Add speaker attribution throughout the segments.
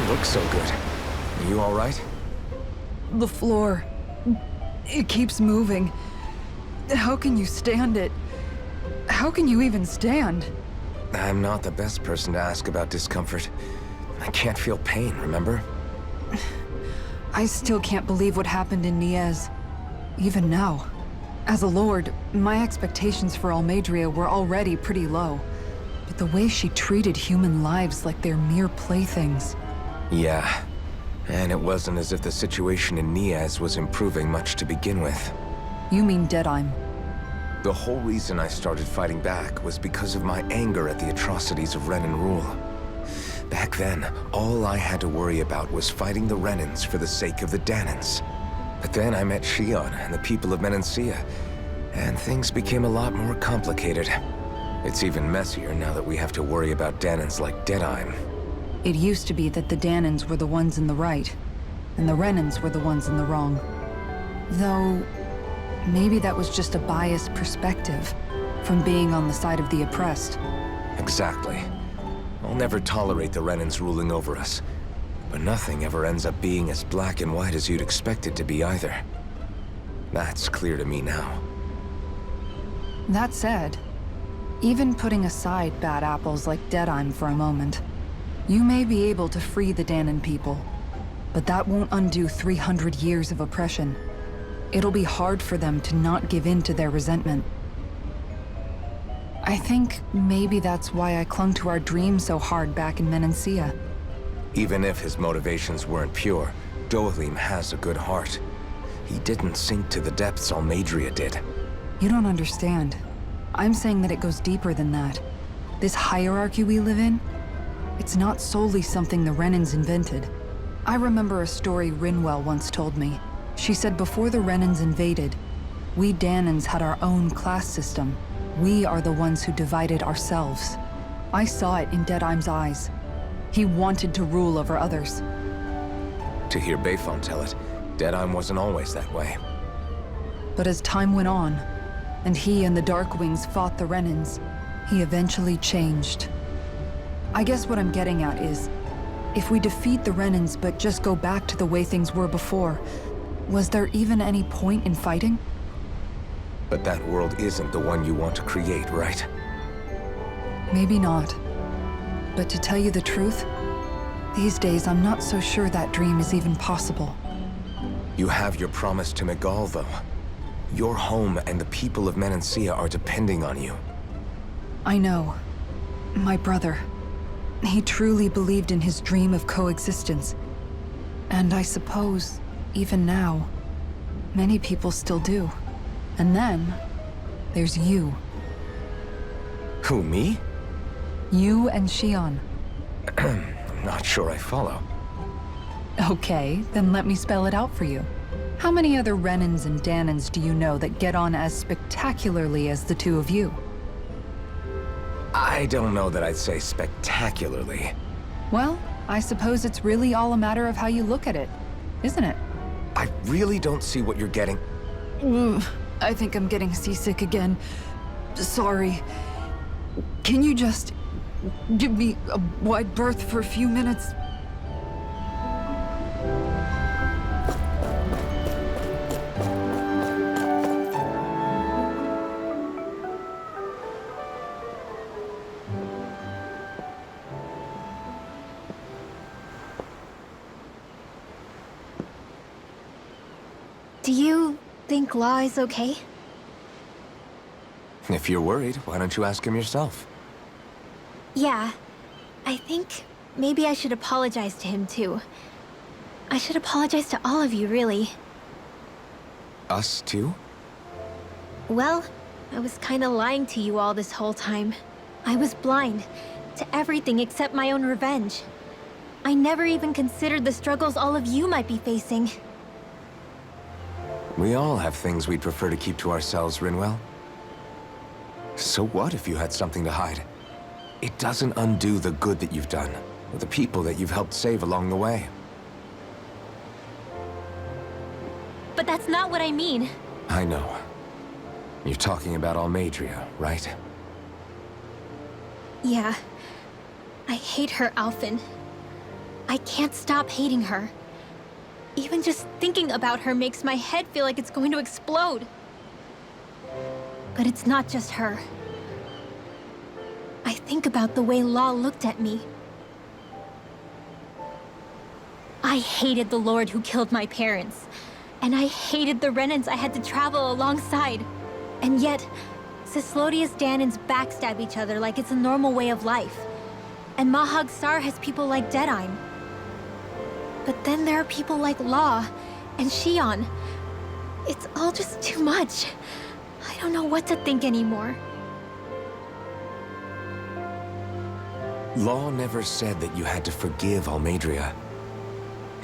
Speaker 1: look so good. Are you all right?
Speaker 2: The floor. It keeps moving. How can you stand it? How can you even stand?
Speaker 1: I'm not the best person to ask about discomfort. I can't feel pain, remember?
Speaker 2: I still can't believe what happened in Niez. Even now. As a lord, my expectations for Almeidrea were already pretty low. But the way she treated human lives like they're mere playthings.
Speaker 1: Yeah. And it wasn't as if the situation in Niez was improving much to begin with.
Speaker 2: You mean Deadheim?
Speaker 1: The whole reason I started fighting back was because of my anger at the atrocities of Renan rule. Back then, all I had to worry about was fighting the Renans for the sake of the Danans. But then I met Shion and the people of Menancia, and things became a lot more complicated. It's even messier now that we have to worry about Danans like Deadheim.
Speaker 2: It used to be that the Danans were the ones in the right, and the Renans were the ones in the wrong. Though, maybe that was just a biased perspective from being on the side of the oppressed.
Speaker 1: Exactly. I'll never tolerate the Renans ruling over us. But nothing ever ends up being as black and white as you'd expect it to be either. That's clear to me now.
Speaker 2: That said, even putting aside bad apples like Deadheim for a moment, you may be able to free the Danan people, but that won't undo 300 years of oppression. It'll be hard for them to not give in to their resentment. I think maybe that's why I clung to our dream so hard back in Menancia.
Speaker 1: Even if his motivations weren't pure, Dohalim has a good heart. He didn't sink to the depths Almeidrea did.
Speaker 2: You don't understand. I'm saying that it goes deeper than that. This hierarchy we live in, it's not solely something the Renans invented. I remember a story Rinwell once told me. She said before the Renans invaded, we Danans had our own class system. We are the ones who divided ourselves. I saw it in Deadheim's eyes. He wanted to rule over others.
Speaker 1: To hear Bayfon tell it, Deadheim wasn't always that way.
Speaker 2: But as time went on, and he and the Darkwings fought the Renans, he eventually changed. I guess what I'm getting at is, if we defeat the Renans but just go back to the way things were before, was there even any point in fighting?
Speaker 1: But that world isn't the one you want to create, right?
Speaker 2: Maybe not. But to tell you the truth, these days I'm not so sure that dream is even possible.
Speaker 1: You have your promise to Megal, though. Your home and the people of Menancia are depending on you.
Speaker 2: I know. My brother. He truly believed in his dream of coexistence. And I suppose, even now, many people still do. And then, there's you.
Speaker 1: Who, me?
Speaker 2: You and Shion.
Speaker 1: I'm not sure I follow.
Speaker 2: Okay, then let me spell it out for you. How many other Renans and Danans do you know that get on as spectacularly as the two of you?
Speaker 1: I don't know that I'd say spectacularly.
Speaker 2: Well, I suppose it's really all a matter of how you look at it, isn't it?
Speaker 1: I really don't see what you're getting.
Speaker 2: I think I'm getting seasick again. Sorry. Can you just give me a wide berth for a few minutes?
Speaker 3: Do you think Law is okay?
Speaker 1: If you're worried, why don't you ask him yourself?
Speaker 3: Yeah. I think maybe I should apologize to him too. I should apologize to all of you, really.
Speaker 1: Us too?
Speaker 3: Well, I was kinda lying to you all this whole time. I was blind to everything except my own revenge. I never even considered the struggles all of you might be facing.
Speaker 1: We all have things we'd prefer to keep to ourselves, Rinwell. So what if you had something to hide? It doesn't undo the good that you've done, or the people that you've helped save along the way.
Speaker 3: But that's not what I mean.
Speaker 1: I know. You're talking about Almeidrea, right?
Speaker 3: Yeah. I hate her, Alphen. I can't stop hating her. Even just thinking about her makes my head feel like it's going to explode. But it's not just her. I think about the way Law looked at me. I hated the Lord who killed my parents. And I hated the Renans I had to travel alongside. And yet, Cyslodia's Danans backstab each other like it's a normal way of life. And Mahag Sar has people like Deadeye. But then there are people like Law and Shion. It's all just too much. I don't know what to think anymore.
Speaker 1: Law never said that you had to forgive Almeidrea.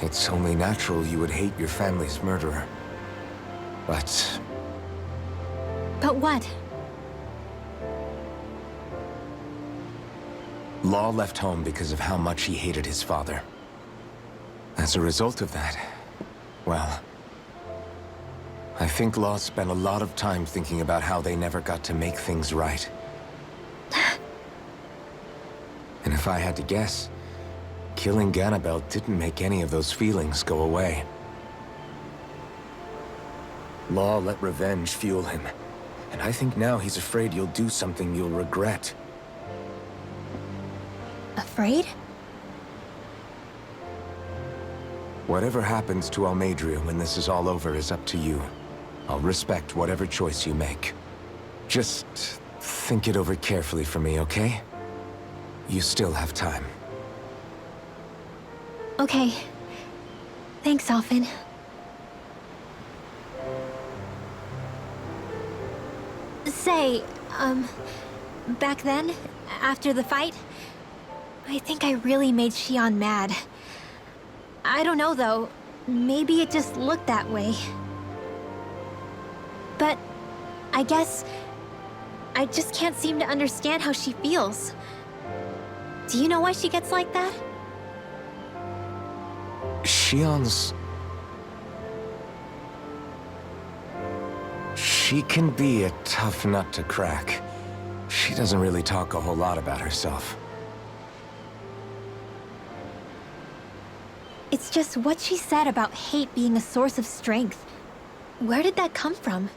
Speaker 1: It's only natural you would hate your family's murderer. But
Speaker 3: what?
Speaker 1: Law left home because of how much he hated his father. As a result of that, well, I think Law spent a lot of time thinking about how they never got to make things right. And if I had to guess, killing Ganabel didn't make any of those feelings go away. Law let revenge fuel him, and I think now he's afraid you'll do something you'll regret.
Speaker 3: Afraid?
Speaker 1: Whatever happens to Almeidrea when this is all over is up to you. I'll respect whatever choice you make. Just think it over carefully for me, okay? You still have time.
Speaker 3: Okay. Thanks, Alphen. Say, back then, after the fight, I think I really made Shion mad. I don't know, though. Maybe it just looked that way. But I guess I just can't seem to understand how she feels. Do you know why she gets like that?
Speaker 1: Shion's... She can be a tough nut to crack. She doesn't really talk a whole lot about herself.
Speaker 3: It's just what she said about hate being a source of strength. Where did that come from?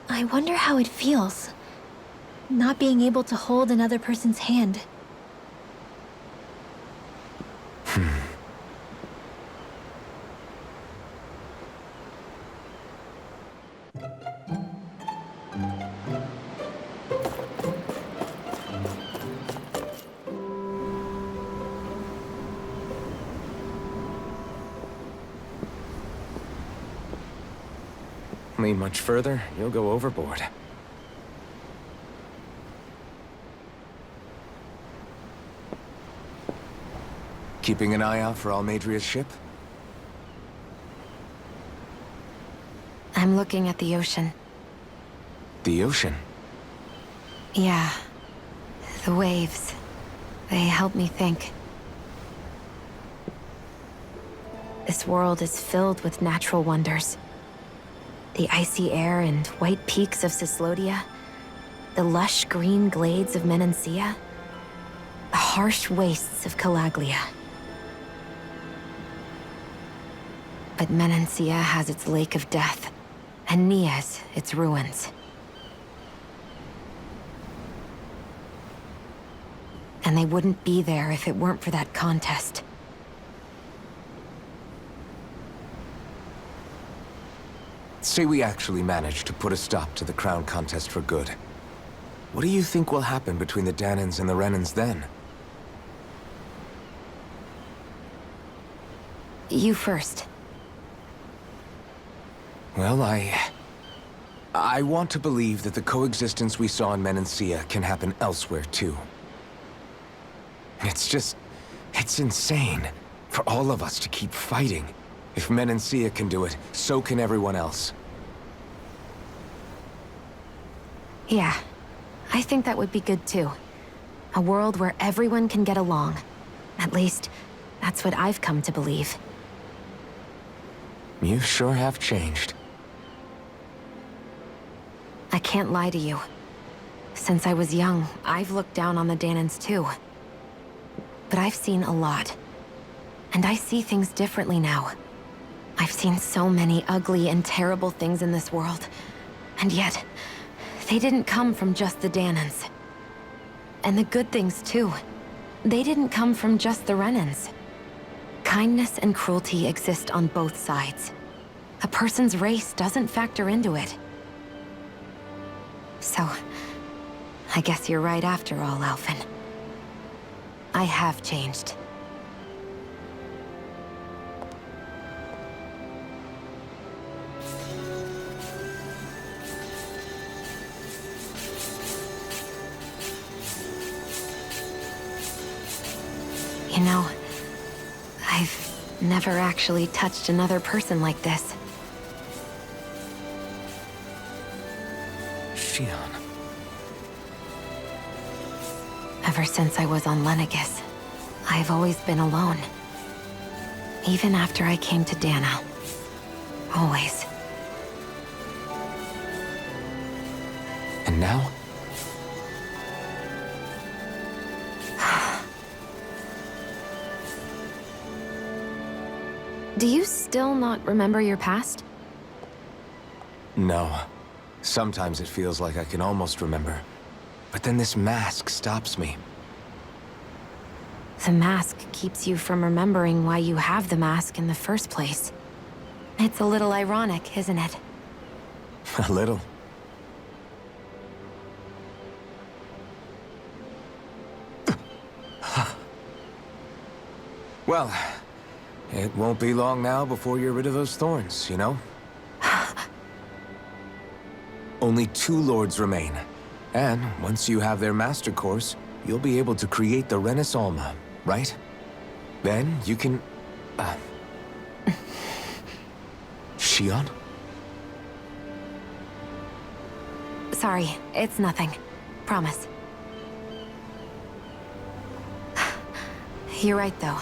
Speaker 3: I wonder how it feels, not being able to hold another person's hand.
Speaker 1: Lean much further, you'll go overboard. Keeping an eye out for Almeidrea's ship?
Speaker 4: I'm looking at the ocean.
Speaker 1: The ocean?
Speaker 4: Yeah. The waves. They help me think. This world is filled with natural wonders. The icy air and white peaks of Cyslodia. The lush green glades of Menancia. The harsh wastes of Calaglia. But Menancia has its Lake of Death, and Nias its ruins. And they wouldn't be there if it weren't for that contest.
Speaker 1: Say we actually manage to put a stop to the crown contest for good. What do you think will happen between the Danans and the Renans then?
Speaker 4: You first.
Speaker 1: Well, I want to believe that the coexistence we saw in Menancia can happen elsewhere, too. It's insane for all of us to keep fighting. If Menancia can do it, so can everyone else.
Speaker 4: Yeah, I think that would be good too. A world where everyone can get along. At least, that's what I've come to believe.
Speaker 1: You sure have changed.
Speaker 4: I can't lie to you. Since I was young, I've looked down on the Danans too. But I've seen a lot. And I see things differently now. I've seen so many ugly and terrible things in this world. And yet, they didn't come from just the Danans. And the good things too. They didn't come from just the Renans. Kindness and cruelty exist on both sides. A person's race doesn't factor into it. So, I guess you're right after all, Alphen. I have changed. You know, I've never actually touched another person like this.
Speaker 1: Shion.
Speaker 4: Ever since I was on Lenegis, I've always been alone. Even after I came to Dana. Always.
Speaker 1: And now?
Speaker 4: Do you still not remember your past?
Speaker 1: No. Sometimes it feels like I can almost remember. But then this mask stops me.
Speaker 4: The mask keeps you from remembering why you have the mask in the first place. It's a little ironic, isn't it?
Speaker 1: A little. Well, it won't be long now before you're rid of those thorns, you know? Only 2 lords remain. And once you have their master course, you'll be able to create the Renis Alma, right? Then you can... Shion?
Speaker 4: Sorry, it's nothing. Promise. You're right, though.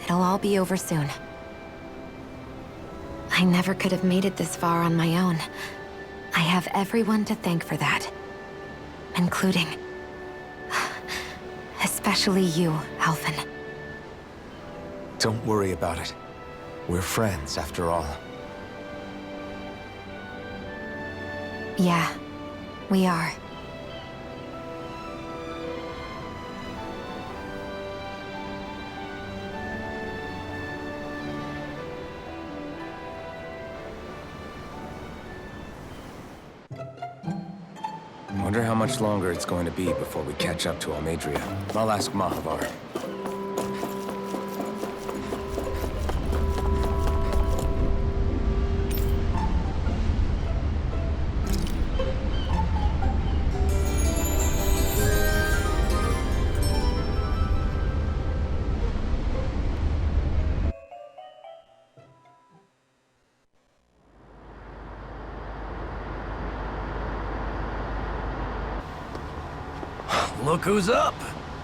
Speaker 4: It'll all be over soon. I never could have made it this far on my own. I have everyone to thank for that. Including... especially you, Alphen.
Speaker 1: Don't worry about it. We're friends, after all.
Speaker 4: Yeah, we are.
Speaker 1: Wonder how much longer it's going to be before we catch up to Almadria. I'll ask Mahavar.
Speaker 5: Look who's up!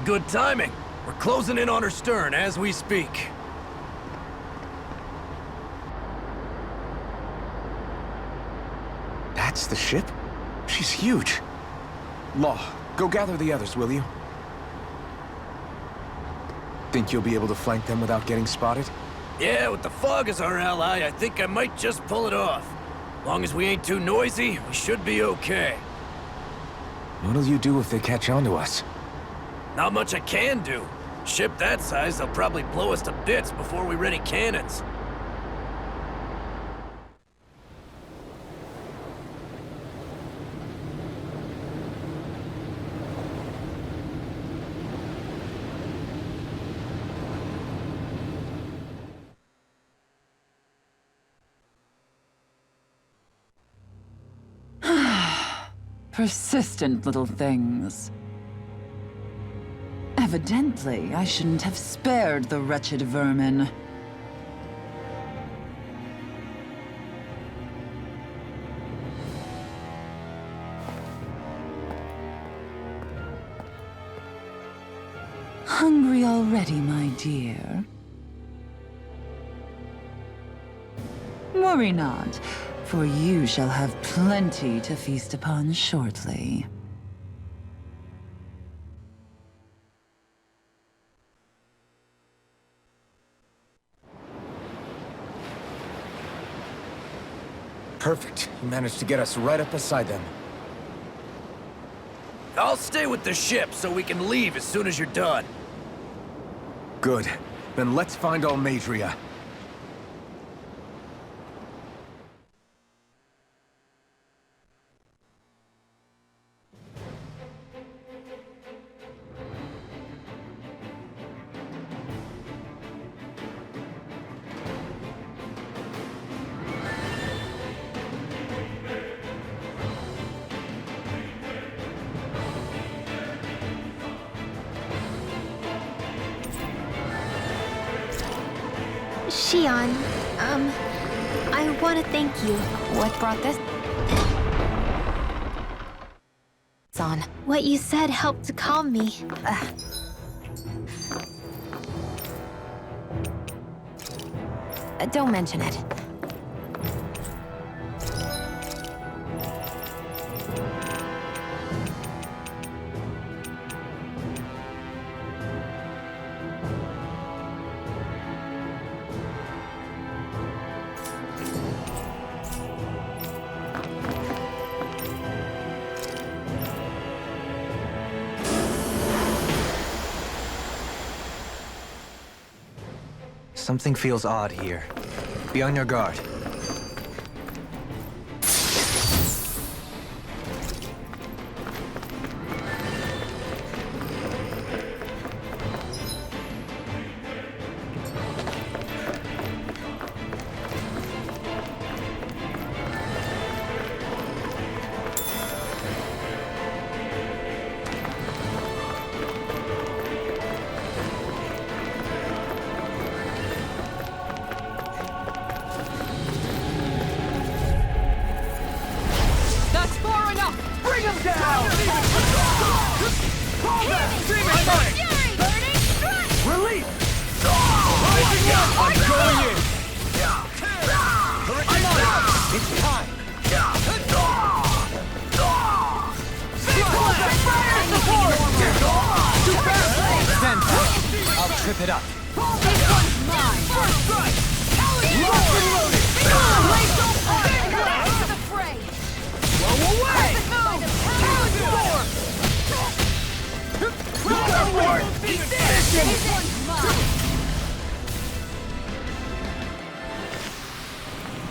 Speaker 5: Good timing. We're closing in on her stern as we speak.
Speaker 1: That's the ship? She's huge. Law, go gather the others, will you? Think you'll be able to flank them without getting spotted?
Speaker 5: Yeah, with the fog as our ally, I think I might just pull it off. Long as we ain't too noisy, we should be okay.
Speaker 1: What'll you do if they catch on to us?
Speaker 5: Not much I can do. Ship that size, they'll probably blow us to bits before we ready cannons.
Speaker 6: Persistent little things. Evidently, I shouldn't have spared the wretched vermin. Hungry already, my dear? Worry not, for you shall have plenty to feast upon shortly.
Speaker 1: Perfect. You managed to get us right up beside them.
Speaker 5: I'll stay with the ship so we can leave as soon as you're done.
Speaker 1: Good. Then let's find Almadria.
Speaker 3: Shion, I want to thank you.
Speaker 4: What brought this? It's on.
Speaker 3: What you said helped to calm me.
Speaker 4: Don't mention it.
Speaker 1: Something feels odd here. Be on your guard. Trip it up.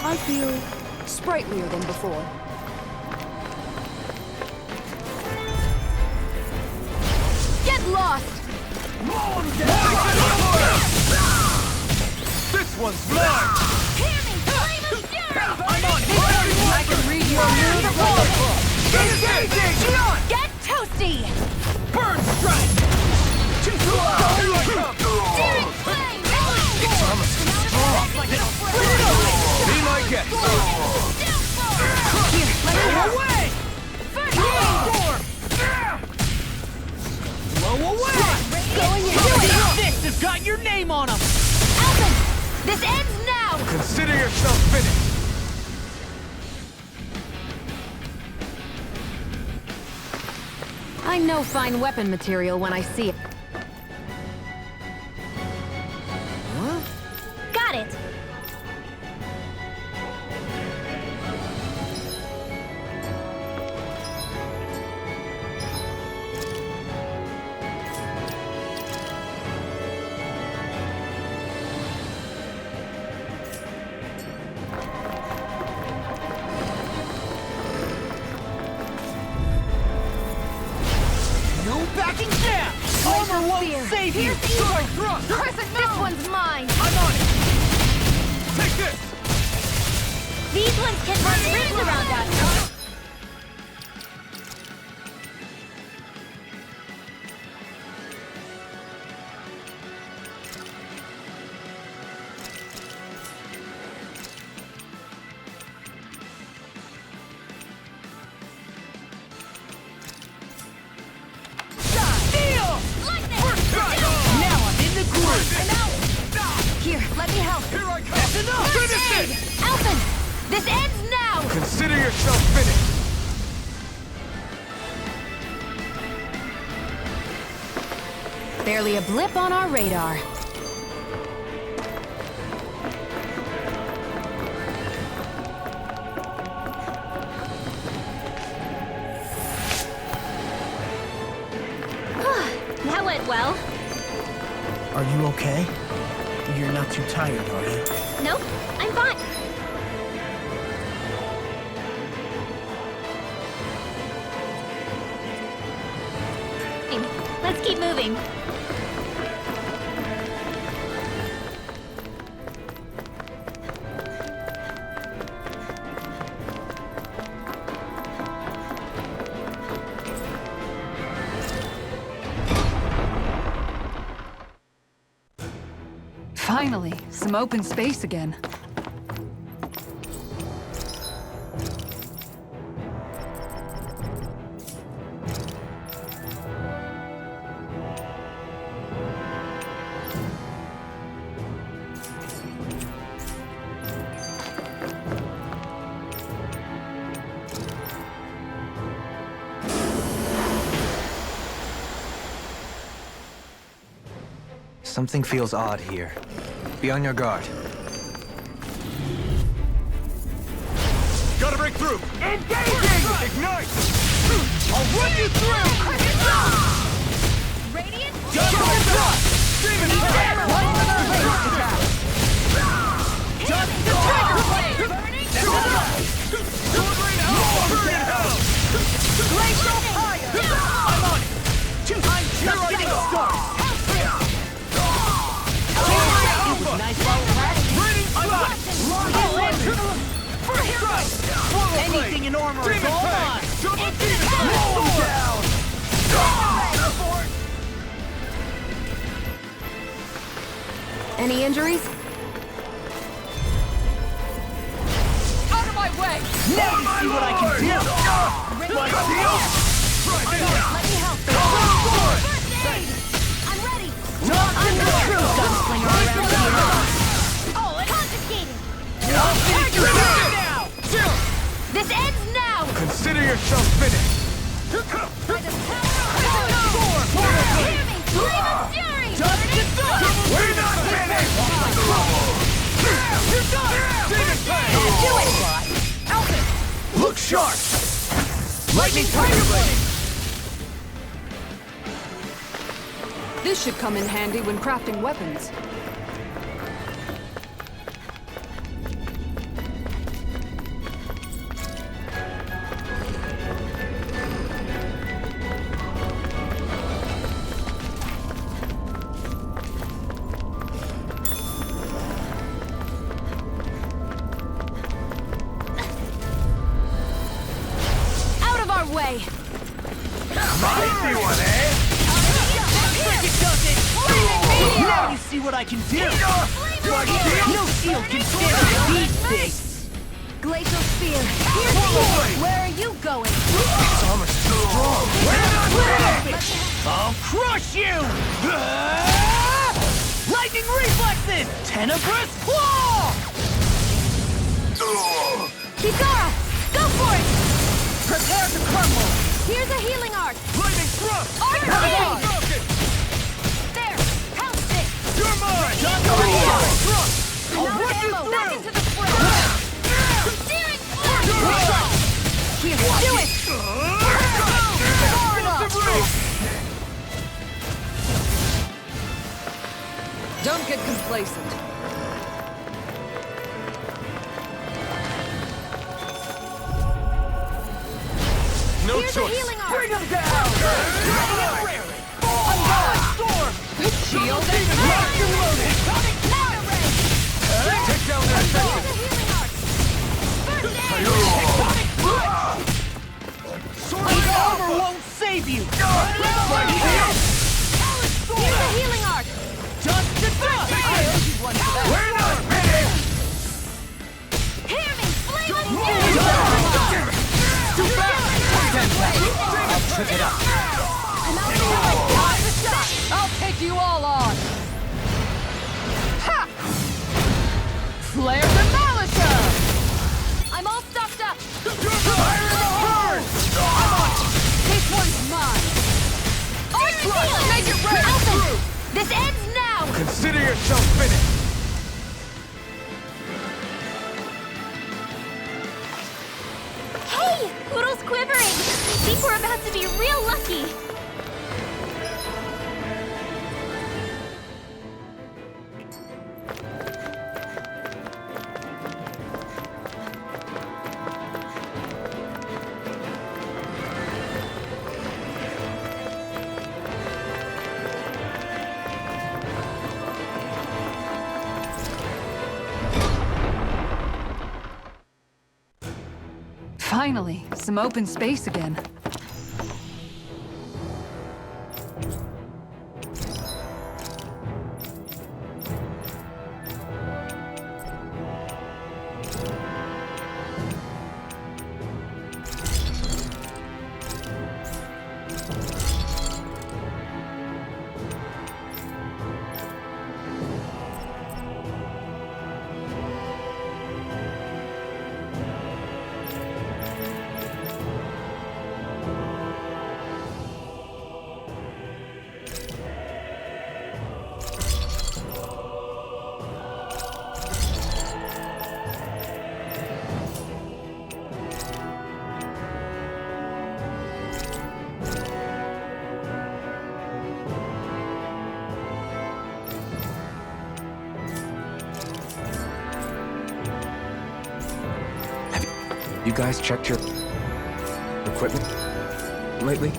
Speaker 2: I feel sprightlier than before. Get lost!
Speaker 1: This one's mine!
Speaker 2: I'm on it! I can read your mood. Get toasty!
Speaker 5: Burn strike!
Speaker 2: Daring flame!
Speaker 1: Its armor's strong! Be my guest!
Speaker 2: Here, let me
Speaker 5: Blow
Speaker 2: out!
Speaker 5: away! Blow away!
Speaker 2: Going into it!
Speaker 5: This has got your name on him!
Speaker 2: Alvin! This ends now!
Speaker 1: Consider yourself finished!
Speaker 4: I know fine weapon material when I see it.
Speaker 3: Got it!
Speaker 5: Backing down! Armor won't save you! Sorry, thrust!
Speaker 3: This one's mine!
Speaker 5: I'm on it! Take this!
Speaker 3: These ones can run rings around us! Here, let me help.
Speaker 5: Here I come! That's enough! Finish it!
Speaker 3: Alvin! This ends now!
Speaker 1: Consider yourself finished!
Speaker 4: Barely a blip on our radar.
Speaker 7: Are you okay? You're not too tired, are you?
Speaker 3: Nope, I'm fine. Let's keep moving.
Speaker 2: Finally, some open space again.
Speaker 8: Something feels odd here. Be on your guard.
Speaker 5: Gotta break through! Engaging! Ignite! I'll run you through!
Speaker 3: Radiant?
Speaker 5: Just like that! Demon Fire!
Speaker 3: Just the trigger! Burning?
Speaker 5: Sword Rain out! Burn in hell!
Speaker 3: Glacial fire!
Speaker 5: I'm on it! I'm just getting started!
Speaker 7: Nice while it lasted.
Speaker 5: I'm on it! First strike! Swallow
Speaker 7: Anything in armor is
Speaker 5: Demon
Speaker 7: all
Speaker 5: Fang!
Speaker 7: mine.
Speaker 5: Double Demon Fang! Roll down!
Speaker 4: Any injuries?
Speaker 2: Out of my way!
Speaker 7: Now you see what I can do!
Speaker 5: My shield!
Speaker 3: Let me help. First aid! I'm ready!
Speaker 7: Not in the true gunslinger around here!
Speaker 3: Oh, confiscated!
Speaker 7: Now!
Speaker 3: This ends now!
Speaker 5: Consider yourself finished!
Speaker 3: By the power of Hear me! Flame of fury!
Speaker 5: We're not finished! You're done! Demon Fang!
Speaker 3: Do it!
Speaker 5: Look sharp! Lightning Tiger Blade!
Speaker 2: This should come in handy when crafting weapons.
Speaker 3: Out of our way!
Speaker 5: Spicy one, eh?
Speaker 7: Now you see what I can do! No shield can stand against these things!
Speaker 3: Glacial spear! Where are you going?
Speaker 5: This armor's too strong! We're not finished!
Speaker 7: I'll crush you! Lightning reflexes! Tenebrous claw!
Speaker 3: Kisara! Go for it!
Speaker 7: Prepare to crumble!
Speaker 3: Here's a healing arc!
Speaker 5: Lightning thrust!
Speaker 3: Arc
Speaker 5: Broken!
Speaker 3: There! Help stick!
Speaker 5: You're mine!
Speaker 3: I'll run you through! Back into the fray! Searing flash! Here, do it!
Speaker 2: Don't get complacent.
Speaker 5: No
Speaker 3: Here's a
Speaker 5: choice!
Speaker 3: healing arc!
Speaker 5: Bring him down!
Speaker 2: Shield
Speaker 3: Louder ray!
Speaker 5: Take down their
Speaker 3: Here's a
Speaker 5: defenses!
Speaker 3: healing arc! First aid!
Speaker 7: This armor won't save you!
Speaker 3: Here's a healing arc!
Speaker 7: Just the thrust!
Speaker 5: We're not finished!
Speaker 3: Hear me! Flame of
Speaker 5: Too fast!
Speaker 8: I'll trip it up.
Speaker 2: I'll take you all on! Ha! Flare Demolisher!
Speaker 3: I'm all stocked up!
Speaker 2: This one's mine!
Speaker 3: Make it rain! Alpha! This ends now!
Speaker 5: Consider yourself finished!
Speaker 3: Hey! Poodle's quivering! I think we're about to be real lucky!
Speaker 2: Finally, some open space again.
Speaker 1: You guys checked your equipment lately?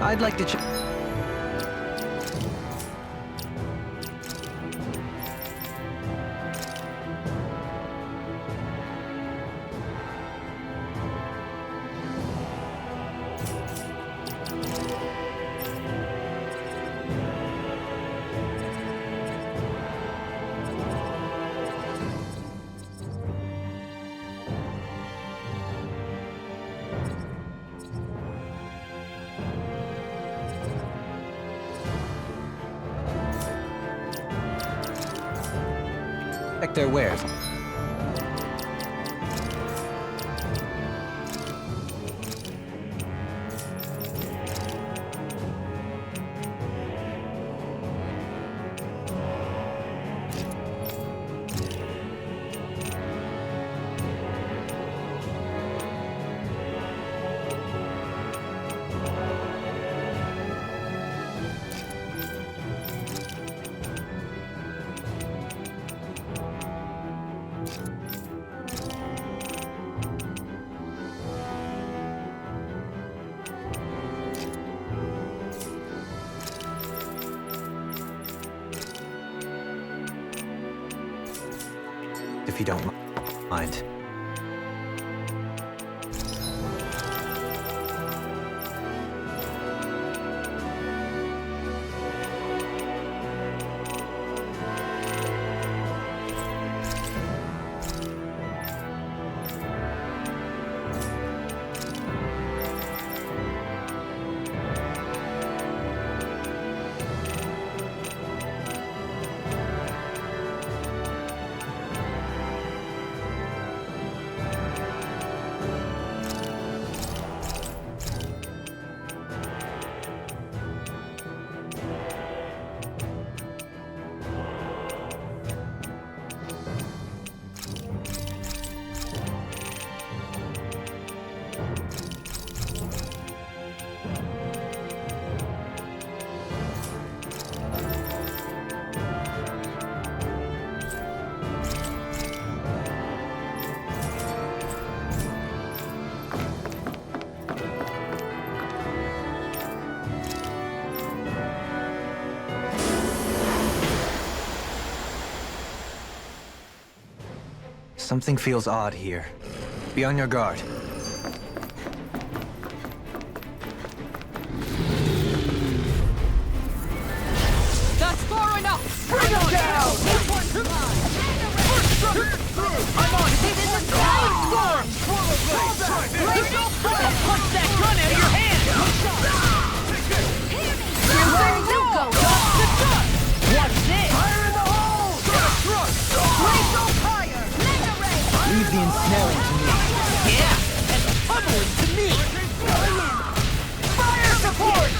Speaker 8: I'd like to check. Check their wares. If you don't mind. Something feels odd here. Be on your guard.
Speaker 7: That's far enough! Bring it down! This one's mine! I'm on! He's in the sky! Storm! Blazing Sword! Punch that gun out of your hand! Here's where you go! Dust to dust! Watch this! Fire in the hole! Blaze on fire! Leave the ensnaring to me. Yeah, and the pummeling to me. Fire support!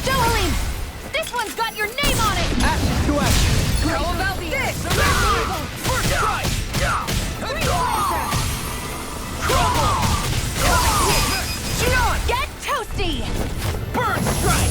Speaker 3: Jolene! This one's got your name on it!
Speaker 7: Action to action.
Speaker 3: How about this?
Speaker 7: First strike.
Speaker 3: Get toasty!
Speaker 7: Burn strike.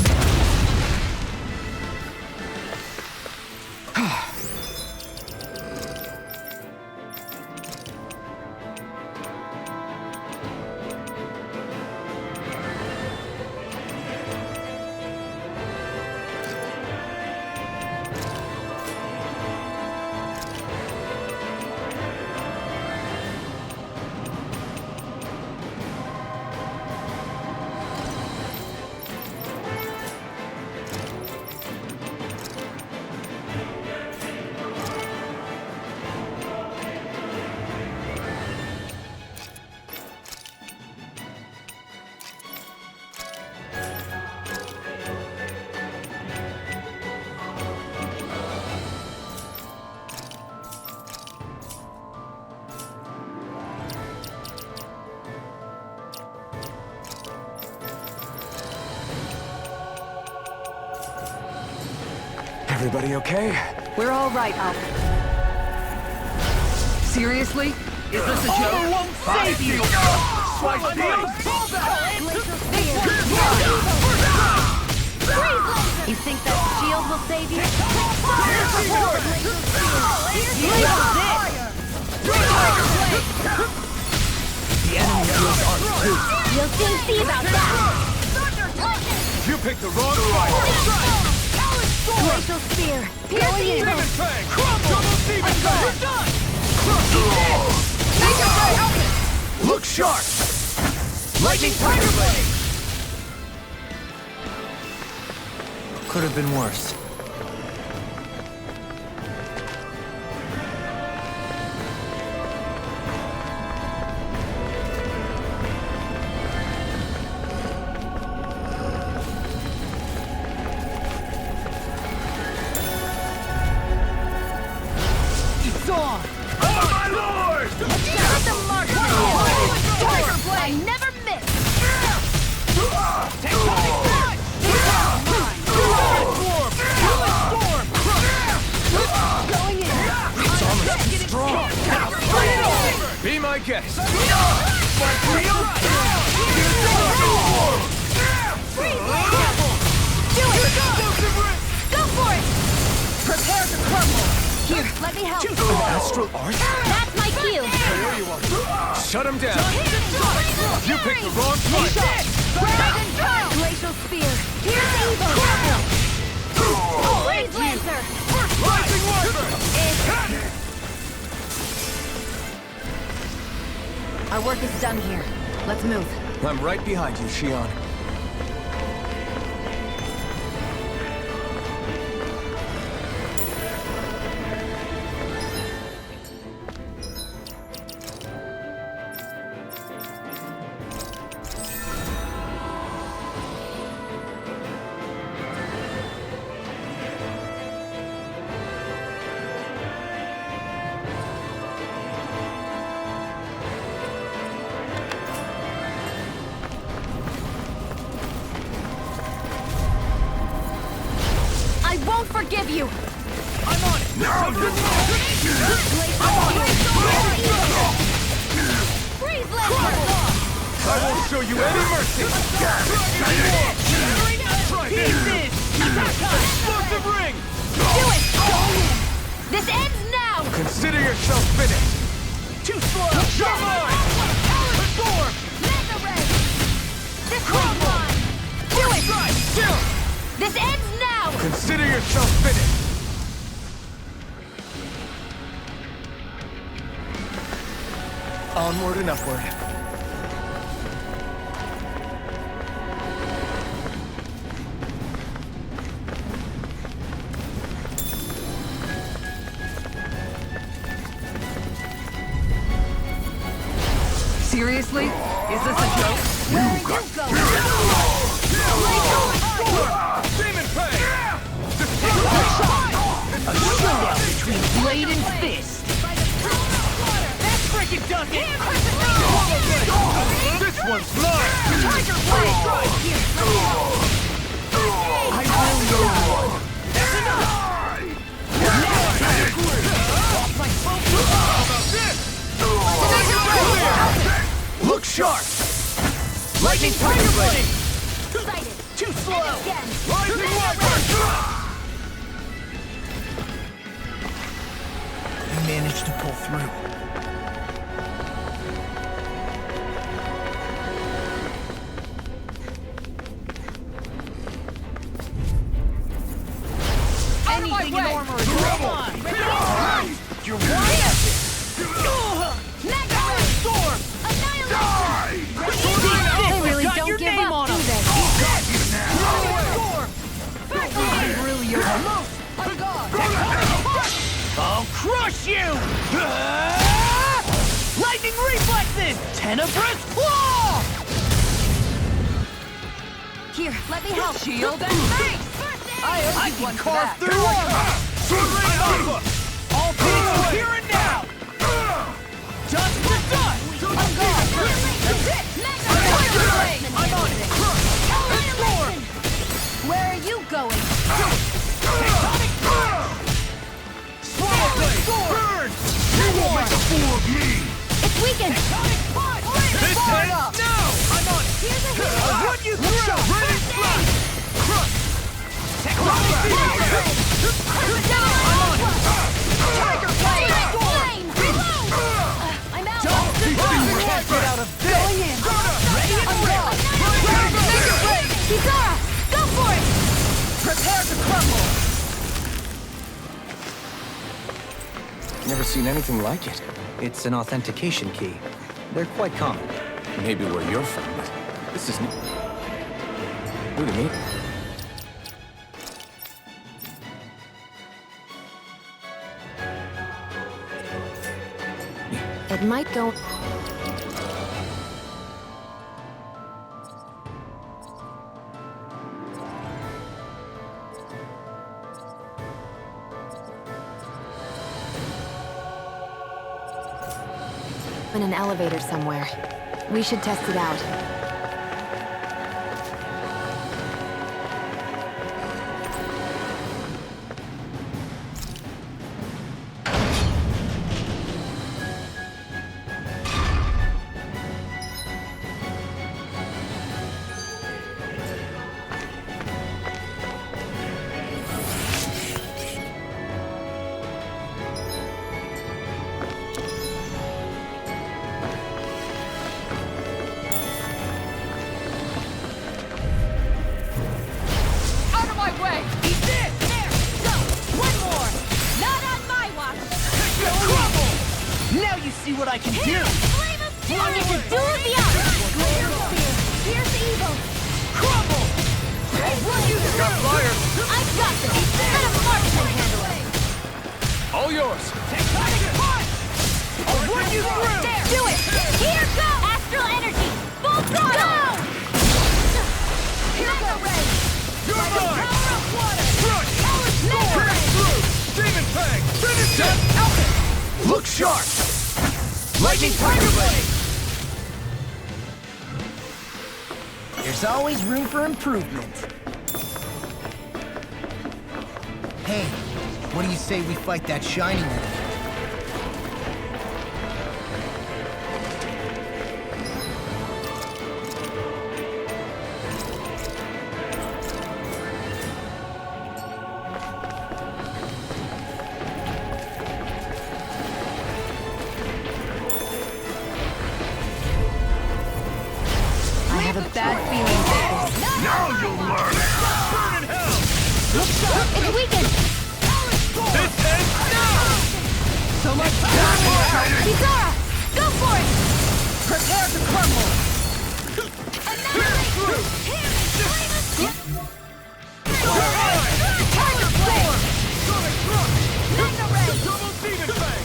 Speaker 1: Everybody okay?
Speaker 2: We're all right, Alpha. Seriously?
Speaker 7: Is this a joke? Won't save you! Swipe deal!
Speaker 3: You think that shield will save you?
Speaker 7: The enemy feels ours too.
Speaker 3: You'll soon see about that!
Speaker 5: You picked the wrong fight!
Speaker 3: Glacial Spear! Pierce the evil!
Speaker 5: Demon Fang! Double Demon Fang! You're done!
Speaker 7: Make your way out!
Speaker 5: Look sharp! Lightning Tiger Blade!
Speaker 8: Could have been worse.
Speaker 7: It's on!
Speaker 5: Oh, my lord!
Speaker 7: Let them mark me! Tiger Blade! I never miss! Tectonic Punch! This one's mine! Storm! Storm! Going in!
Speaker 5: It's almost too strong! Be my guest!
Speaker 7: Do it! Go for it! Prepare to crumble! Here, let me help!
Speaker 5: Astral Arch?
Speaker 3: That's my cue!
Speaker 5: Shut him down! You picked the wrong fight!
Speaker 3: Glacial Spear! Pierce the evil! Blaze Lancer!
Speaker 5: Rising Wyvern!
Speaker 4: Our work is done here. Let's move.
Speaker 8: I'm right behind you, Shion.
Speaker 3: I won't forgive you!
Speaker 5: I'm on it!
Speaker 3: Freeze Lancer!
Speaker 5: I won't show you any mercy!
Speaker 7: Pieces!
Speaker 5: Explosive ring!
Speaker 3: Do it! This ends now!
Speaker 5: Consider yourself finished!
Speaker 7: Too slow!
Speaker 5: You're mine!
Speaker 7: Storm!
Speaker 3: Mega Ray! This one's mine! Do it!
Speaker 5: Still!
Speaker 3: This ends now!
Speaker 5: Consider yourself finished! Onward and upward.
Speaker 2: Seriously? Is this a joke?
Speaker 7: Where are you going?
Speaker 5: Demon Fang!
Speaker 7: A showdown between blade and fist. That's freaking does it!
Speaker 5: This one's mine!
Speaker 7: Tiger Blade! I will know one. That's enough! Off my phone!
Speaker 5: Look sharp! Lightning Tiger Blade!
Speaker 3: Excited!
Speaker 7: Too slow!
Speaker 3: Again!
Speaker 5: Rising Wyvern!
Speaker 8: You managed to pull through.
Speaker 7: Anything in armor is mine!
Speaker 5: You're
Speaker 7: Mega Ray! Storm!
Speaker 3: They really
Speaker 7: Got
Speaker 3: don't
Speaker 7: your
Speaker 3: give
Speaker 7: name
Speaker 3: up,
Speaker 7: on
Speaker 3: do
Speaker 7: them.
Speaker 3: they?
Speaker 7: Storm! I'm really your most! I'm gone! I'll crush you! Lightning reflexes! Tenebrous claw!
Speaker 3: Here, let me help!
Speaker 7: Shield and face! I can carve through armor! Alpha! All things are here and now! Dust to dust! I'm gone! That's it! Tiger Blade! I'm on it! Storm!
Speaker 3: Where are you going?
Speaker 7: Tectonic Punch! Swallow Blade! Burn! You won't make a fool of me!
Speaker 3: It's weakened!
Speaker 7: Tectonic Punch! This ends now! I'm on it!
Speaker 3: Here's a hero!
Speaker 7: I'll run you through! Ready, flash! Crush! Tectonic Demon Fang! I'm on it! Tiger Blade!
Speaker 3: Flame! I'm out!
Speaker 7: Get out of this!
Speaker 3: Going in!
Speaker 7: Ready?
Speaker 3: I'm gone! Kisara! Go
Speaker 1: seen anything like it.
Speaker 8: It's an authentication key. They're quite common.
Speaker 1: Maybe where you're from, but this is new. What do you mean?
Speaker 4: It might go... in an elevator somewhere. We should test it out.
Speaker 7: See what I can do!
Speaker 3: Flame of fury! Duel beyond! Greater spear! Fierce evil!
Speaker 7: Crumble!
Speaker 5: You got flyers!
Speaker 3: I've got this! Let a marksman handle it!
Speaker 5: All yours!
Speaker 7: Take punch! I'll run you through!
Speaker 3: There! Do it! Here goes! Astral energy! Full throttle! Go! Mega ray!
Speaker 7: You're mine!
Speaker 3: Power of water!
Speaker 7: Crush!
Speaker 3: Mega ray!
Speaker 7: Demon Fang! Finish it!
Speaker 5: Look sharp!
Speaker 7: Lightning Tiger Blade!
Speaker 9: There's always room for improvement. Hey, what do you say we fight that shiny one?
Speaker 2: Bad feeling about this.
Speaker 7: Now you'll learn! Burn in hell!
Speaker 3: It's weakened!
Speaker 7: This ends now!
Speaker 2: So much
Speaker 3: Kizara! Go for it!
Speaker 2: Prepare to crumble!
Speaker 3: Tiger Blade!
Speaker 7: Sonic Thrust!
Speaker 3: Mega ray!
Speaker 7: Double Demon Fang!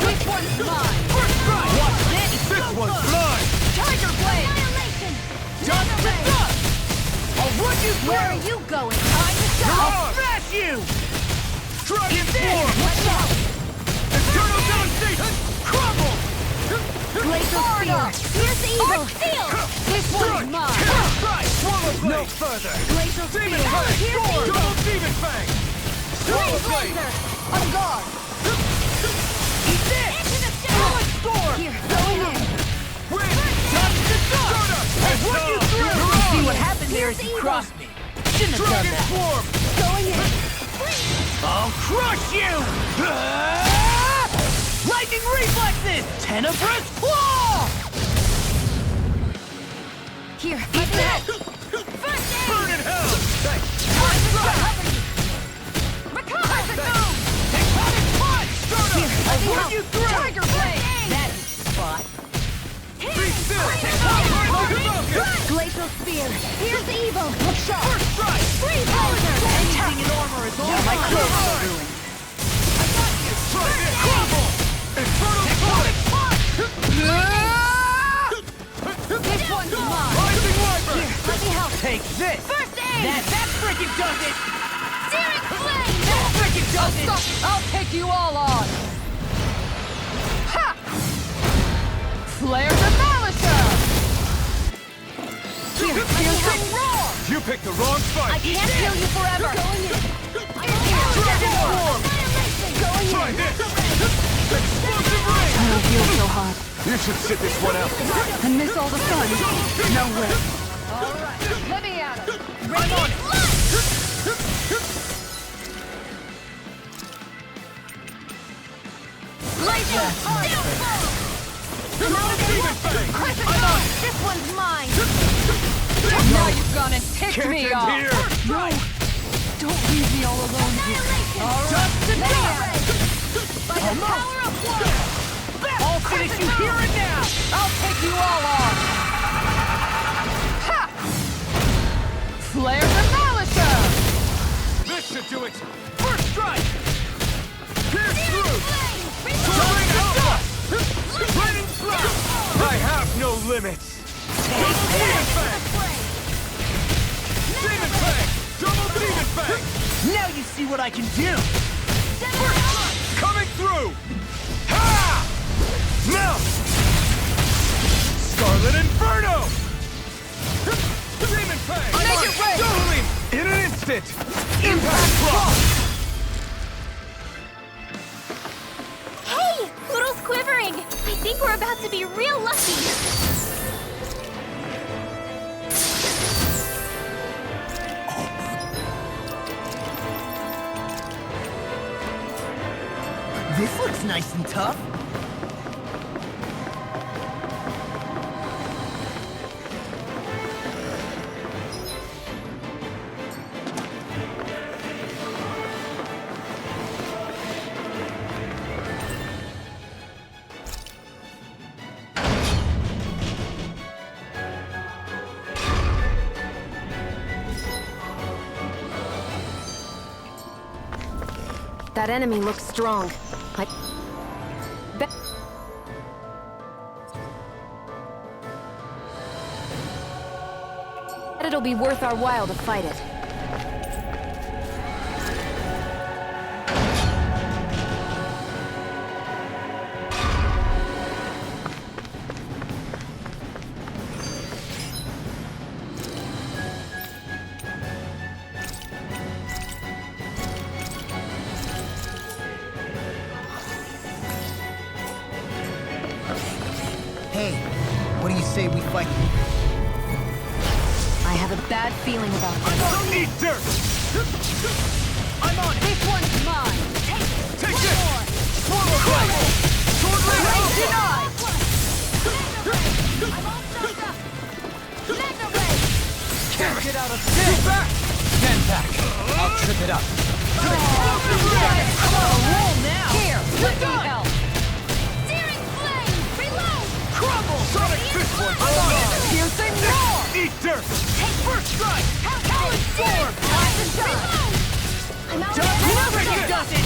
Speaker 2: This one's mine!
Speaker 7: First strike!
Speaker 2: Watch this!
Speaker 7: This one's mine!
Speaker 2: Tiger Blade!
Speaker 3: Annihilation!
Speaker 2: Dust to dust! I'll run you through!
Speaker 3: Where are you going?
Speaker 2: Time to
Speaker 7: You're
Speaker 2: stop!
Speaker 7: on!
Speaker 2: Smash you!
Speaker 7: Dragon Form!
Speaker 2: Watch out!
Speaker 7: Eternal Devastation! Crumble!
Speaker 3: Glacial spear! Fierce evil! Steel!
Speaker 2: This one's mine!
Speaker 7: Strike! Swallow Blade! No further!
Speaker 2: Glacial
Speaker 7: Demon
Speaker 2: spear!
Speaker 7: Fang!
Speaker 3: Fierce evil!
Speaker 7: Double Demon Fang! Swallow
Speaker 3: Blaze
Speaker 7: Blade!
Speaker 3: laser!
Speaker 2: On guard!
Speaker 7: Eat this!
Speaker 3: Into the shadow!
Speaker 7: Storm!
Speaker 2: Here, going in!
Speaker 7: Wind! Touch the dust! I'll run you through!
Speaker 2: See what happened there as you crossed me. Shouldn't have done
Speaker 7: Dragon
Speaker 2: that.
Speaker 7: Swarm!
Speaker 3: Going in!
Speaker 7: I'll crush you!
Speaker 2: Lightning reflexes! Tenebrous claw! Here, keep that!
Speaker 3: First aid!
Speaker 7: Burn in hell!
Speaker 3: Tectonic boom!
Speaker 7: Here, I'll run you through!
Speaker 2: Tiger Blade! That's spot.
Speaker 7: Be still!
Speaker 3: Glacial spear! Fierce evil! Look sharp!
Speaker 7: First strike!
Speaker 3: Freeze laser!
Speaker 2: Anything in armor is all my clothes are ruined.
Speaker 7: Try it! Crumble! Infernal Punch!
Speaker 2: This one's mine!
Speaker 7: Rising Wyvern!
Speaker 3: Let me help!
Speaker 2: Take this!
Speaker 3: First aid!
Speaker 2: That frickin' does it!
Speaker 3: Searing flame!
Speaker 2: That frickin' does it! I'll take you all on! Ha! Flare the Malisher!
Speaker 3: Here, let me help!
Speaker 2: Roar!
Speaker 7: You picked the wrong
Speaker 3: I
Speaker 7: fight!
Speaker 3: can't heal you forever! Going in!
Speaker 7: Dragon Swarm!
Speaker 3: Going
Speaker 7: Try
Speaker 3: in!
Speaker 7: this! Explosive Ray!
Speaker 2: I don't feel so hot.
Speaker 1: You should sit this one out.
Speaker 2: And miss all the fun. No way. All right, let me at him.
Speaker 7: I'm on it!
Speaker 3: Laser! Steel Bolt!
Speaker 7: Demon Fang!
Speaker 3: Crescent Moon! This one's mine!
Speaker 2: Now you've gone and ticked
Speaker 7: Can't
Speaker 2: me
Speaker 7: end
Speaker 2: off.
Speaker 7: here!
Speaker 2: No, don't leave me all alone here.
Speaker 3: Annihilation!
Speaker 2: All right,
Speaker 3: Mega
Speaker 2: to
Speaker 3: ray!
Speaker 7: By the power of one! I'll finish you here and now! I'll take you all on! Ha! Flare the Malisher!
Speaker 5: This should do it!
Speaker 7: First strike!
Speaker 5: Pierce through!
Speaker 7: Soaring Alpha!
Speaker 5: Lightning blast! I have no limits!
Speaker 7: Take
Speaker 5: Demon Fang! Demon Fang! Double Demon Fang!
Speaker 9: Now you see what I can do!
Speaker 5: Coming through! Ha! Now! Scarlet Inferno! Demon Fang!
Speaker 7: Make it rain!
Speaker 5: Doubling! In an instant! Impact Block!
Speaker 3: Hey! Poodle's quivering! I think we're about to be real lucky!
Speaker 9: This looks nice and tough.
Speaker 4: That enemy looks strong. I bet it'll be worth our while to fight it.
Speaker 9: Hey, what do you say we fight?
Speaker 4: I have a bad feeling about this.
Speaker 5: Eat dirt!
Speaker 7: I'm on it! This one's mine! Take it!
Speaker 5: Take
Speaker 7: One
Speaker 5: this!
Speaker 7: more!
Speaker 5: Swallow Blade! Sword Ring
Speaker 7: Rain
Speaker 5: Alpha!
Speaker 7: denied!
Speaker 8: Can't get out of this!
Speaker 5: Back!
Speaker 8: Stand back. I'll trip it up.
Speaker 7: I'm on a roll now! Here, let me help!
Speaker 3: Searing flame! Reload!
Speaker 7: Crumble!
Speaker 5: Sonic Fist One!
Speaker 7: I'm on it! Piercing roar!
Speaker 5: Eat dirt!
Speaker 7: Take first strike! Talon storm! Blast and shine!
Speaker 3: I'm out
Speaker 7: Nothing does it!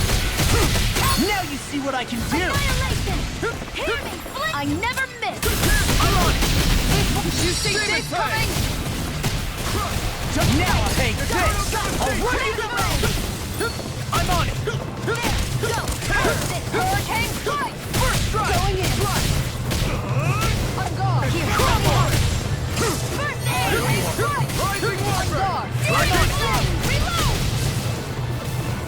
Speaker 9: Now you see what I can do!
Speaker 3: Annihilation! Hear me! I never miss!
Speaker 7: I'm on it! You see this coming?
Speaker 9: Now I'll take this!
Speaker 7: Already the road! I'm on it!
Speaker 3: Go! Hurricane strike!
Speaker 7: First strike!
Speaker 3: Going in!
Speaker 7: I'm gone!
Speaker 3: Here,
Speaker 7: Crumble!
Speaker 3: First aid! Strike!
Speaker 5: Rising
Speaker 7: I'm
Speaker 5: Water!
Speaker 7: gone!
Speaker 3: Searing flame! Reload!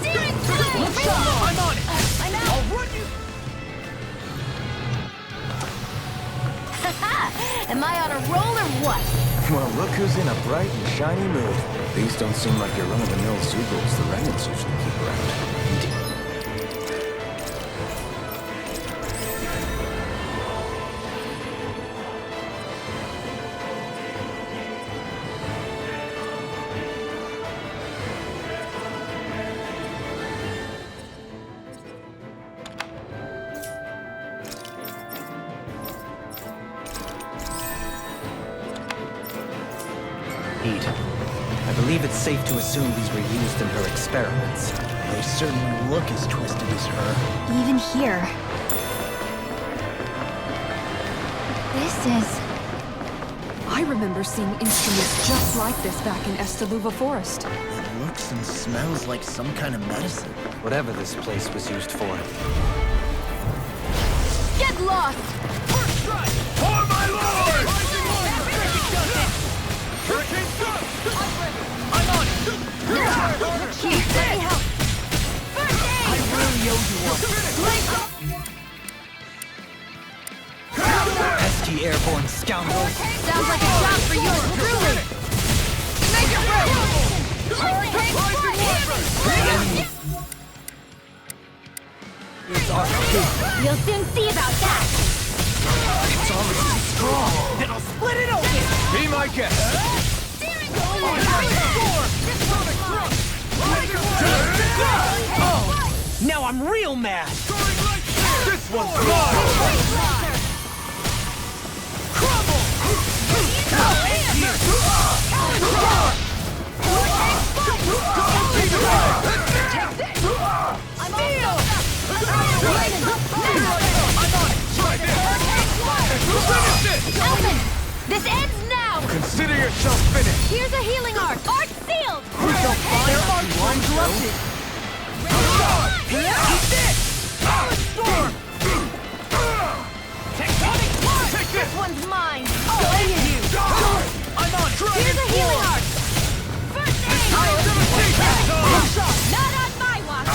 Speaker 3: Searing flame!
Speaker 7: Let's go!
Speaker 3: Reload!
Speaker 7: I'm on it!
Speaker 3: I'm out!
Speaker 7: I'll run you!
Speaker 3: Am I on a roll or what?
Speaker 1: Well, look who's in a bright and shiny mood. These don't seem like your run-of-the-mill Zugals the Renans usually keep around.
Speaker 8: I believe it's safe to assume these were used in her experiments.
Speaker 9: They certainly look as twisted as her.
Speaker 3: Even here. This is...
Speaker 2: I remember seeing instruments just like this back in Estaluva Forest.
Speaker 9: It looks and smells like some kind of medicine.
Speaker 8: Whatever this place was used for.
Speaker 3: Get lost!
Speaker 7: First strike!
Speaker 5: For my lord!
Speaker 7: Rising Water!
Speaker 5: Hurricane Thrust!
Speaker 7: I'm on it!
Speaker 3: Here, let me help! First
Speaker 9: I
Speaker 3: aid!
Speaker 9: really owe you one.
Speaker 8: Pesky airborne scoundrels.
Speaker 3: Sounds like a job for yours truly!
Speaker 7: Make it rain!
Speaker 3: Hurricane You'll soon see about that!
Speaker 9: It's almost strong. Then I'll split it open.
Speaker 5: Be my guest!
Speaker 7: Now I'm real mad!
Speaker 5: This one's mine!
Speaker 7: Crumble!
Speaker 3: This ends now!
Speaker 1: Consider yourself finished!
Speaker 3: Here's a healing arc! Arc sealed!
Speaker 7: Interrupted! Eat this! Storm! Tectonic punch!
Speaker 5: Take
Speaker 3: This
Speaker 5: this!
Speaker 3: one's mine!
Speaker 7: Thank you! I'm on
Speaker 3: Here's a healing arc! First aid! Not on my watch!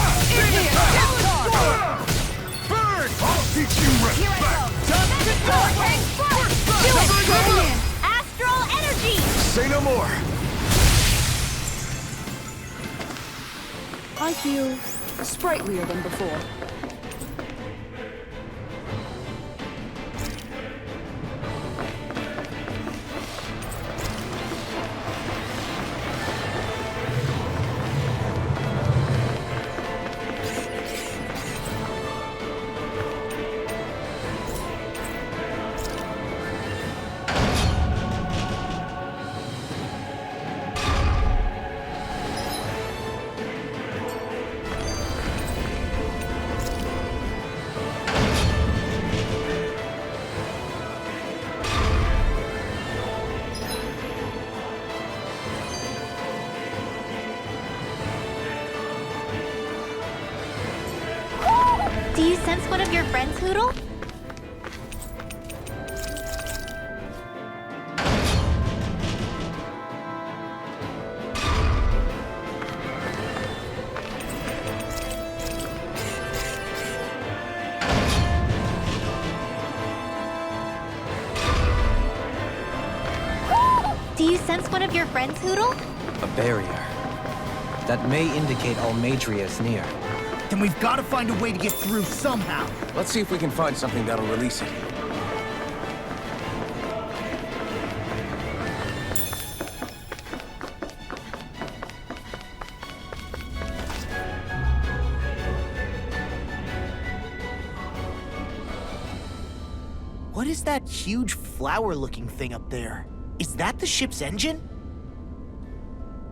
Speaker 1: Burn! I'll teach you
Speaker 3: Here I
Speaker 1: respect!
Speaker 3: go! Vortex Flash! Do it! Astral energy!
Speaker 1: Say no more!
Speaker 2: I feel sprightlier than before.
Speaker 3: Do you sense one of your friends, Hoodle? Do you sense one of your friends, Hoodle?
Speaker 8: A barrier. That may indicate Almadria is near.
Speaker 9: Then we've got to find a way to get through somehow.
Speaker 1: Let's see if we can find something that'll release it.
Speaker 9: What is that huge flower-looking thing up there? Is that the ship's engine?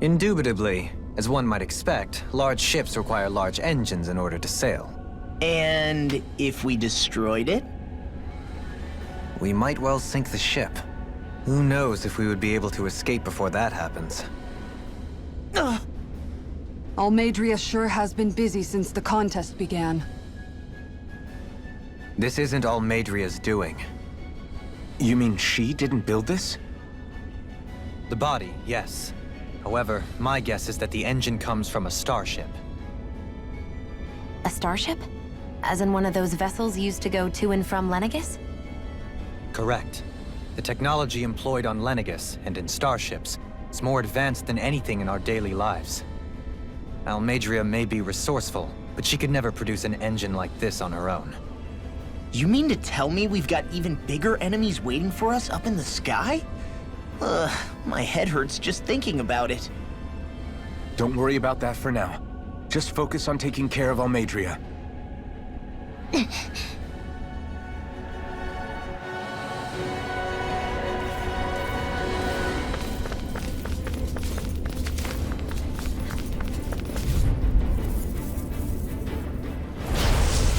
Speaker 8: Indubitably. As one might expect, large ships require large engines in order to sail.
Speaker 9: And if we destroyed it?
Speaker 8: We might well sink the ship. Who knows if we would be able to escape before that happens.
Speaker 2: Almadria sure has been busy since the contest began.
Speaker 8: This isn't Almadria's doing.
Speaker 1: You mean she didn't build this?
Speaker 8: The body, yes. However, my guess is that the engine comes from a starship.
Speaker 4: A starship? As in one of those vessels used to go to and from Lenegus?
Speaker 8: Correct. The technology employed on Lenegus and in starships is more advanced than anything in our daily lives. Almadria may be resourceful, but she could never produce an engine like this on her own.
Speaker 9: You mean to tell me we've got even bigger enemies waiting for us up in the sky? My head hurts just thinking about it.
Speaker 1: Don't worry about that for now. Just focus on taking care of Almadria.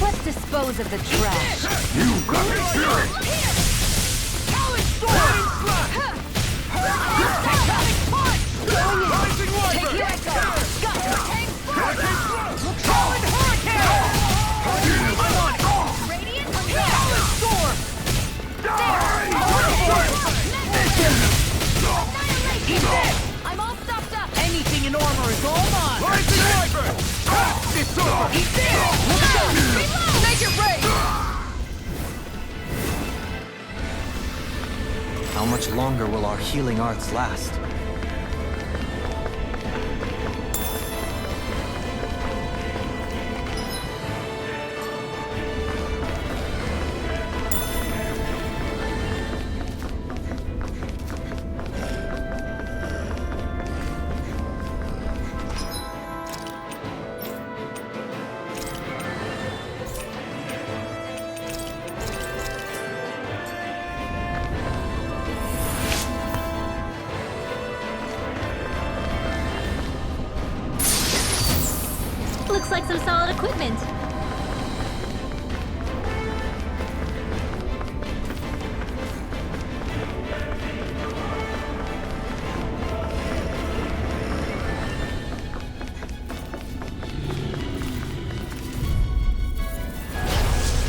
Speaker 3: Let's dispose of the trash.
Speaker 1: You got me fearing!
Speaker 7: Tectonic punch! Rising Wyvern!
Speaker 3: Here I go!
Speaker 7: Solid hurricane! I'm on it!
Speaker 3: Radiant
Speaker 7: Solid storm! Eat this!
Speaker 3: I'm all stopped up!
Speaker 7: Anything in armor is all mine!
Speaker 5: Rising Wyvern! It's over!
Speaker 7: Eat this! Make it rain!
Speaker 8: How much longer will our healing arts last?
Speaker 3: Looks like some solid equipment.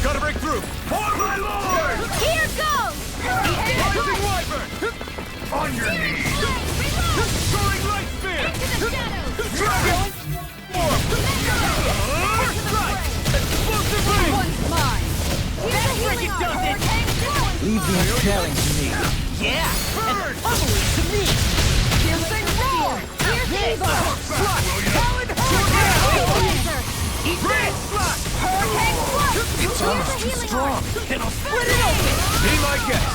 Speaker 5: Gotta break through! For my lord!
Speaker 3: Here goes!
Speaker 5: Rising Wyvern! On your knees! Soaring light spear!
Speaker 3: Into the shadows!
Speaker 5: Dragon! Form! First strike! Explosive ring!
Speaker 7: One's mine.
Speaker 3: Here's a healing
Speaker 9: does it.
Speaker 3: arm.
Speaker 9: Leave the ensnaring to me. Yeah, and ugly to me.
Speaker 7: Piercing roar.
Speaker 3: Here's evil!
Speaker 9: Talon Hurricane! Eat this!
Speaker 3: Hurricane Flush!
Speaker 1: It's almost too strong.
Speaker 9: It'll split it open!
Speaker 5: Be my guest!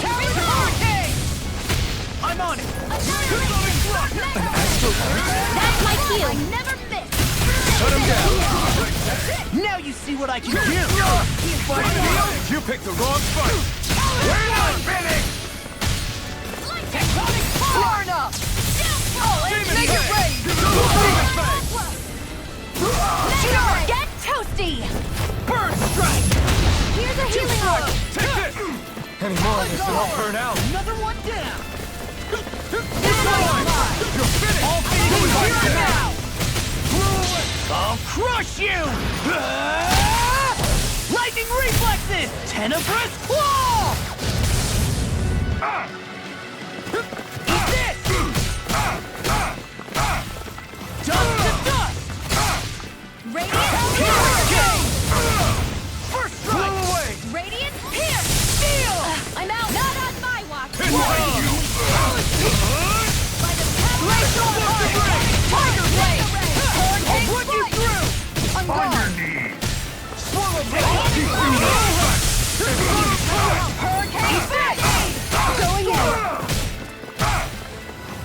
Speaker 7: Talon Hurricane.
Speaker 9: I'm on it!
Speaker 3: That's my cue! I never miss!
Speaker 5: Shut him down!
Speaker 9: Now you see what I can do!
Speaker 5: You picked the wrong fight! We're not finished!
Speaker 7: Tectonic Lorna. Make it rain.
Speaker 3: Get toasty!
Speaker 9: Burn strike!
Speaker 3: Here's a healing arm!
Speaker 5: Take this! Any more of this and I'll burn out!
Speaker 9: Another one down!
Speaker 5: You're finished!
Speaker 9: All things
Speaker 5: Like
Speaker 9: here
Speaker 5: that.
Speaker 9: now! I'll crush you! Lightning reflexes! Tenebrous claw! Eat this! Dust to dust!
Speaker 3: Radiant
Speaker 9: Hurricane! First strike!
Speaker 5: Blow away!
Speaker 3: Radiant Pierce! Steel! I'm out! Not on my watch! By the
Speaker 9: Glacial Warfare! Tiger Blade!
Speaker 3: Hurricane
Speaker 9: I'll put you
Speaker 3: Flight!
Speaker 9: through!
Speaker 3: On guard!
Speaker 9: Swallow Blade!
Speaker 3: Hurricane Flight! Going in!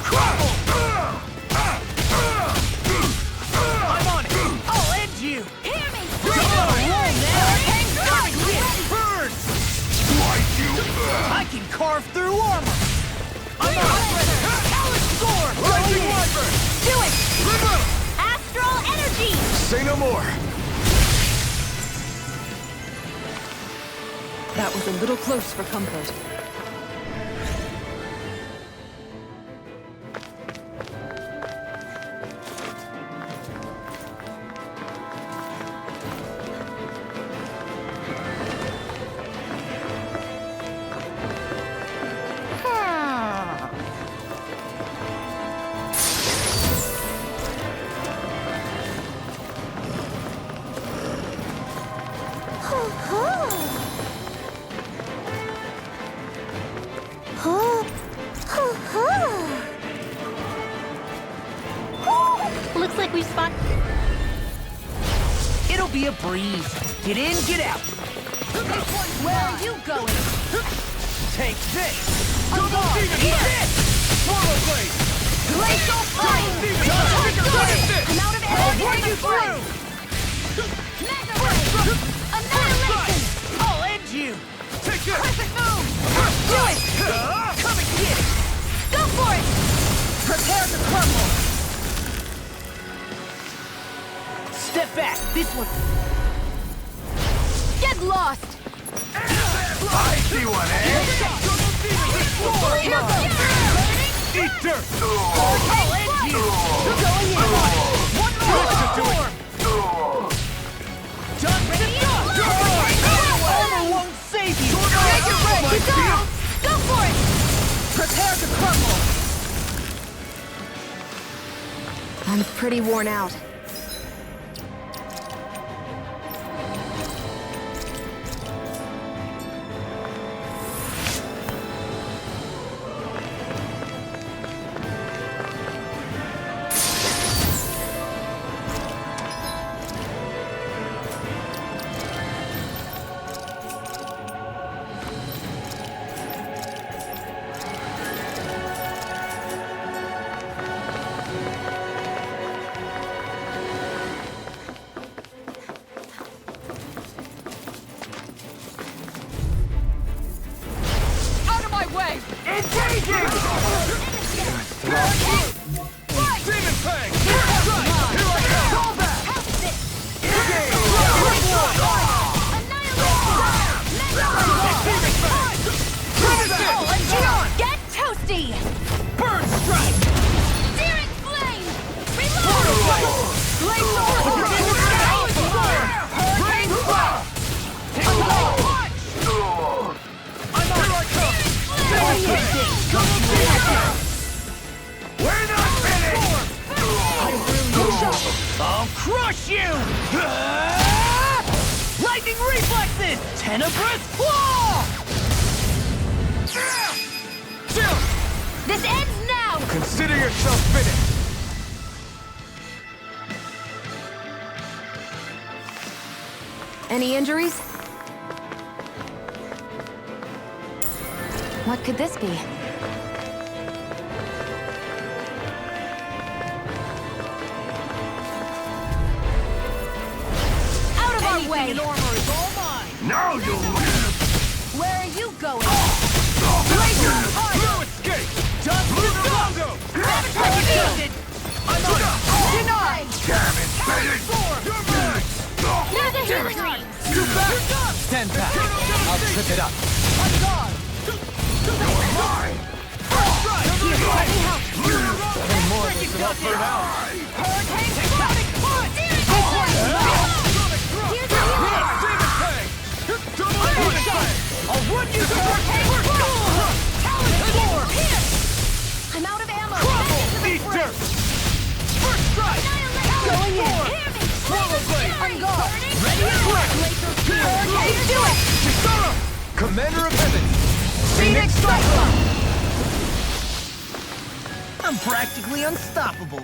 Speaker 9: Crumble! I'm on it! I'll end you!
Speaker 3: Hear me!
Speaker 9: Hurricane
Speaker 3: Strike!
Speaker 9: Burn! I can carve through armor! I'm on it! Talon Sword!
Speaker 5: Rising Wyvern!
Speaker 3: Do it! Astral energy!
Speaker 1: Say no more.
Speaker 2: That was a little close for comfort.
Speaker 3: Looks like we've spot.
Speaker 9: It'll be a breeze. Get in, get out.
Speaker 7: Where are you going?
Speaker 9: Take this!
Speaker 5: Double demon
Speaker 9: Eat
Speaker 5: blade!
Speaker 9: this!
Speaker 5: Swallow blade!
Speaker 7: Glacial Flame.
Speaker 5: Demon blade! What is this?
Speaker 3: I'm out of
Speaker 9: I'll
Speaker 3: energy!
Speaker 9: run you through!
Speaker 3: Mega Ray! Annihilation!
Speaker 9: I'll end you!
Speaker 5: Take this!
Speaker 9: Perfect move!
Speaker 3: Do it!
Speaker 9: Come and get it!
Speaker 3: Go for it!
Speaker 9: Prepare to crumble! Step back! This one...
Speaker 3: Get lost!
Speaker 5: I see one, eh? Eat dirt!
Speaker 9: I'll end you!
Speaker 3: Going in!
Speaker 9: One more! Done with it! Armor won't save you!
Speaker 3: Make it ready! Go for it!
Speaker 9: Prepare to crumble!
Speaker 4: I'm pretty worn out.
Speaker 7: Out of my way.
Speaker 5: Engaging! Demon Fang! Here I come!
Speaker 7: me! Burn strike!
Speaker 3: Searing flame!
Speaker 7: Portal blade! Blaze sword! Hurricane blast! Unlock punch! I'm on our come!
Speaker 5: We're not finished!
Speaker 7: I'll crush you! Lightning reflexes! Tenebrous claw!
Speaker 3: This ends now!
Speaker 1: Consider yourself finished!
Speaker 4: Any injuries? What could this be?
Speaker 3: Out of our
Speaker 7: Anything
Speaker 3: way!
Speaker 7: in armor is all mine!
Speaker 5: Now you'll live!
Speaker 3: Where are you going?
Speaker 7: Laser fire!
Speaker 5: No escape!
Speaker 7: Dust to the logo! Defeated! I'm on! Denied!
Speaker 5: Damn it, finish! You're mine!
Speaker 3: Here's a healing ring!
Speaker 7: You're back!
Speaker 8: Stand back. I'll trip it up.
Speaker 7: I'm gone!
Speaker 5: You're mine!
Speaker 7: Here, let me help!
Speaker 8: Nothing more than some effort out.
Speaker 7: Hurricane Sonic Punch!
Speaker 3: Here's a healing ring!
Speaker 7: I'll run you through Hurricane Punch! Talon Storm!
Speaker 3: I'm out of ammo!
Speaker 7: Eat dirt! First strike! Talon Storm! Swallow Blade!
Speaker 3: I'm gone!
Speaker 7: Ready and quick!
Speaker 3: Hurricane, do it!
Speaker 7: Chisora!
Speaker 1: Commander of Heaven!
Speaker 7: Phoenix Cyclone!
Speaker 9: I'm practically unstoppable.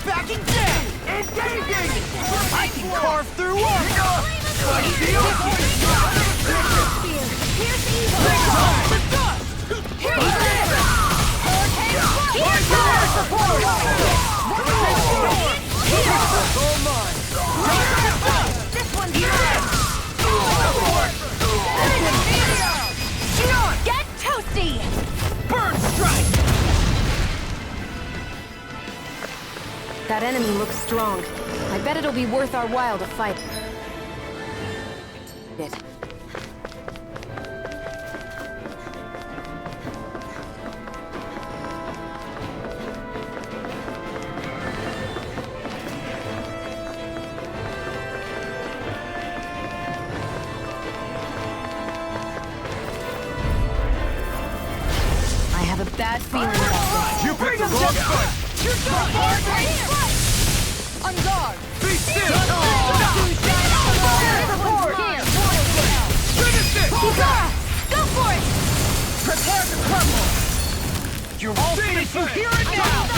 Speaker 7: Backing down! Engaging! I can carve through armor!
Speaker 3: Here's evil! Here's This one's Get toasty!
Speaker 7: Burn strike!
Speaker 4: That enemy looks strong. I bet it'll be worth our while to fight it. I have a bad feeling about this.
Speaker 5: You picked the wrong fight!
Speaker 7: You're done! On guard!
Speaker 5: Be still!
Speaker 7: Finish it!
Speaker 3: Go for it!
Speaker 7: Prepare to crumble!
Speaker 5: You're
Speaker 7: I'll finish you here and now!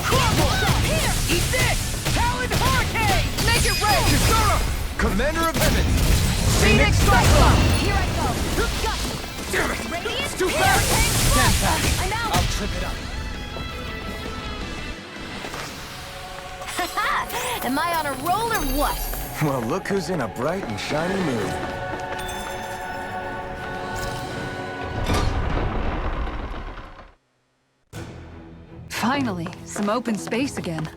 Speaker 7: Crumble!
Speaker 3: Here!
Speaker 7: Eat this! Talon Hurricane! Make it rain!
Speaker 5: Chisora!
Speaker 1: Commander of Heaven!
Speaker 7: Phoenix Cyclone!
Speaker 3: Here I go! Got you!
Speaker 5: Damn it!
Speaker 3: Radiant
Speaker 5: It's too fast!
Speaker 8: Stand back.
Speaker 3: I'm out!
Speaker 8: I'll trip it up.
Speaker 3: Am I on a roll or what?
Speaker 1: Well, look who's in a bright and shiny mood.
Speaker 2: Finally, some open space again.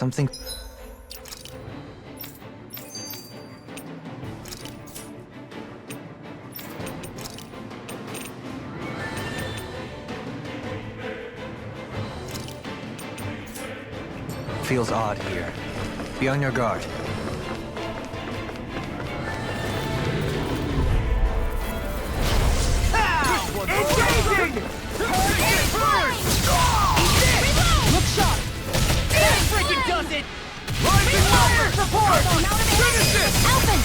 Speaker 8: Something... feels odd here. Be on your guard.
Speaker 7: Engaging! Look sharp! That freaking does it! Rising fire! Support! Finish this!
Speaker 3: Alphen!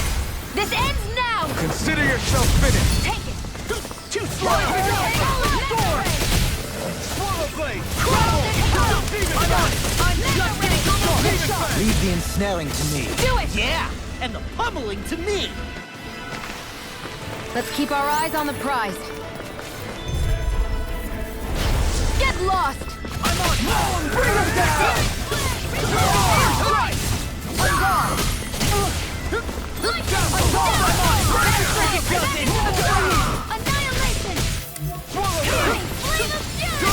Speaker 3: This ends now!
Speaker 1: Consider yourself finished.
Speaker 3: Take it!
Speaker 7: Too slow! Sword! Swallow blade! Crumble! I'm just getting started!
Speaker 8: Leave the ensnaring to me.
Speaker 3: Do it!
Speaker 9: Yeah, and the pummeling to me.
Speaker 3: Let's keep our eyes on the prize. Get lost!
Speaker 7: I'm on! Bring him down! Right! I'm gone!
Speaker 3: Annihilation!
Speaker 7: Swallow blade!
Speaker 3: Flame of fury!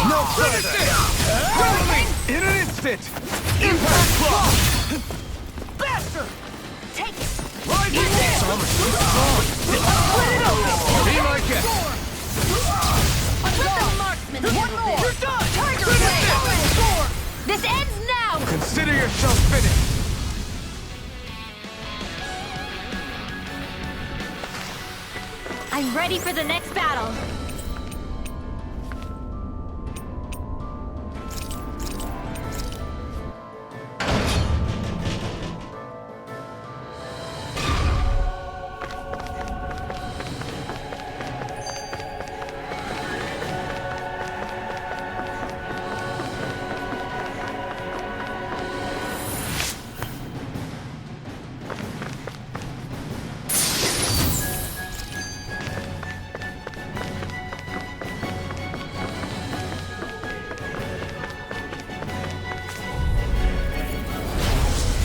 Speaker 1: No further! In an instant!
Speaker 7: Impact block! Bastard!
Speaker 3: Take it!
Speaker 7: Rising hand!
Speaker 1: Be my guest!
Speaker 3: Marksman!
Speaker 7: One more! You're done!
Speaker 3: Tiger
Speaker 7: Finish
Speaker 3: blade!
Speaker 7: this!
Speaker 3: This ends now!
Speaker 1: Consider yourself finished.
Speaker 3: I'm ready for the next battle.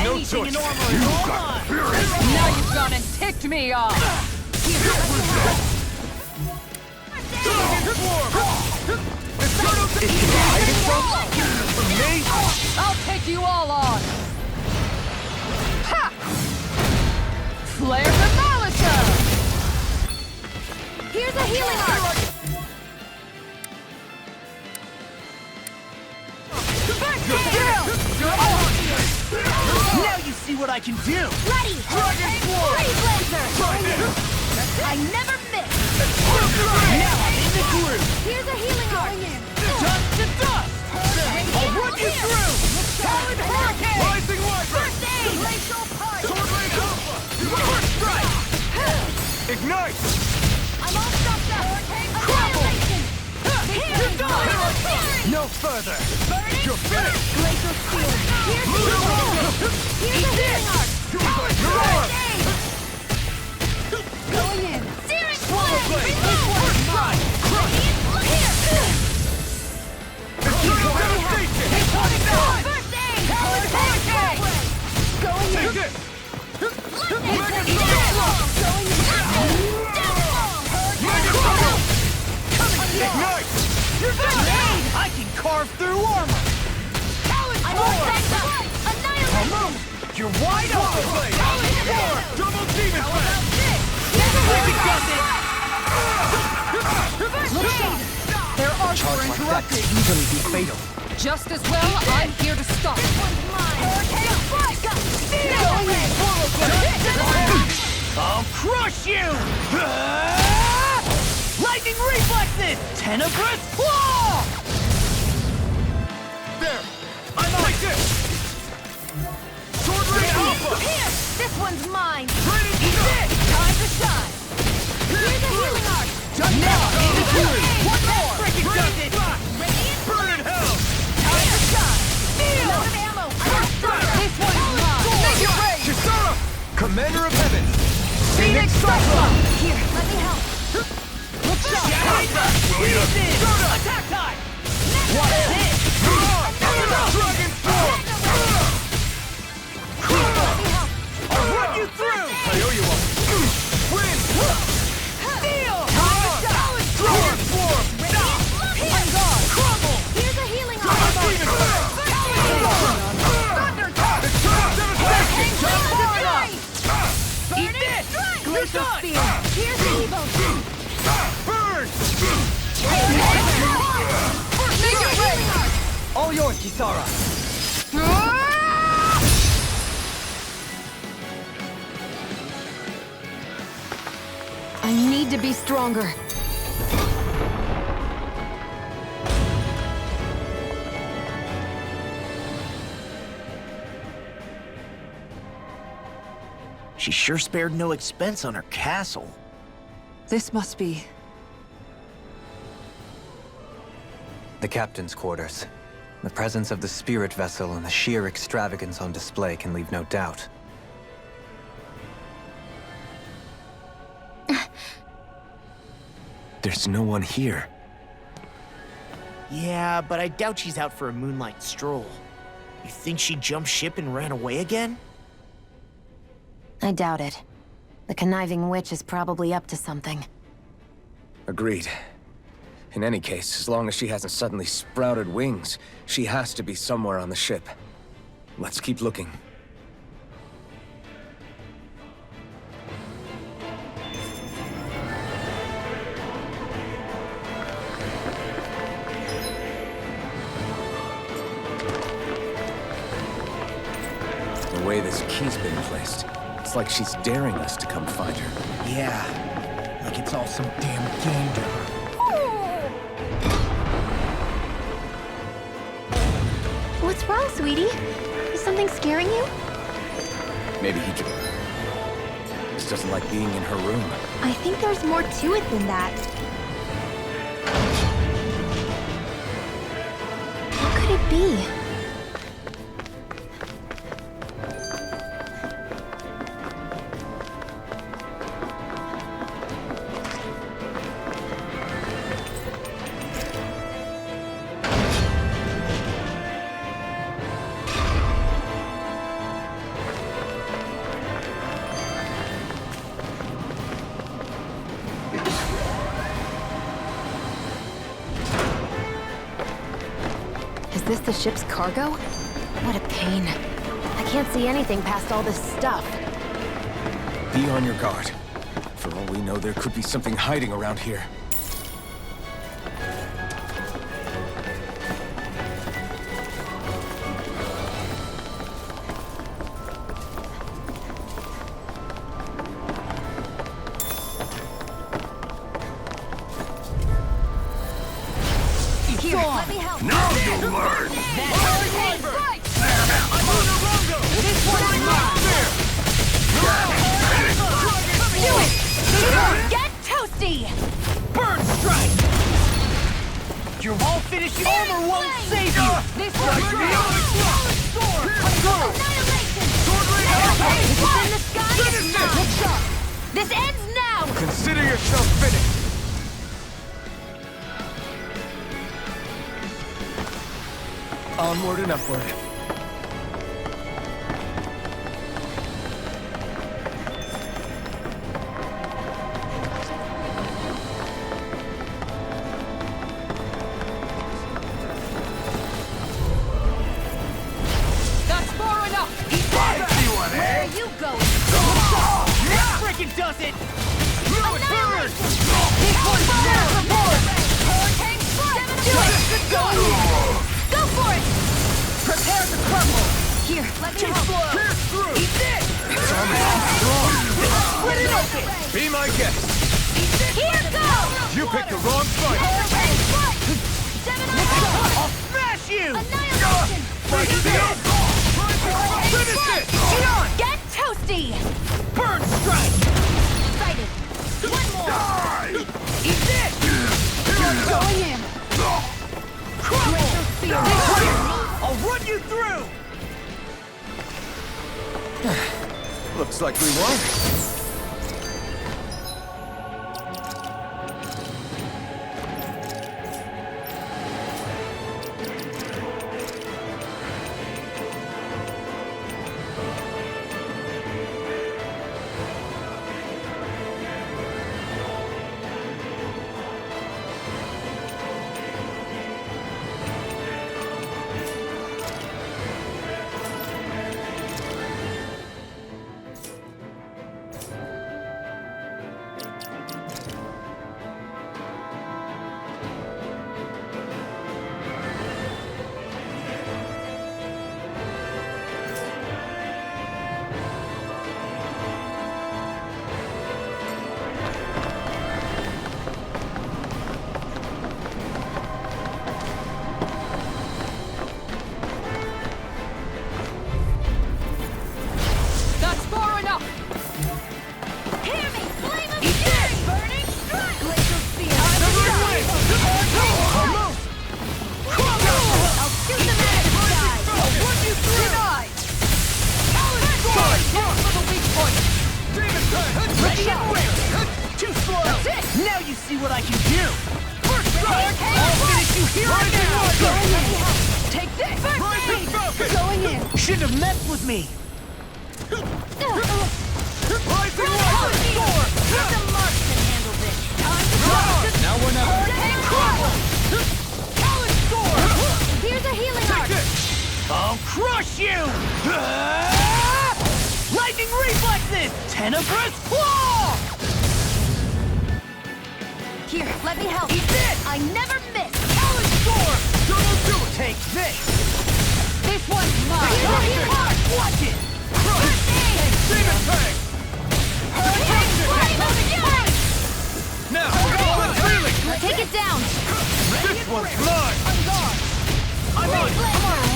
Speaker 7: Anything in armor is all mine!
Speaker 2: Now you've gone and ticked me off! I'll take you all on! Ha! Flare the Malachor!
Speaker 3: Here's a healing arc!
Speaker 9: Now you see what I can do.
Speaker 3: Ready! Freeze Lancer! I never miss!
Speaker 9: Now I'm in the groove.
Speaker 3: Here's a healing arc!
Speaker 9: Dust to dust. I'll run you through.
Speaker 3: Solid hurricane!
Speaker 1: Rising Wyvern!
Speaker 3: First aid! Glacial Pyre!
Speaker 1: Sword Blade Alpha!
Speaker 9: First strike.
Speaker 1: Ignite!
Speaker 3: I'm all stopped up! Annihilation!
Speaker 9: You're done.
Speaker 1: No further!
Speaker 3: Burning!
Speaker 1: You're finished!
Speaker 3: Glacial Spear! Here's a healing arc! First aid! Going in! Searing Flame!
Speaker 9: First strike.
Speaker 3: Look here!
Speaker 1: Eternal devastation!
Speaker 3: First aid! Hurricane! Going in!
Speaker 1: Take it!
Speaker 3: Lightning! Going in! Downfall!
Speaker 1: Ignite!
Speaker 9: You're done. I can carve through armor.
Speaker 3: I'm all backed up! Annihilation!
Speaker 9: You're wide open.
Speaker 1: Blade! Double demon blast!
Speaker 2: Their arcs were
Speaker 8: Charge like that could
Speaker 2: interrupted.
Speaker 8: easily be fatal.
Speaker 2: Just as well, I'm here to stop.
Speaker 3: Hurricane strike!
Speaker 9: I'll crush you. Lightning reflexes. Tenebrous claw.
Speaker 1: There! I'm like this! Sword Blade Alpha!
Speaker 3: Here! This one's mine!
Speaker 1: Training
Speaker 3: Eat
Speaker 1: shot!
Speaker 3: this! Time to shine! Here's a healing arc!
Speaker 9: Done now. One more.
Speaker 7: Freaking does it!
Speaker 3: Radiant
Speaker 1: Burn in hell!
Speaker 3: time to shine! Load of ammo!
Speaker 2: This one's mine. Make it rain!
Speaker 1: Kisara! Commander of Heaven!
Speaker 2: Phoenix Cyclone!
Speaker 3: Here, let me help!
Speaker 2: Look sharp!
Speaker 9: Attack time. What's this?
Speaker 1: Dragon Storm!
Speaker 9: I'll run you through.
Speaker 1: I owe you one. Wind!
Speaker 9: Steel.
Speaker 1: Dragon Swarm!
Speaker 3: Radiant!
Speaker 9: I'm gone. Crumble.
Speaker 7: all yours, Kisara!
Speaker 4: I need to be stronger.
Speaker 9: She sure spared no expense on her castle.
Speaker 2: This must be...
Speaker 8: The captain's quarters. The presence of the spirit vessel and the sheer extravagance on display can leave no doubt.
Speaker 1: There's no one here.
Speaker 9: Yeah, but I doubt she's out for a moonlight stroll. You think she jumped ship and ran away again?
Speaker 4: I doubt it. The conniving witch is probably up to something.
Speaker 1: Agreed. In any case, as long as she hasn't suddenly sprouted wings, she has to be somewhere on the ship. Let's keep looking. The way this key's been placed, it's like she's daring us to come find her.
Speaker 9: Yeah, like it's all some damn game to her.
Speaker 3: What's wrong, sweetie? Is something scaring you?
Speaker 1: Maybe he just doesn't like being in her room.
Speaker 3: I think there's more to it than that. What could it be?
Speaker 4: Is this the ship's cargo? What a pain. I can't see anything past all this stuff.
Speaker 1: Be on your guard. For all we know, there could be something hiding around here.
Speaker 7: Here, let me help.
Speaker 5: Now you'll learn!
Speaker 7: This one is mine! Do it! Get toasty! Bird strike! Your wall finishing armor won't save you! This one's sword! Annihilation! If it's in the sky, it's mine! This ends now!
Speaker 1: Consider yourself finished! Onward and upward.
Speaker 7: That's far enough! Where are you going? That freaking does it! Annihilation! This one's fire support! Hurricane strike! Do it! Go for it! Prepare to crumble! Here, let me help. Pierce through! Eat this!
Speaker 1: It's almost strong.
Speaker 7: Split it open!
Speaker 1: Be my guest.
Speaker 7: Here goes!
Speaker 1: You picked the wrong fight.
Speaker 7: Hurricane strike! I'll smash you! Annihilation!
Speaker 1: Fight to the end.
Speaker 7: Finish it! Get toasty! Burn strike! Sighted! One more! Eat this! Going in! Crumble! I'll run you through!
Speaker 1: Looks like we won.
Speaker 2: Going in.
Speaker 9: Shouldn't have messed with me.
Speaker 7: Now we're not.
Speaker 3: Here's a healing arc!
Speaker 9: I'll crush you! Lightning reflexes! Tenebrous claw!
Speaker 3: Here, let me help.
Speaker 9: Eat this!
Speaker 3: I never miss!
Speaker 9: Talon storm! Take this!
Speaker 3: This one's mine!
Speaker 9: Here's a healing arc! Watch it! Crush! Demon Fang! Now, clearly!
Speaker 3: Take it down!
Speaker 9: This one's mine! I'm on a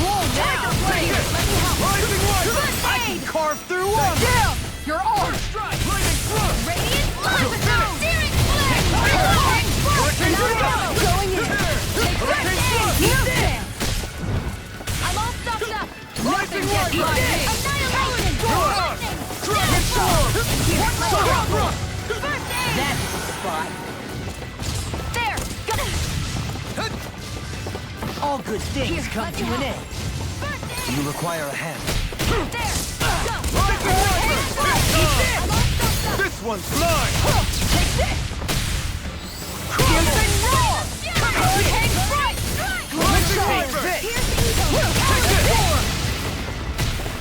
Speaker 9: roll now!
Speaker 3: Here, let me help.
Speaker 9: Rising Light! I can carve through armor!
Speaker 2: Down! You're on!
Speaker 9: Strike! Lightning thrust!
Speaker 3: Radiant Blast! Searing Flame! Going in! Heal dance! I'm all stuffed up!
Speaker 9: Rising Light!
Speaker 3: Annihilation!
Speaker 9: Dragon Storm!
Speaker 3: First aid!
Speaker 9: That's the spot!
Speaker 3: There!
Speaker 9: All good things
Speaker 3: Here,
Speaker 9: come
Speaker 3: let
Speaker 9: to
Speaker 3: me
Speaker 9: an
Speaker 3: help.
Speaker 9: end.
Speaker 3: First aid!
Speaker 8: You require a hand.
Speaker 3: There! Go!
Speaker 9: Rising Light!
Speaker 3: I'm all stuffed up!
Speaker 9: This one's mine!
Speaker 3: Take this!
Speaker 9: Crimson Roar!
Speaker 3: Hurricane Strike!
Speaker 9: Take this!
Speaker 3: Here's the evil!
Speaker 9: Take this!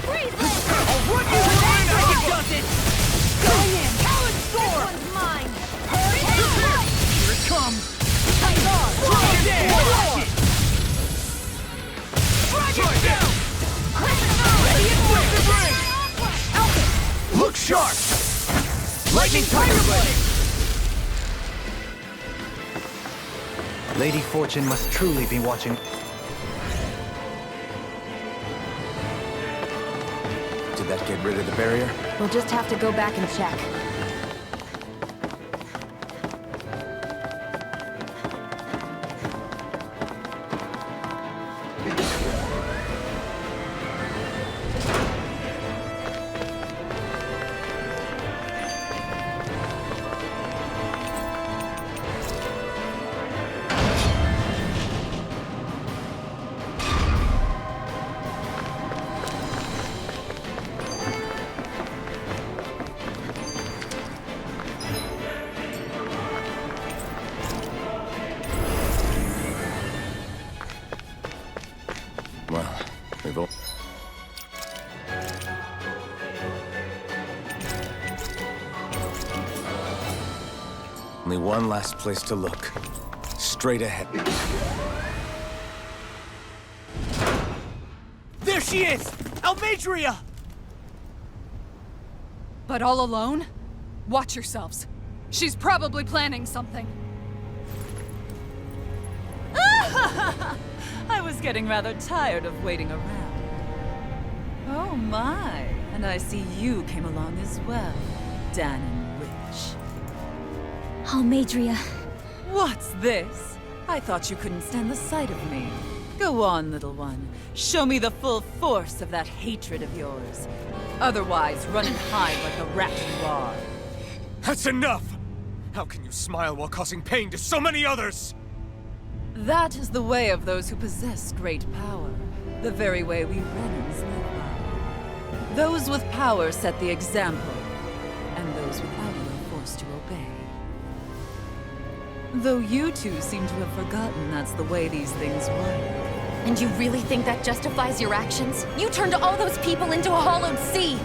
Speaker 3: Freeze Blade!
Speaker 9: I'll run you through an egg! Does it!
Speaker 3: Going in!
Speaker 9: Talon
Speaker 3: This
Speaker 9: Storm!
Speaker 3: one's mine! Hurricane Strike!
Speaker 9: Here it comes!
Speaker 3: Hang on!
Speaker 9: Dragon Storm! Dragon down! Look sharp! Lightning Tiger Blade!
Speaker 8: Lady Fortune must truly be watching.
Speaker 1: Did that get rid of the barrier?
Speaker 3: We'll just have to go back and check.
Speaker 1: Well, we've all... Only one last place to look. Straight ahead.
Speaker 9: There she is! Almadria!
Speaker 2: But all alone? Watch yourselves. She's probably planning something.
Speaker 7: I was getting rather tired of waiting around. Oh my, and I see you came along as well, Danon Witch.
Speaker 3: Almadria.
Speaker 7: What's this? I thought you couldn't stand the sight of me. Go on, little one. Show me the full force of that hatred of yours. Otherwise, run and hide like the rat you are.
Speaker 10: That's enough! How can you smile while causing pain to so many others?
Speaker 7: That is the way of those who possess great power. The very way we Renans live by. Those with power set the example, and those without it are forced to obey. Though you two seem to have forgotten that's the way these things work.
Speaker 3: And you really think that justifies your actions? You turned all those people into a hollowed sea!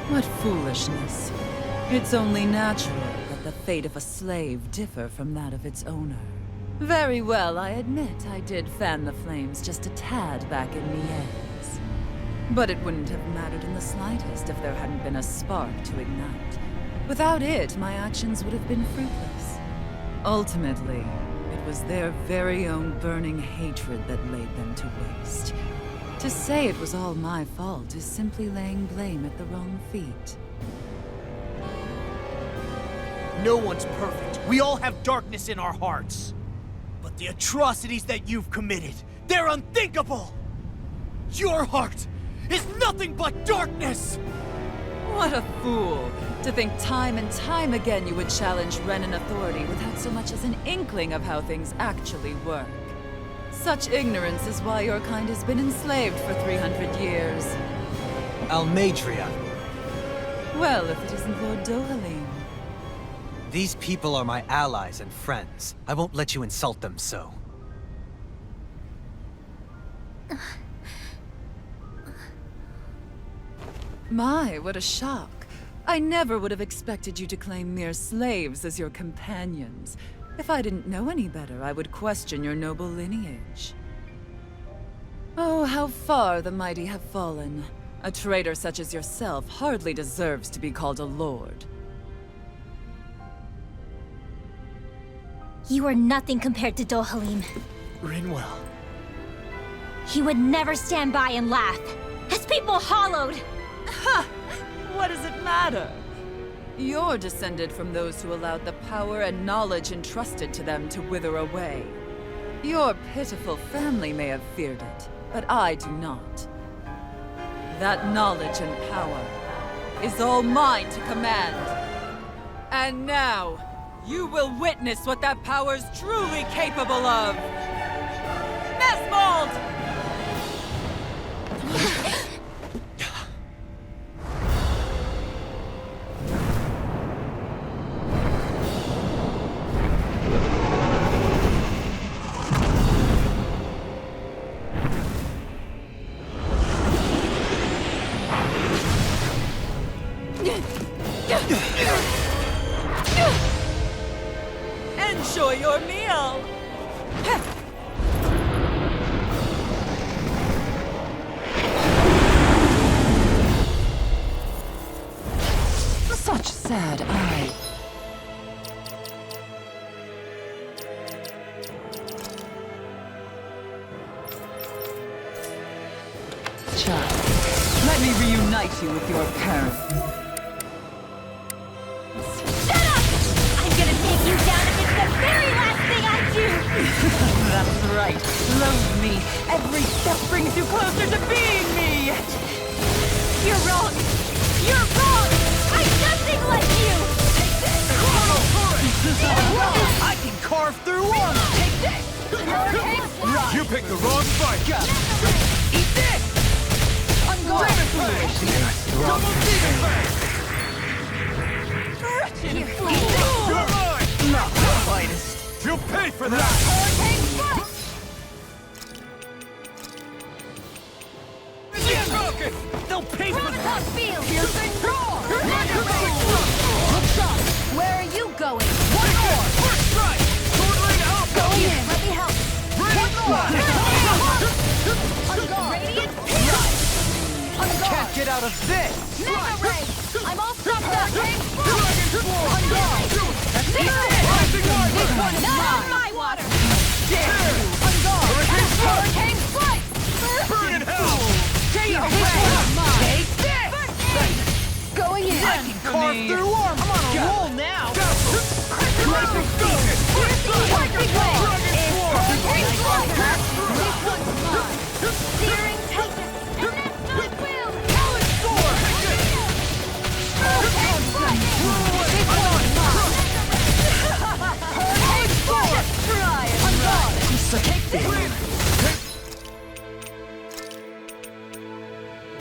Speaker 7: What foolishness. It's only natural that the fate of a slave differ from that of its owner. Very well, I admit I did fan the flames just a tad back in Mies. But it wouldn't have mattered in the slightest if there hadn't been a spark to ignite. Without it, my actions would have been fruitless. Ultimately, it was their very own burning hatred that laid them to waste. To say it was all my fault is simply laying blame at the wrong feet.
Speaker 9: No one's perfect. We all have darkness in our hearts. But the atrocities that you've committed, they're unthinkable! Your heart is nothing but darkness!
Speaker 7: What a fool! To think time and time again you would challenge Renan authority without so much as an inkling of how things actually work.
Speaker 6: Such ignorance is why your kind has been enslaved for 300 years.
Speaker 8: Almeidria.
Speaker 6: Well, if it isn't Lord Dohalim.
Speaker 8: These people are my allies and friends. I won't let you insult them so.
Speaker 6: My, what a shock. I never would have expected you to claim mere slaves as your companions. If I didn't know any better, I would question your noble lineage. Oh, how far the mighty have fallen. A traitor such as yourself hardly deserves to be called a lord.
Speaker 3: You are nothing compared to Dohalim.
Speaker 9: Rinwell.
Speaker 3: He would never stand by and laugh. His people hollowed!
Speaker 6: Ha! What does it matter? You're descended from those who allowed the power and knowledge entrusted to them to wither away. Your pitiful family may have feared it, but I do not. That knowledge and power is all mine to command. And now, you will witness what that power's truly capable of! Mesmold! Enjoy your meal!
Speaker 2: Such sad eye.
Speaker 6: Child, let me reunite you with your parents.
Speaker 3: Shut up! I'm gonna take you down if it's the very last thing I do!
Speaker 6: That's right. Loathe me. Every step brings you closer to being me!
Speaker 3: You're wrong! You're wrong! I'm nothing like you!
Speaker 9: I can carve through armor!
Speaker 3: Take this! Hurricane Slide!
Speaker 10: You picked the wrong fight!
Speaker 3: Eat this! Unguard!
Speaker 10: Double demon fang!
Speaker 3: Here,
Speaker 10: You're mine!
Speaker 9: Not the finest!
Speaker 10: You'll pay for that!
Speaker 3: Hurricane Strike!
Speaker 9: They'll pay for that!
Speaker 3: Top field!
Speaker 7: Piercing roar!
Speaker 3: Where are you going?
Speaker 10: One more! First strike! Swordling out!
Speaker 3: Go in! Let me help!
Speaker 10: One more!
Speaker 3: Radiant Pierce!
Speaker 9: Can't get out of this!
Speaker 3: Mega Ray! I'm all stopped up!
Speaker 10: Dragon Sword!
Speaker 3: That's it!
Speaker 10: Rising Water!
Speaker 3: This one is not on my water!
Speaker 10: Tear!
Speaker 3: Hurricane Strike!
Speaker 10: Burn in hell!
Speaker 3: Take this! Going in!
Speaker 9: I can carve through armor! I'm on a roll now!
Speaker 10: Rising Focus!
Speaker 3: Hurricane Strike!
Speaker 10: Sword!
Speaker 3: This one's mine! Searing Tempest! And that's not will!
Speaker 10: Talon Sword!
Speaker 3: Hurricane Strike! This one's mine! Hurricane Strike! Try it! Unguard! Take this!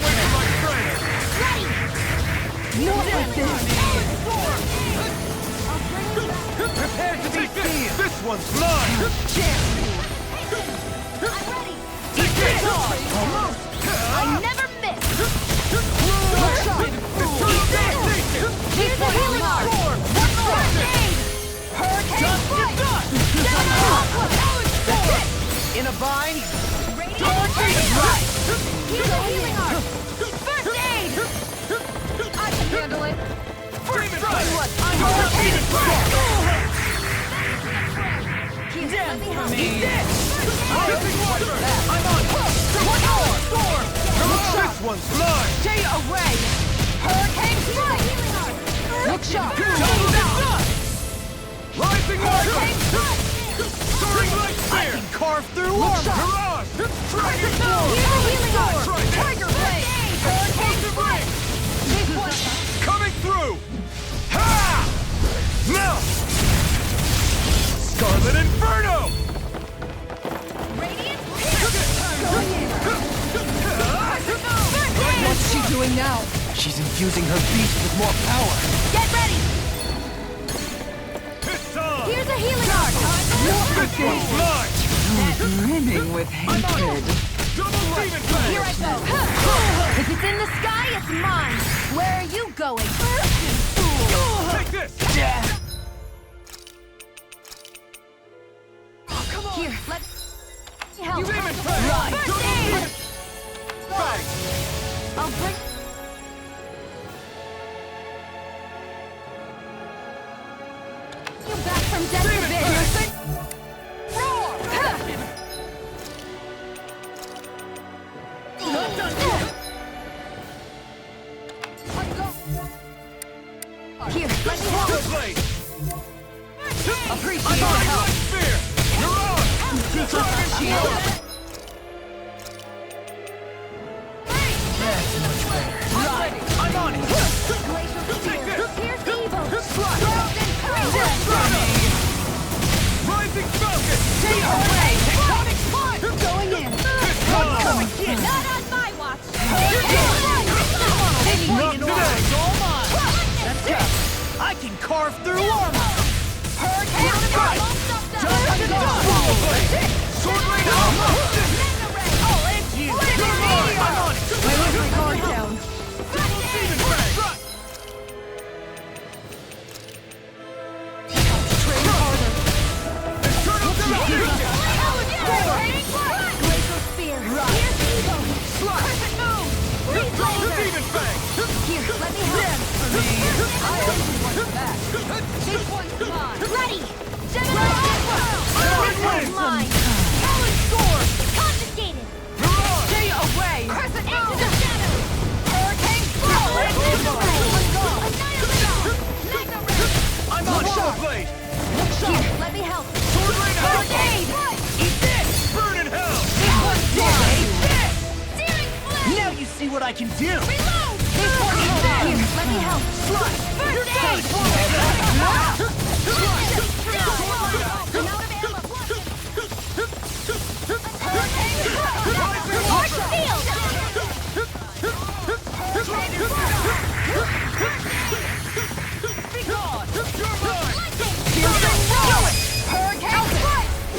Speaker 10: My friend!
Speaker 3: Ready!
Speaker 2: Not like this!
Speaker 10: Prepare to be seen! This one's mine!
Speaker 3: I'm ready!
Speaker 10: Take this!
Speaker 3: I never miss!
Speaker 10: Sensation!
Speaker 3: Here's the healing arm! First aid! Hurricane Strike!
Speaker 9: In a bind?
Speaker 3: Radiant Strike! Here's the healing arm! First aid! I can handle it!
Speaker 10: First strike!
Speaker 3: Hurricane Strike! Here, let me help you!
Speaker 10: Rising Water!
Speaker 9: I'm on hook! One more! Storm!
Speaker 10: This one's mine!
Speaker 9: Stay away!
Speaker 3: Hurricane Strike! Healing arm!
Speaker 9: Look sharp!
Speaker 10: Double dust! Rising Water!
Speaker 3: Hurricane Strike!
Speaker 10: Soaring Light
Speaker 9: I
Speaker 10: Spear!
Speaker 9: can carve through armor!
Speaker 10: Mirage! Dragon Sword!
Speaker 3: Here's the healing arm!
Speaker 10: Try this!
Speaker 3: Tiger Blade! Hurricane Strike! This one's
Speaker 10: Coming through! Ha! Now! Scarlet Inferno!
Speaker 3: Radiant
Speaker 7: doing now?
Speaker 9: She's infusing her beast with more power.
Speaker 3: Get ready!
Speaker 10: It's on!
Speaker 3: Here's a healing arc!
Speaker 10: This one's mine!
Speaker 6: Brimming with hatred.
Speaker 10: Double demon
Speaker 3: Here I
Speaker 10: blade!
Speaker 3: go! If it's in the sky, it's mine! Where are you going?
Speaker 10: Take this!
Speaker 3: Here, let me help.
Speaker 10: Demon blade!
Speaker 3: First aid!
Speaker 10: Bang!
Speaker 3: I'll bring... you back from death
Speaker 10: Demon
Speaker 3: a bit.
Speaker 10: Not done yet!
Speaker 3: Here, let me help.
Speaker 10: Double blade!
Speaker 3: Appreciate
Speaker 10: I'm
Speaker 3: the
Speaker 10: on
Speaker 3: help.
Speaker 10: light spear! You're on! Dragon shield! I'm on it!
Speaker 3: Glacial
Speaker 10: Take
Speaker 3: spear.
Speaker 10: this!
Speaker 3: Here's evil.
Speaker 10: Rising Falcon!
Speaker 3: Stay away! Tectonic punch! Going in.
Speaker 10: Come
Speaker 3: Not on my watch.
Speaker 10: Not today!
Speaker 9: That's tough. I can carve through armor.
Speaker 10: Sword blade out!
Speaker 9: I'll end you.
Speaker 10: I'm on it!
Speaker 3: Guard down.
Speaker 10: Demon bang! Eternal Delusion!
Speaker 3: Glacial spear. Here's evil. Perfect move. Freeze laser.
Speaker 10: Demon bang!
Speaker 3: Here, let me help. This one's mine. Ready. General Alpha. This one's mine. Talon sword. Confiscated.
Speaker 7: Stay away!
Speaker 3: Crescent into the shadows. Hurricane blow. Magna ray. Annihilation. Magna ray.
Speaker 10: I'm on Shadow Blade!
Speaker 3: Here, let me help.
Speaker 10: Sword blade out!
Speaker 3: First aid.
Speaker 10: Eat this! Burn in hell!
Speaker 3: Searing flame.
Speaker 9: Now you see what I can do.
Speaker 3: Reload. This one's mine. Here, let me help. First aid.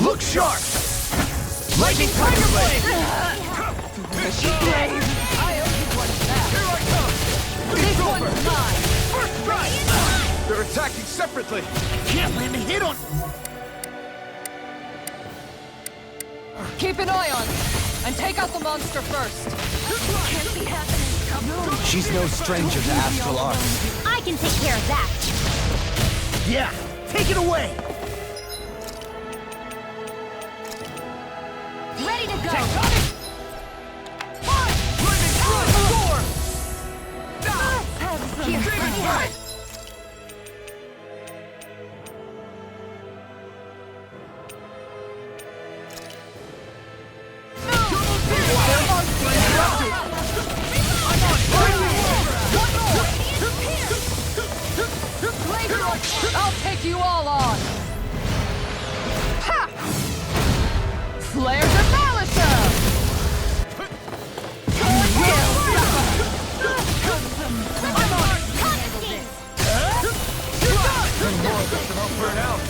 Speaker 9: Look sharp. Lightning Tiger Blade.
Speaker 7: This one's mine!
Speaker 10: First strike! They're attacking separately!
Speaker 9: Can't land a hit on.
Speaker 7: Keep an eye on it, and take out the monster first.
Speaker 3: Can't be happening.
Speaker 9: She's no stranger to astral arts.
Speaker 3: I can take care of that.
Speaker 9: Yeah, take it away.
Speaker 3: Ready to go. Here, let me help.
Speaker 7: I'll take you all on! Ha! Flare Demolisher!
Speaker 10: Burn out!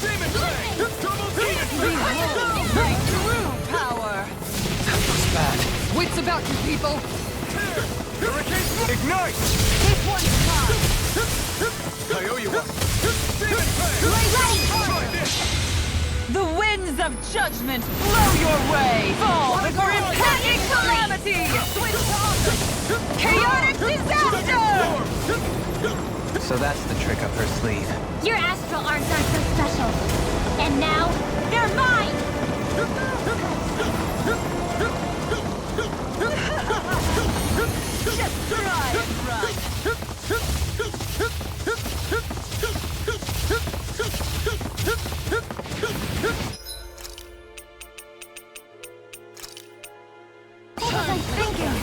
Speaker 10: Demon Blade! Double demon blade!
Speaker 7: My true power!
Speaker 8: That was bad.
Speaker 7: Wits about you, people!
Speaker 10: Hurricane! Ignite!
Speaker 7: This one's mine!
Speaker 10: I owe you one! Demon Blade! Try this!
Speaker 6: The winds of judgment blow your way! Fall before impending calamity! Chaotic disaster!
Speaker 8: So that's the trick up her sleeve.
Speaker 3: Your astral arms aren't so special. And now, they're mine!
Speaker 6: Just try and run!
Speaker 3: What was I thinking?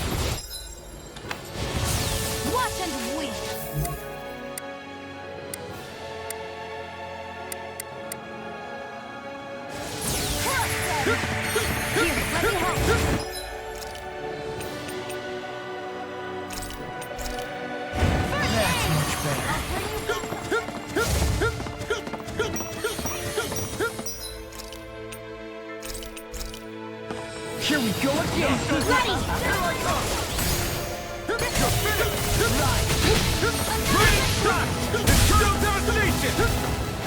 Speaker 3: Watch and win. Here, let me help.
Speaker 9: better. Here we go again!
Speaker 3: Ready!
Speaker 10: Eternal devastation!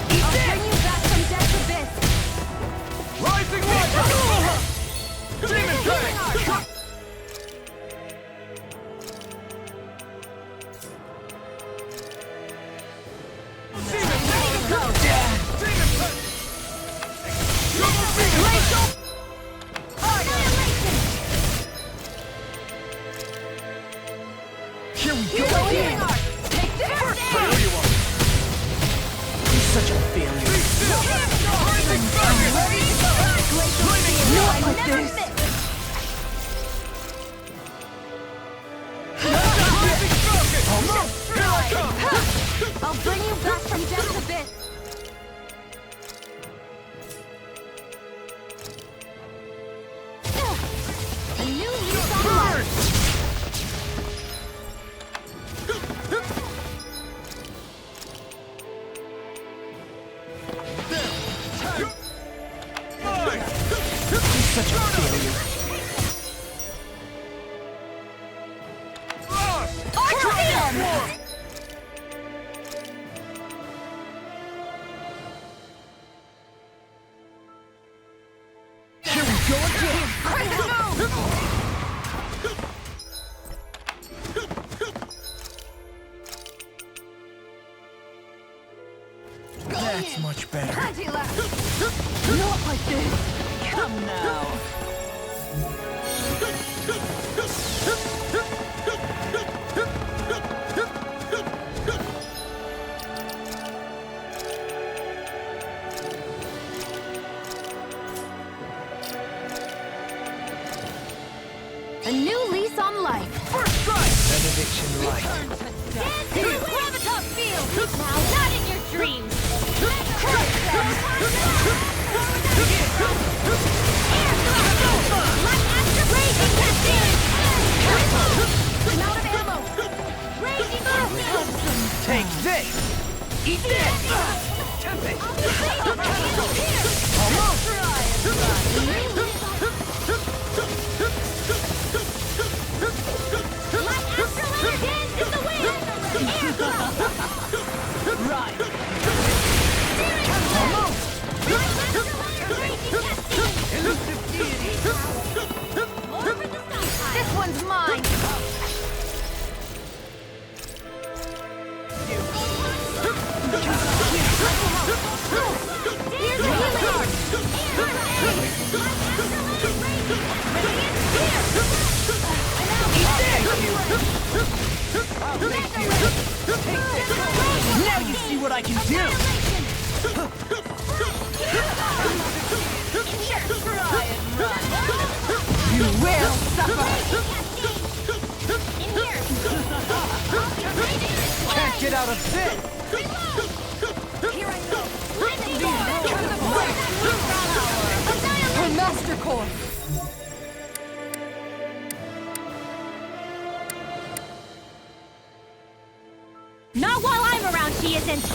Speaker 3: I'll bring you back from death's abyss!
Speaker 10: Rising water! Demon Plague!
Speaker 9: Here we go again!
Speaker 7: Take this!
Speaker 9: You're such a failure.
Speaker 7: Not like this!
Speaker 3: I'll bring you back from death's abyss! A new lease on life!
Speaker 9: Such a failure. Here we go again. That's much better.
Speaker 7: Not like this! Come now!
Speaker 3: A new lease on life!
Speaker 9: Benediction light.
Speaker 3: Dance in the graphical field! Now, not in your dreams!
Speaker 9: Take this! Eat this! Tempest!
Speaker 3: This one's mine! Here's the healing art!
Speaker 9: Now you see what I can do! You will suffer! Can't get out of this!
Speaker 3: Here I go!
Speaker 2: Her Master Core!
Speaker 3: Not while I'm around, she isn't!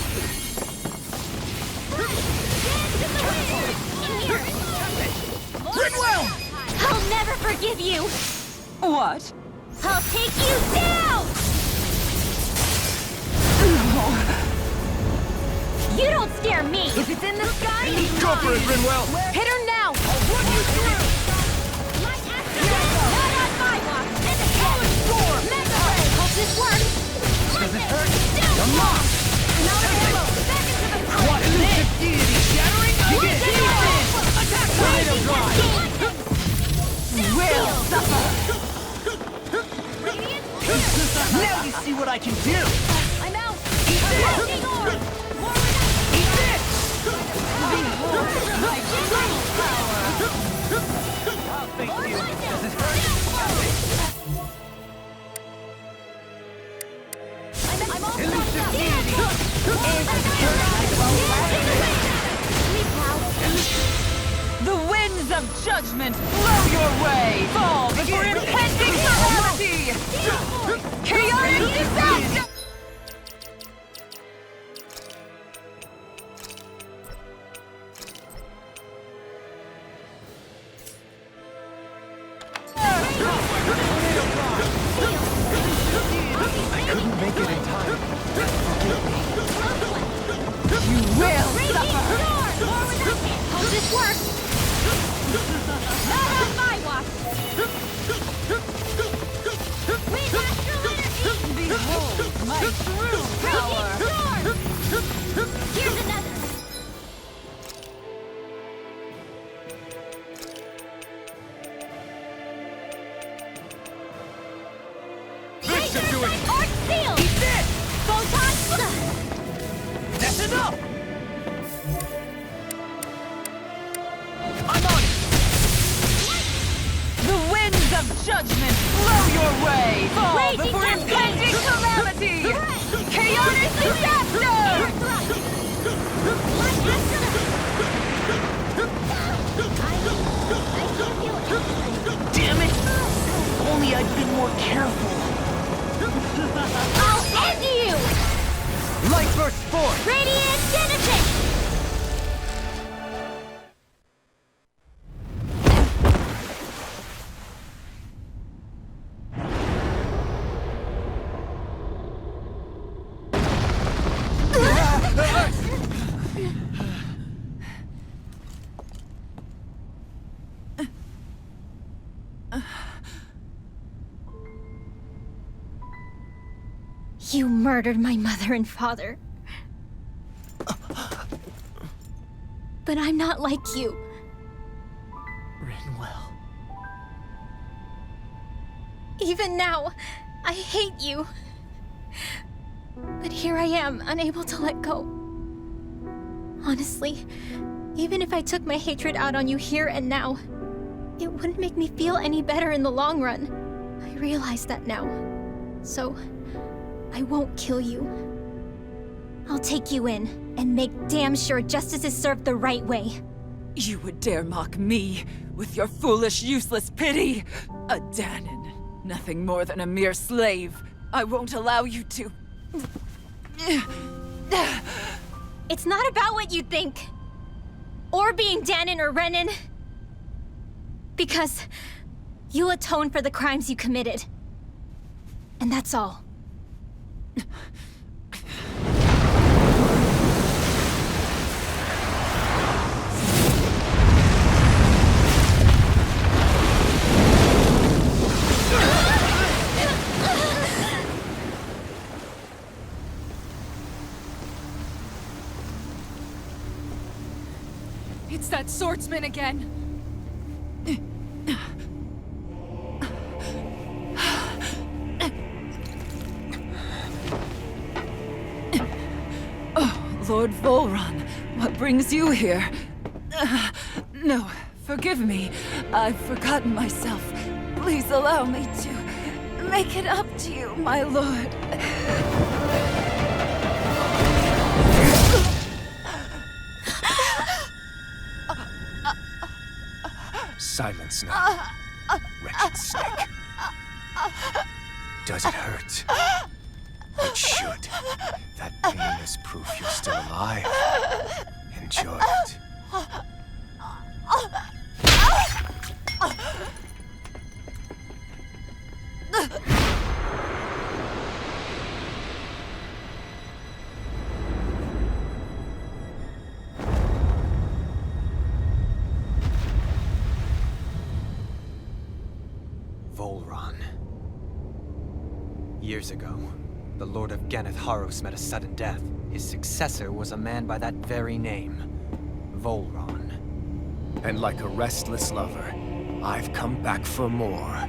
Speaker 9: Rinwell!
Speaker 3: I'll never forgive you!
Speaker 6: What?
Speaker 3: I'll take you down! You don't scare me!
Speaker 7: If it's in the sky,
Speaker 10: Go for it, Rinwell!
Speaker 3: Hit her now! Not on my watch! Hope this works!
Speaker 9: Does it hurt?
Speaker 3: Come on! Back into the front!
Speaker 9: What elusive deity shattering? Attack item drive! Will suffer! Now you see what I can do!
Speaker 3: I'm out!
Speaker 9: Eat this!
Speaker 3: Taking orb!
Speaker 9: Eat this! I'll face you. Does it hurt?
Speaker 3: I'm all
Speaker 9: Elusive deity!
Speaker 6: The winds of judgment blow your way! Fall before impending calamity! Chaotic disaster!
Speaker 7: true power!
Speaker 3: Here's another!
Speaker 10: This should do it!
Speaker 3: Or steel!
Speaker 7: Eat this!
Speaker 3: Photon!
Speaker 7: That's enough! I'm on it! The winds of judgment blow your way! Fall
Speaker 3: Raging
Speaker 7: before
Speaker 3: cascade!
Speaker 7: impending calamity! Chaotic disaster!
Speaker 9: Damn it! Only I'd been more careful.
Speaker 3: I'll end you!
Speaker 8: Light burst forth!
Speaker 3: Radiant Genesis! You murdered my mother and father. But I'm not like you.
Speaker 9: Rinwell.
Speaker 3: Even now, I hate you. But here I am, unable to let go. Honestly, even if I took my hatred out on you here and now, it wouldn't make me feel any better in the long run. I realize that now. So, I won't kill you. I'll take you in and make damn sure justice is served the right way.
Speaker 6: You would dare mock me with your foolish, useless pity? A Danon, nothing more than a mere slave. I won't allow you to...
Speaker 3: It's not about what you think. Or being Danon or Renan. Because you'll atone for the crimes you committed. And that's all.
Speaker 2: It's that swordsman again.
Speaker 6: Lord Volron, what brings you here? No, forgive me. I've forgotten myself. Please allow me to make it up to you, my lord.
Speaker 1: Silence now, wretched snake. Does it hurt? It should. That pain is proof you're still alive. Enjoy it.
Speaker 8: Volron. Years ago, the Lord of Geneth Haros met a sudden death. His successor was a man by that very name, Volron.
Speaker 1: And like a restless lover, I've come back for more.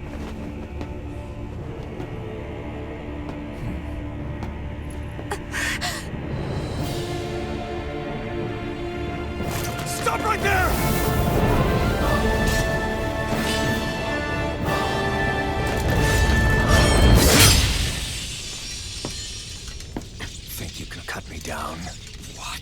Speaker 10: Stop right there!
Speaker 1: Think you can cut me down? What?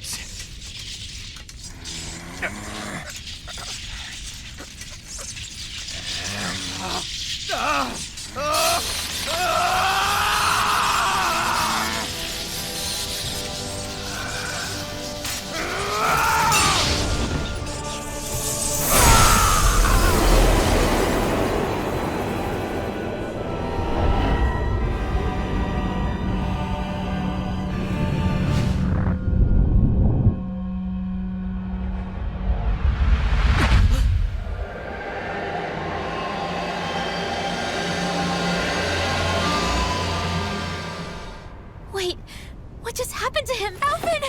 Speaker 3: happened to him? Alvin!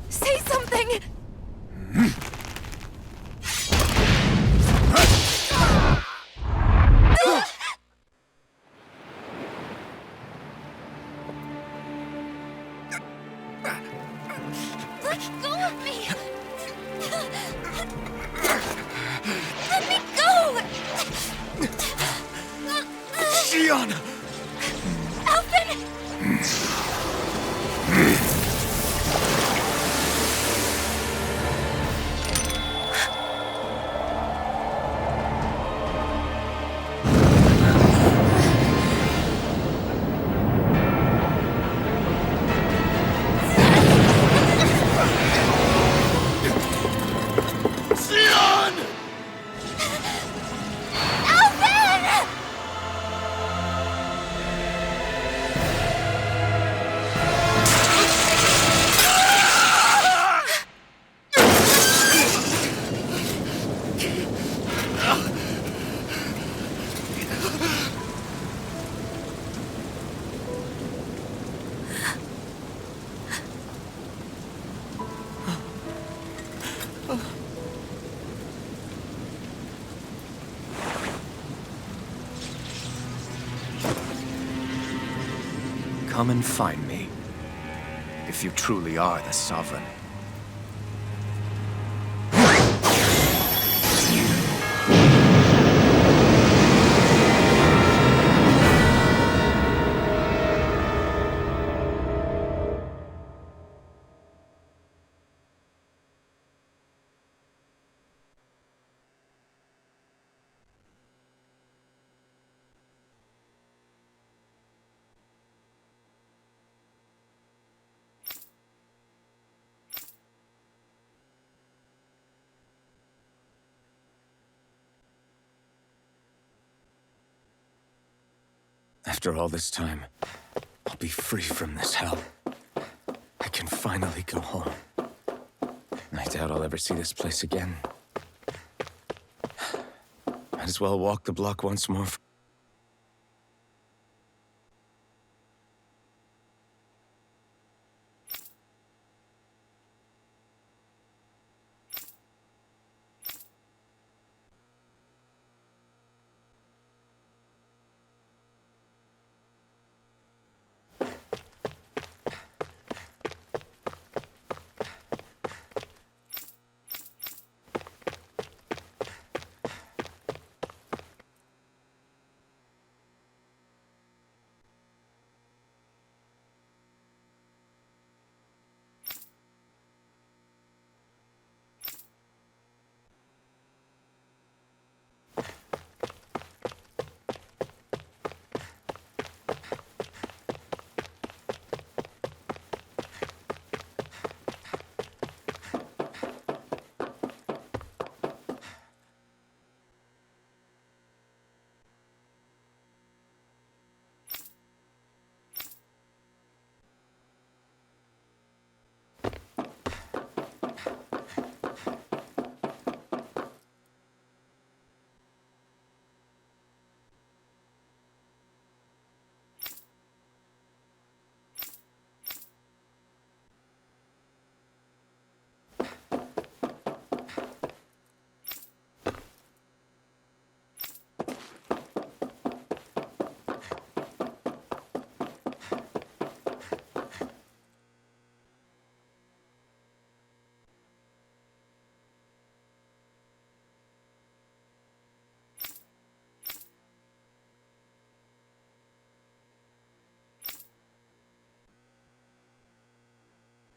Speaker 3: Say something! Let go of me! Let me go!
Speaker 10: Xion!
Speaker 3: Alvin!
Speaker 10: Xion!
Speaker 3: Alvin!
Speaker 1: Come and find me, if you truly are the Sovereign. After all this time, I'll be free from this hell. I can finally go home. I doubt I'll ever see this place again. Might as well walk the block once more.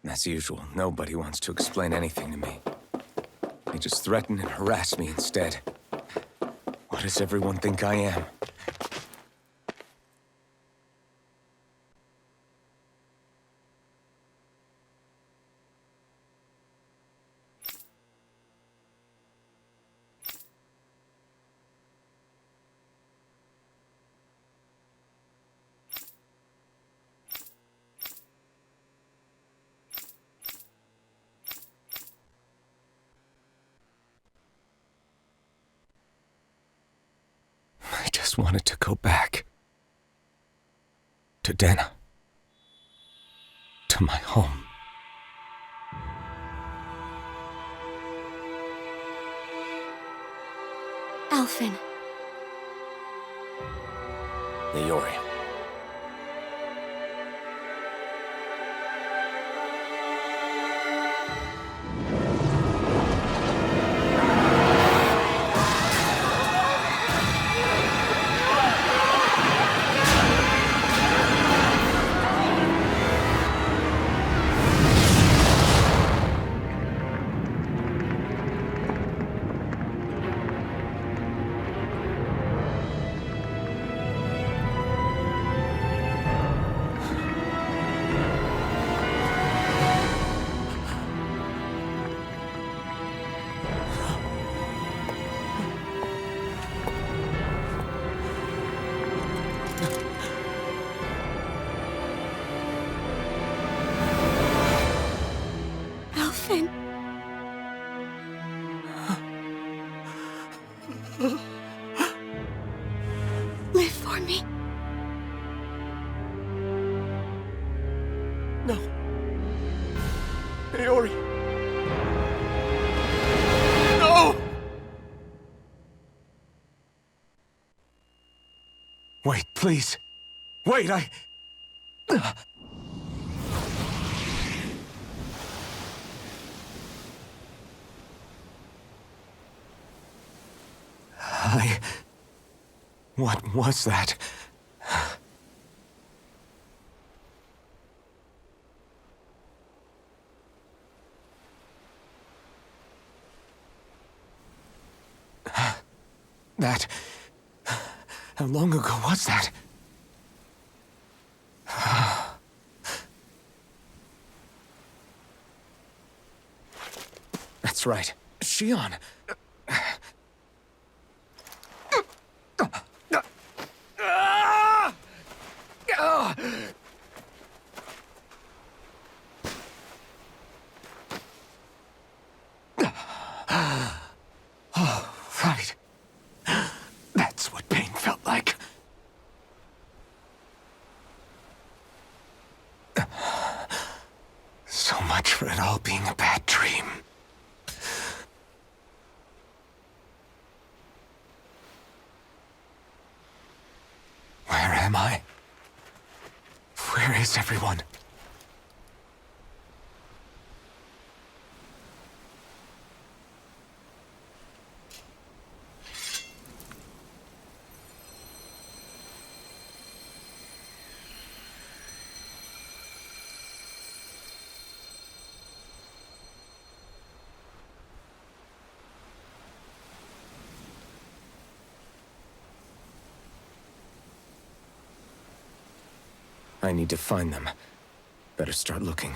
Speaker 1: As usual, nobody wants to explain anything to me. They just threaten and harass me instead. What does everyone think I am? I just wanted to go back. to Dana. To my home.
Speaker 3: Alphen.
Speaker 5: Naori.
Speaker 3: Alphen. Live for me.
Speaker 10: No. Naori. No!
Speaker 1: Wait, please. Wait, What was that? That... How long ago was that? That's right. Shion. Oh, right. That's what pain felt like. So much for it all being a bad dream. Where am I? Where is everyone? I need to find them. Better start looking.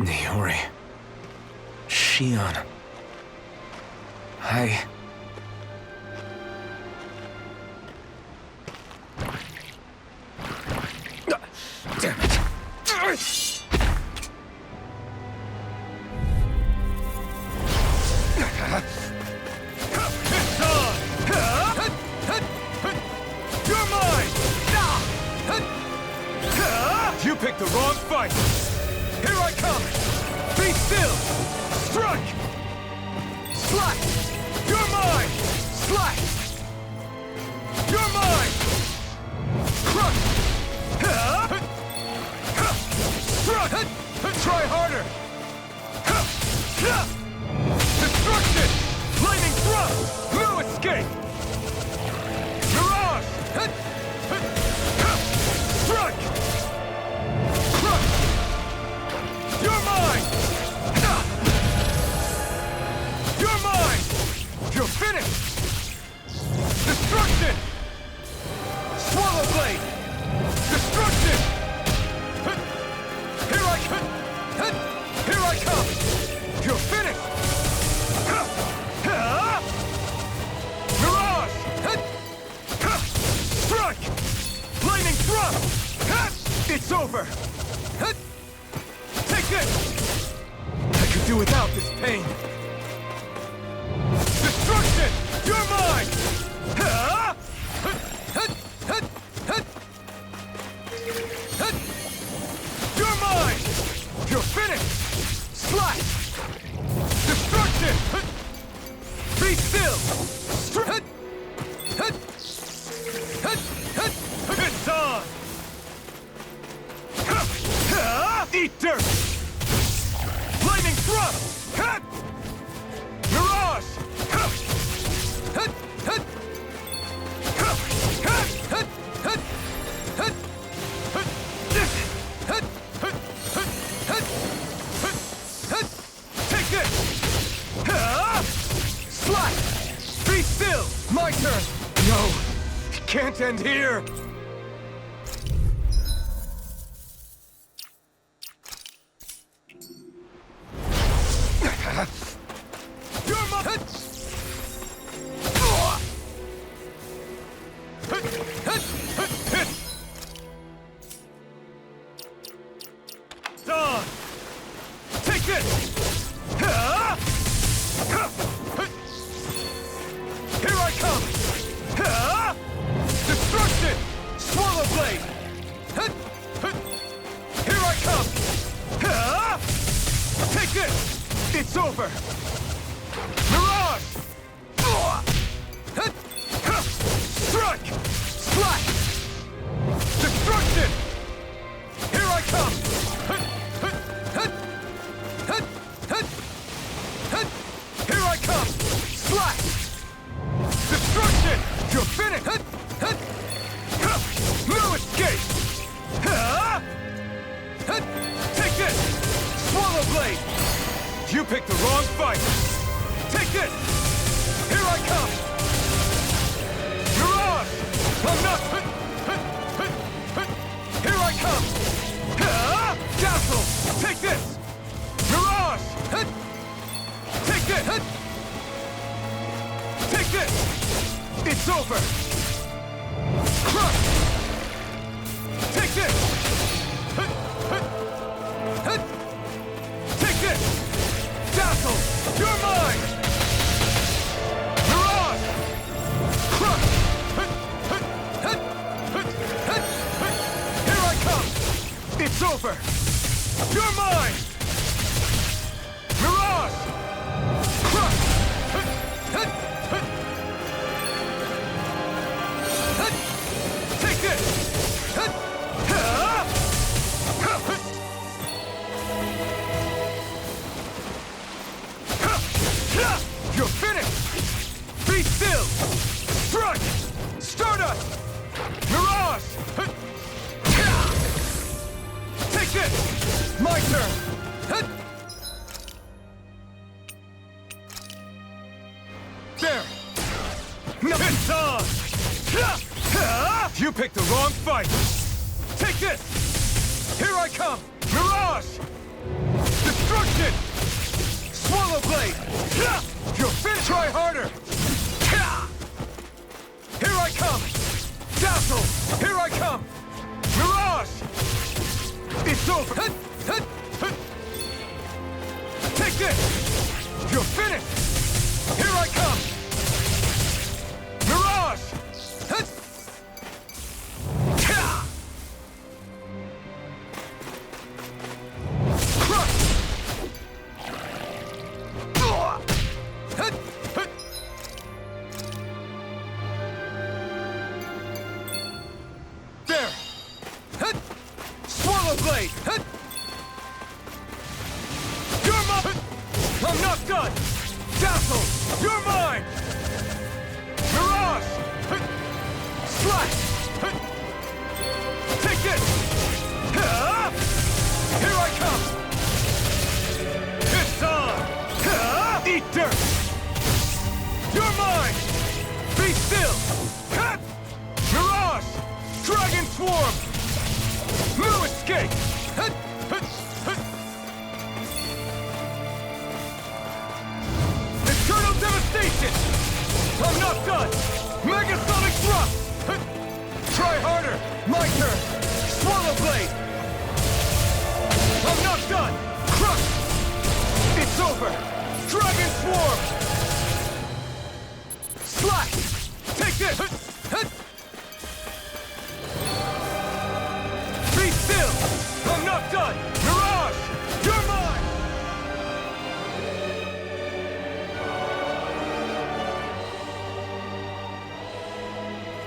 Speaker 1: Naori. Shion. Damn it.
Speaker 10: It's on! You're mine! You picked the wrong fight! Here I come! Be still! Strike! Slash! You're mine! Slash! You're mine! Crush! Struck! Try harder! Destruction! Lightning thrust! No escape! Mirage! Strike! It's over! Take it! I could do without this pain! Destruction! You're mine! You're mine! You're finished! Slash! Destruction! Be still! It's on! Eat dirt! Lightning thrust! Mirage! Take it! Slash! Be still! My turn! No! It can't end here! You're my... Done! Take this! Here I come! Destruction! Swallow blade! Here I come! Take this! It's over! Mirage! Strike! Slash! Destruction! Here I come! Here I come! Slash! Destruction! You're finished! No escape! Take this! Swallow blade! You picked the wrong fight! Take this! Here I come! Mirage! I'm not... Here I come! Dazzle! Take this! Mirage! Take this! Take this! It's over! Crush! Take this! Take this! Dazzle! You're mine! Mirage! Crush! Here I come! It's over! You're mine! Mirage! Crush! Take this! You're finished! Be still! Strike! Stardust! Mirage! Take this! My turn! There! No, it's on! You picked the wrong fight! Take this! Here I come! Mirage! Destruction! Swallow blade! You're finished! Try harder! Here I come! Dazzle! Here I come! Mirage! It's over! Take this! You're finished! Here I come! Mirage! Crush! There! Swallow blade! You're mine! I'm not done! Dazzle! You're mine! Mirage! Slash! Take this! Here I come! It's on! Eat dirt! You're mine! Be still! Mirage! Dragon swarm! No escape! Eternal devastation! I'm not done! Megasonic thrust! Try harder! My turn! I'm not done! Crush! It's over! Dragon Swarm! Slash! Take this! Be still! I'm not done! Mirage! You're mine!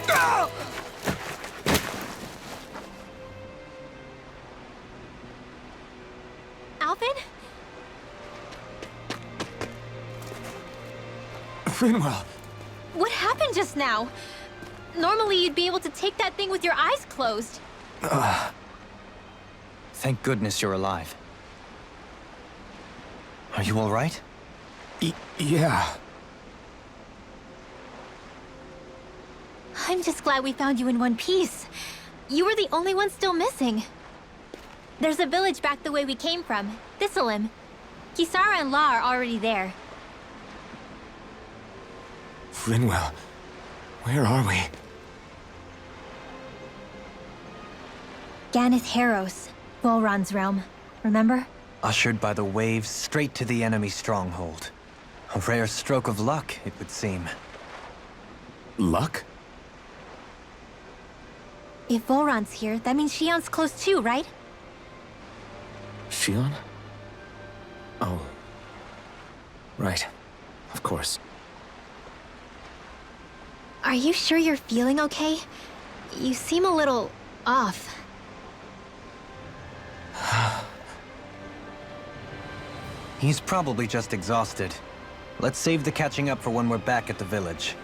Speaker 10: Ah!
Speaker 3: Alvin?
Speaker 1: Rinwell!
Speaker 3: What happened just now? Normally you'd be able to take that thing with your eyes closed.
Speaker 8: Thank goodness you're alive. Are you all right?
Speaker 1: Yeah.
Speaker 3: I'm just glad we found you in one piece. You were the only one still missing. There's a village back the way we came from, Thistleim. Kisara and La are already there.
Speaker 1: Rinwell, where are we?
Speaker 3: Ganeth Haros, Volron's realm, remember?
Speaker 8: Ushered by the waves straight to the enemy stronghold. A rare stroke of luck, it would seem.
Speaker 1: Luck?
Speaker 3: If Volron's here, that means Shion's close too, right?
Speaker 1: Shion? Oh. Right. Of course.
Speaker 3: Are you sure you're feeling okay? You seem a little off.
Speaker 8: He's probably just exhausted. Let's save the catching up for when we're back at the village.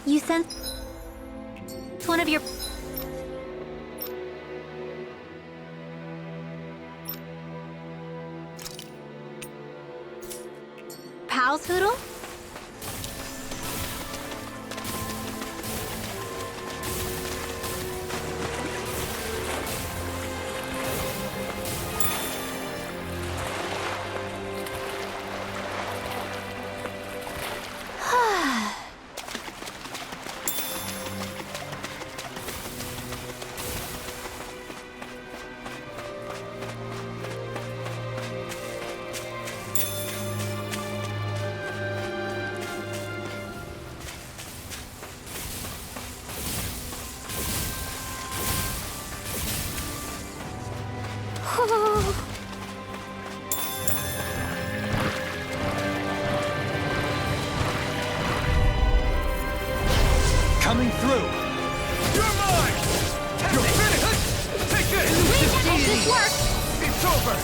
Speaker 3: You sent one of your pals, Hoodle?
Speaker 8: Coming through!
Speaker 10: You're mine! You're finished! Take this!
Speaker 3: This works!
Speaker 10: It's over!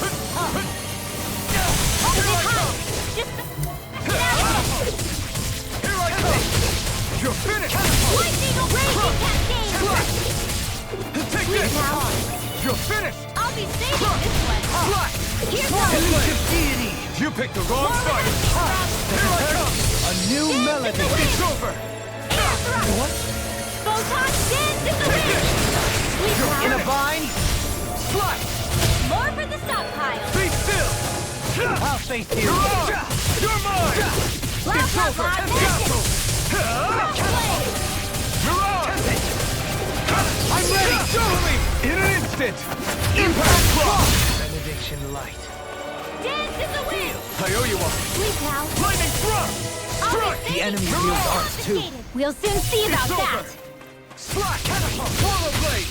Speaker 3: Hold
Speaker 10: Here
Speaker 3: it
Speaker 10: I
Speaker 3: high!
Speaker 10: come!
Speaker 3: Just
Speaker 10: Here I come! You're finished!
Speaker 3: lightning raging cascade!
Speaker 10: Take this!
Speaker 3: Now,
Speaker 10: You're finished!
Speaker 3: I'll be saving this one.
Speaker 10: Slash!
Speaker 3: Here goes!
Speaker 10: You picked the wrong
Speaker 3: More
Speaker 10: fight!
Speaker 3: resistance
Speaker 10: Here I come!
Speaker 8: A new melody!
Speaker 10: It's over!
Speaker 3: What? Photon dance in the wind! Sweet
Speaker 8: In a
Speaker 3: power.
Speaker 8: bind?
Speaker 10: Slash!
Speaker 3: More for the stockpile!
Speaker 10: Be still!
Speaker 8: I'll face you!
Speaker 10: You're mine!
Speaker 3: Blah,
Speaker 10: It's
Speaker 3: blah,
Speaker 10: over!
Speaker 3: blah,
Speaker 10: Castle!
Speaker 3: Blade!
Speaker 10: Mirage! instant! Impact block!
Speaker 9: Benediction light.
Speaker 3: Dance in the wind!
Speaker 10: I owe you one.
Speaker 3: Sleep now.
Speaker 10: Lightning thrust! Strike!
Speaker 3: The
Speaker 9: enemy wields arts too.
Speaker 3: We'll soon see about
Speaker 10: It's over.
Speaker 3: that.
Speaker 10: Slash! Catapult! Swallow blade!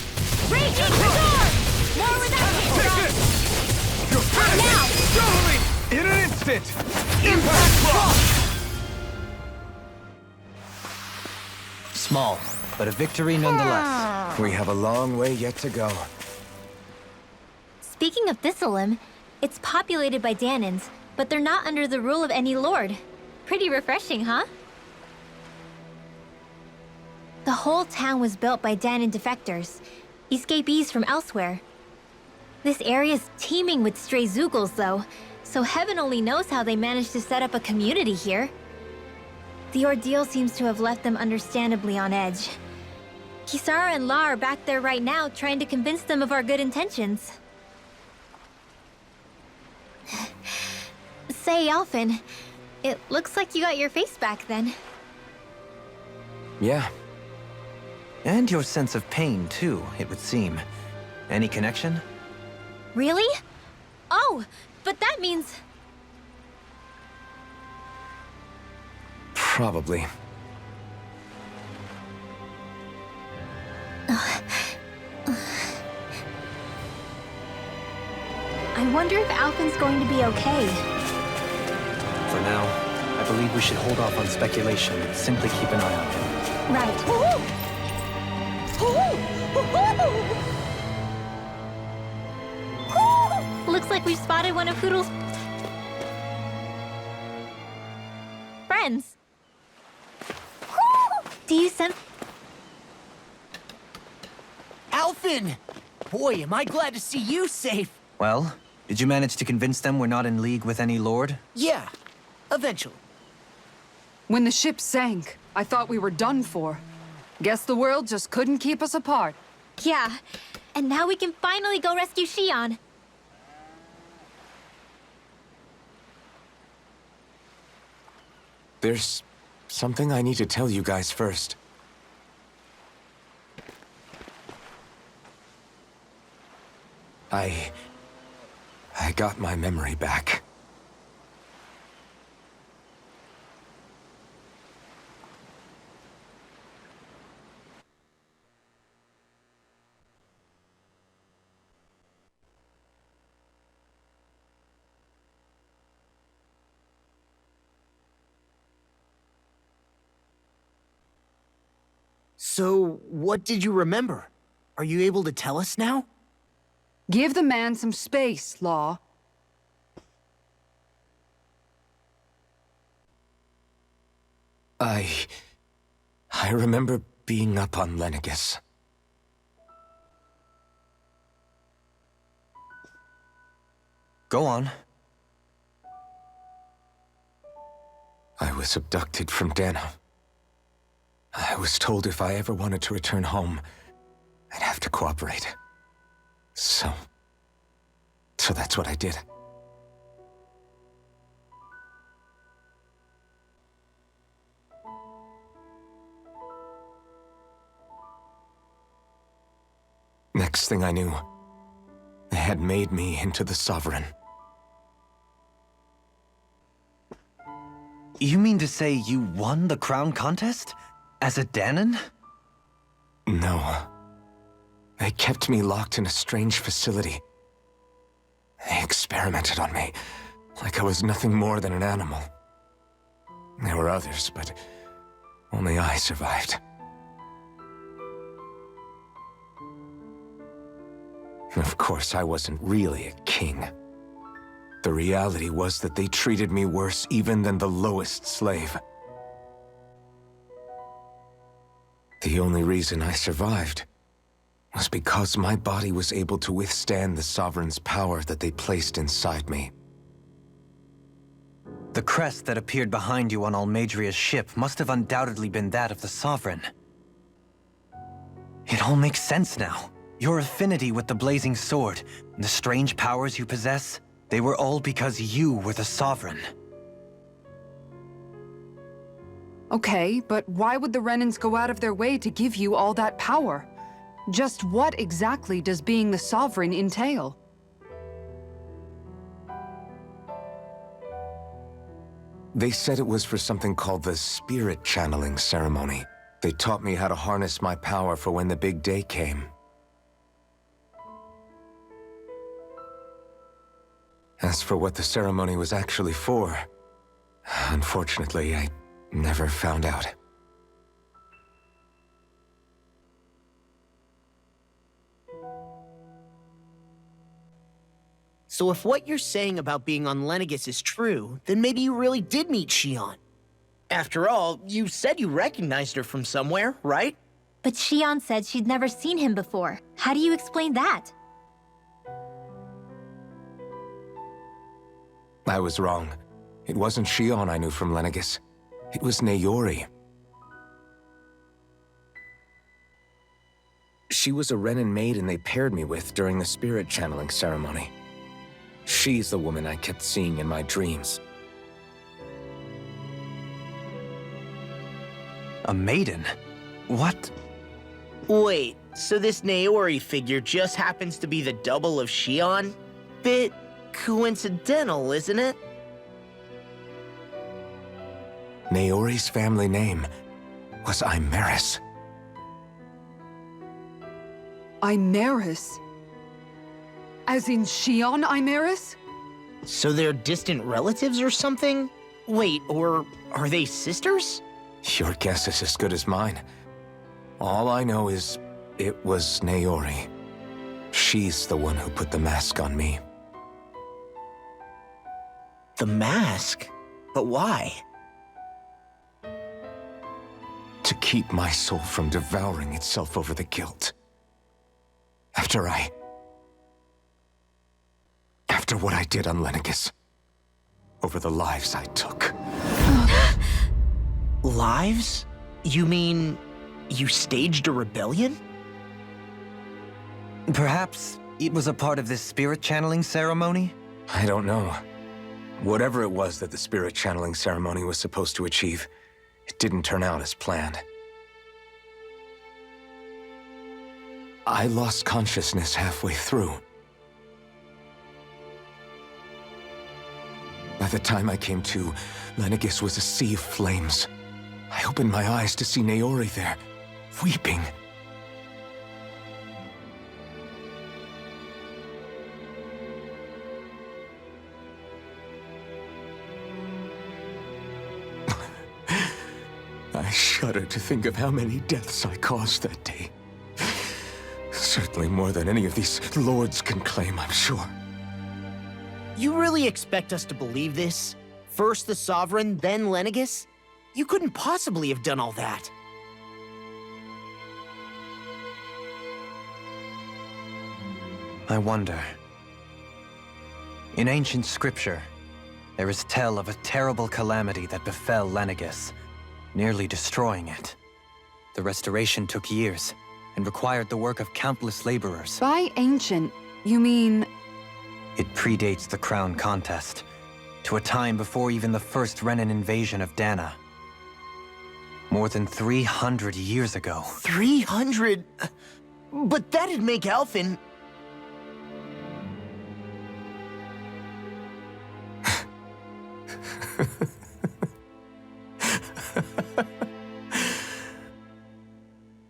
Speaker 3: Raging storm! More without
Speaker 10: Take
Speaker 3: it!
Speaker 10: this! You're finished!
Speaker 3: Now!
Speaker 10: Double me! In an instant! Impact block!
Speaker 8: Small, but a victory nonetheless.
Speaker 1: We have a long way yet to go.
Speaker 3: Speaking of Thistleum, it's populated by Danans, but they're not under the rule of any lord. Pretty refreshing, huh? The whole town was built by Danan defectors, escapees from elsewhere. This area's teeming with stray Zeugles, though, so heaven only knows how they managed to set up a community here. The ordeal seems to have left them understandably on edge. Kisara and La are back there right now trying to convince them of our good intentions. Say, Alphen, it looks like you got your face back then.
Speaker 1: Yeah,
Speaker 8: And your sense of pain, too, it would seem. Any connection?
Speaker 3: Really? Oh, but that means...
Speaker 1: probably.
Speaker 3: I wonder if Alphen's going to be okay.
Speaker 8: For now, I believe we should hold off on speculation and simply keep an eye on him.
Speaker 3: Right. Looks like we've spotted one of Poodle's friends. Do you sense...
Speaker 9: Alphen! Boy, am I glad to see you safe.
Speaker 8: Well, did you manage to convince them we're not in league with any lord?
Speaker 9: Yeah, eventually.
Speaker 2: When the ship sank, I thought we were done for. Guess the world just couldn't keep us apart.
Speaker 3: Yeah, and now we can finally go rescue Shion.
Speaker 1: There's something I need to tell you guys first. I got my memory back.
Speaker 9: So, what did you remember? Are you able to tell us now?
Speaker 2: Give the man some space, Law.
Speaker 1: I remember being up on Lenegis.
Speaker 8: Go on.
Speaker 1: I was abducted from Dana. I was told if I ever wanted to return home, I'd have to cooperate. So that's what I did. Next thing I knew, they had made me into the Sovereign.
Speaker 8: You mean to say you won the crown contest? As a Danan?
Speaker 1: No. They kept me locked in a strange facility. They experimented on me, like I was nothing more than an animal. There were others, but only I survived. Of course, I wasn't really a king. The reality was that they treated me worse even than the lowest slave. The only reason I survived was because my body was able to withstand the Sovereign's power that they placed inside me.
Speaker 8: The crest that appeared behind you on Almadria's ship must have undoubtedly been that of the Sovereign. It all makes sense now. Your affinity with the Blazing Sword, and the strange powers you possess, they were all because you were the Sovereign.
Speaker 2: Okay, but why would the Renans go out of their way to give you all that power? Just what exactly does being the Sovereign entail?
Speaker 1: They said it was for something called the spirit channeling ceremony. They taught me how to harness my power for when the big day came. As for what the ceremony was actually for, unfortunately, I never found out.
Speaker 9: So if what you're saying about being on Lenegis is true, then maybe you really did meet Shion. After all, you said you recognized her from somewhere, right?
Speaker 3: But Shion said she'd never seen him before. How do you explain that?
Speaker 1: I was wrong. It wasn't Shion I knew from Lenegis. It was Naori. She was a Renin maiden they paired me with during the spirit channeling ceremony. She's the woman I kept seeing in my dreams.
Speaker 8: A maiden? What?
Speaker 9: Wait, so this Naori figure just happens to be the double of Shion? Bit coincidental, isn't it?
Speaker 1: Naori's family name was Imeris.
Speaker 2: Imeris? As in Shion Imeris?
Speaker 9: So they're distant relatives or something? Wait, or are they sisters?
Speaker 1: Your guess is as good as mine. All I know is it was Naori. She's the one who put the mask on me.
Speaker 9: The mask? But why?
Speaker 1: To keep my soul from devouring itself over the guilt. After what I did on Lenegis. Over the lives I took.
Speaker 9: Lives? You mean you staged a rebellion?
Speaker 8: Perhaps it was a part of this spirit channeling ceremony?
Speaker 1: I don't know. Whatever it was that the spirit channeling ceremony was supposed to achieve, it didn't turn out as planned. I lost consciousness halfway through. By the time I came to, Lenegis was a sea of flames. I opened my eyes to see Naori there, weeping. I shudder to think of how many deaths I caused that day. Certainly more than any of these lords can claim, I'm sure.
Speaker 9: You really expect us to believe this? First the Sovereign, then Lenegis? You couldn't possibly have done all that.
Speaker 8: I wonder. In ancient scripture, there is tell of a terrible calamity that befell Lenegis, nearly destroying it. The restoration took years, and required the work of countless laborers.
Speaker 2: By ancient, you mean...
Speaker 8: It predates the crown contest, to a time before even the first Renin invasion of Dana. More than 300 years ago.
Speaker 9: 300? But that'd make Alphen...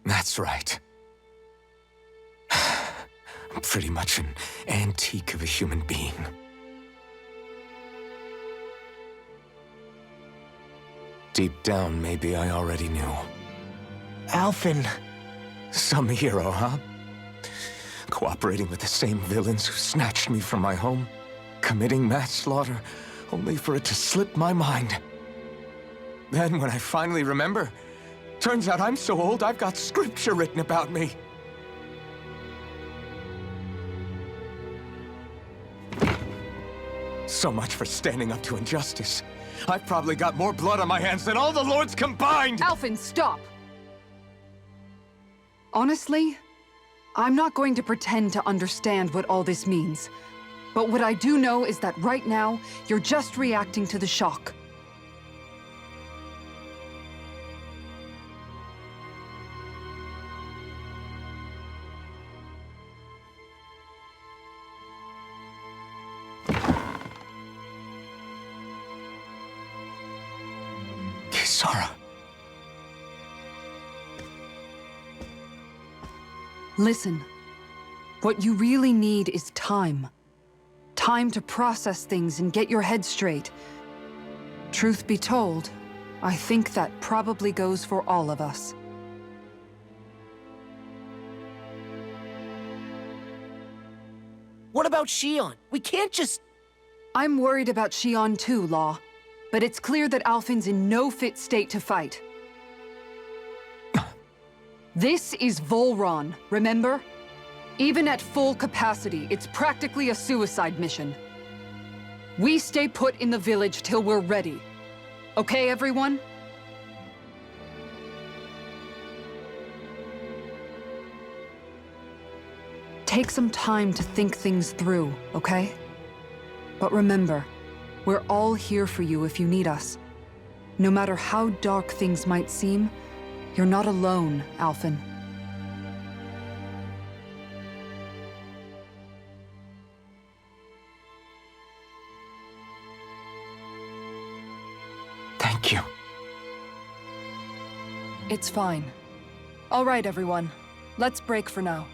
Speaker 1: That's right. I'm pretty much an antique of a human being. Deep down, maybe I already knew.
Speaker 9: Alphen...
Speaker 1: Some hero, huh? Cooperating with the same villains who snatched me from my home, committing mass slaughter, only for it to slip my mind. Then, when I finally remember, turns out I'm so old I've got scripture written about me. So much for standing up to injustice. I've probably got more blood on my hands than all the lords combined!
Speaker 2: Alphen, stop! Honestly, I'm not going to pretend to understand what all this means. But what I do know is that right now, you're just reacting to the shock.
Speaker 1: Sara.
Speaker 2: Listen. What you really need is time. Time to process things and get your head straight. Truth be told, I think that probably goes for all of us.
Speaker 9: What about Shion? We can't just...
Speaker 2: I'm worried about Shion too, Law. But it's clear that Alphen's in no fit state to fight. This is Volron, remember? Even at full capacity, it's practically a suicide mission. We stay put in the village till we're ready. Okay, everyone? Take some time to think things through, okay? But remember, we're all here for you if you need us. No matter how dark things might seem, you're not alone, Alphen.
Speaker 1: Thank you.
Speaker 2: It's fine. All right, everyone. Let's break for now.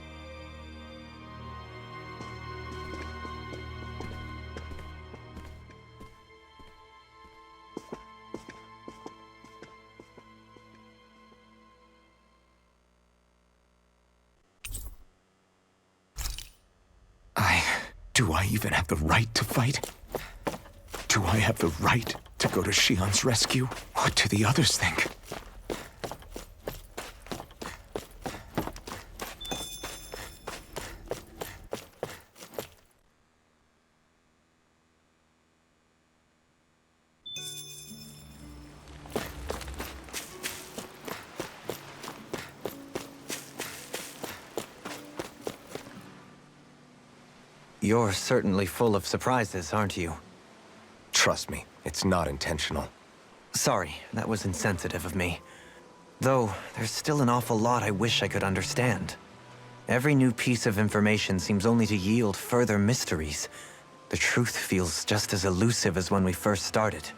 Speaker 1: Do I even have the right to fight? Do I have the right to go to Shion's rescue? What do the others think?
Speaker 8: You're certainly full of surprises, aren't you?
Speaker 1: Trust me, it's not intentional.
Speaker 8: Sorry, that was insensitive of me. Though, there's still an awful lot I wish I could understand. Every new piece of information seems only to yield further mysteries. The truth feels just as elusive as when we first started.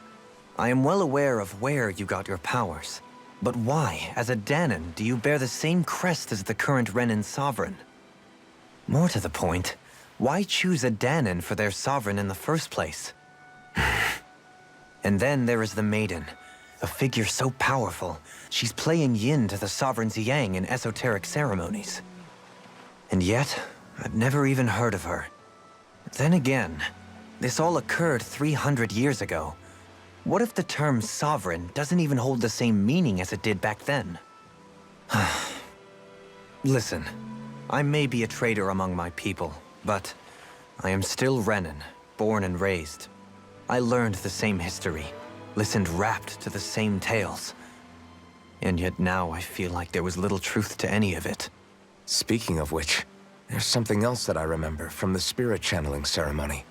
Speaker 8: I am well aware of where you got your powers. But why, as a Danon, do you bear the same crest as the current Renin sovereign? More to the point, why choose a Danon for their sovereign in the first place? And then there is the Maiden, a figure so powerful, she's playing yin to the sovereign's yang in esoteric ceremonies. And yet, I've never even heard of her. Then again, this all occurred 300 years ago. What if the term sovereign doesn't even hold the same meaning as it did back then? Listen, I may be a traitor among my people, but I am still Renin, born and raised. I learned the same history, listened rapt to the same tales. And yet now I feel like there was little truth to any of it.
Speaker 1: Speaking of which, there's something else that I remember from the spirit channeling ceremony.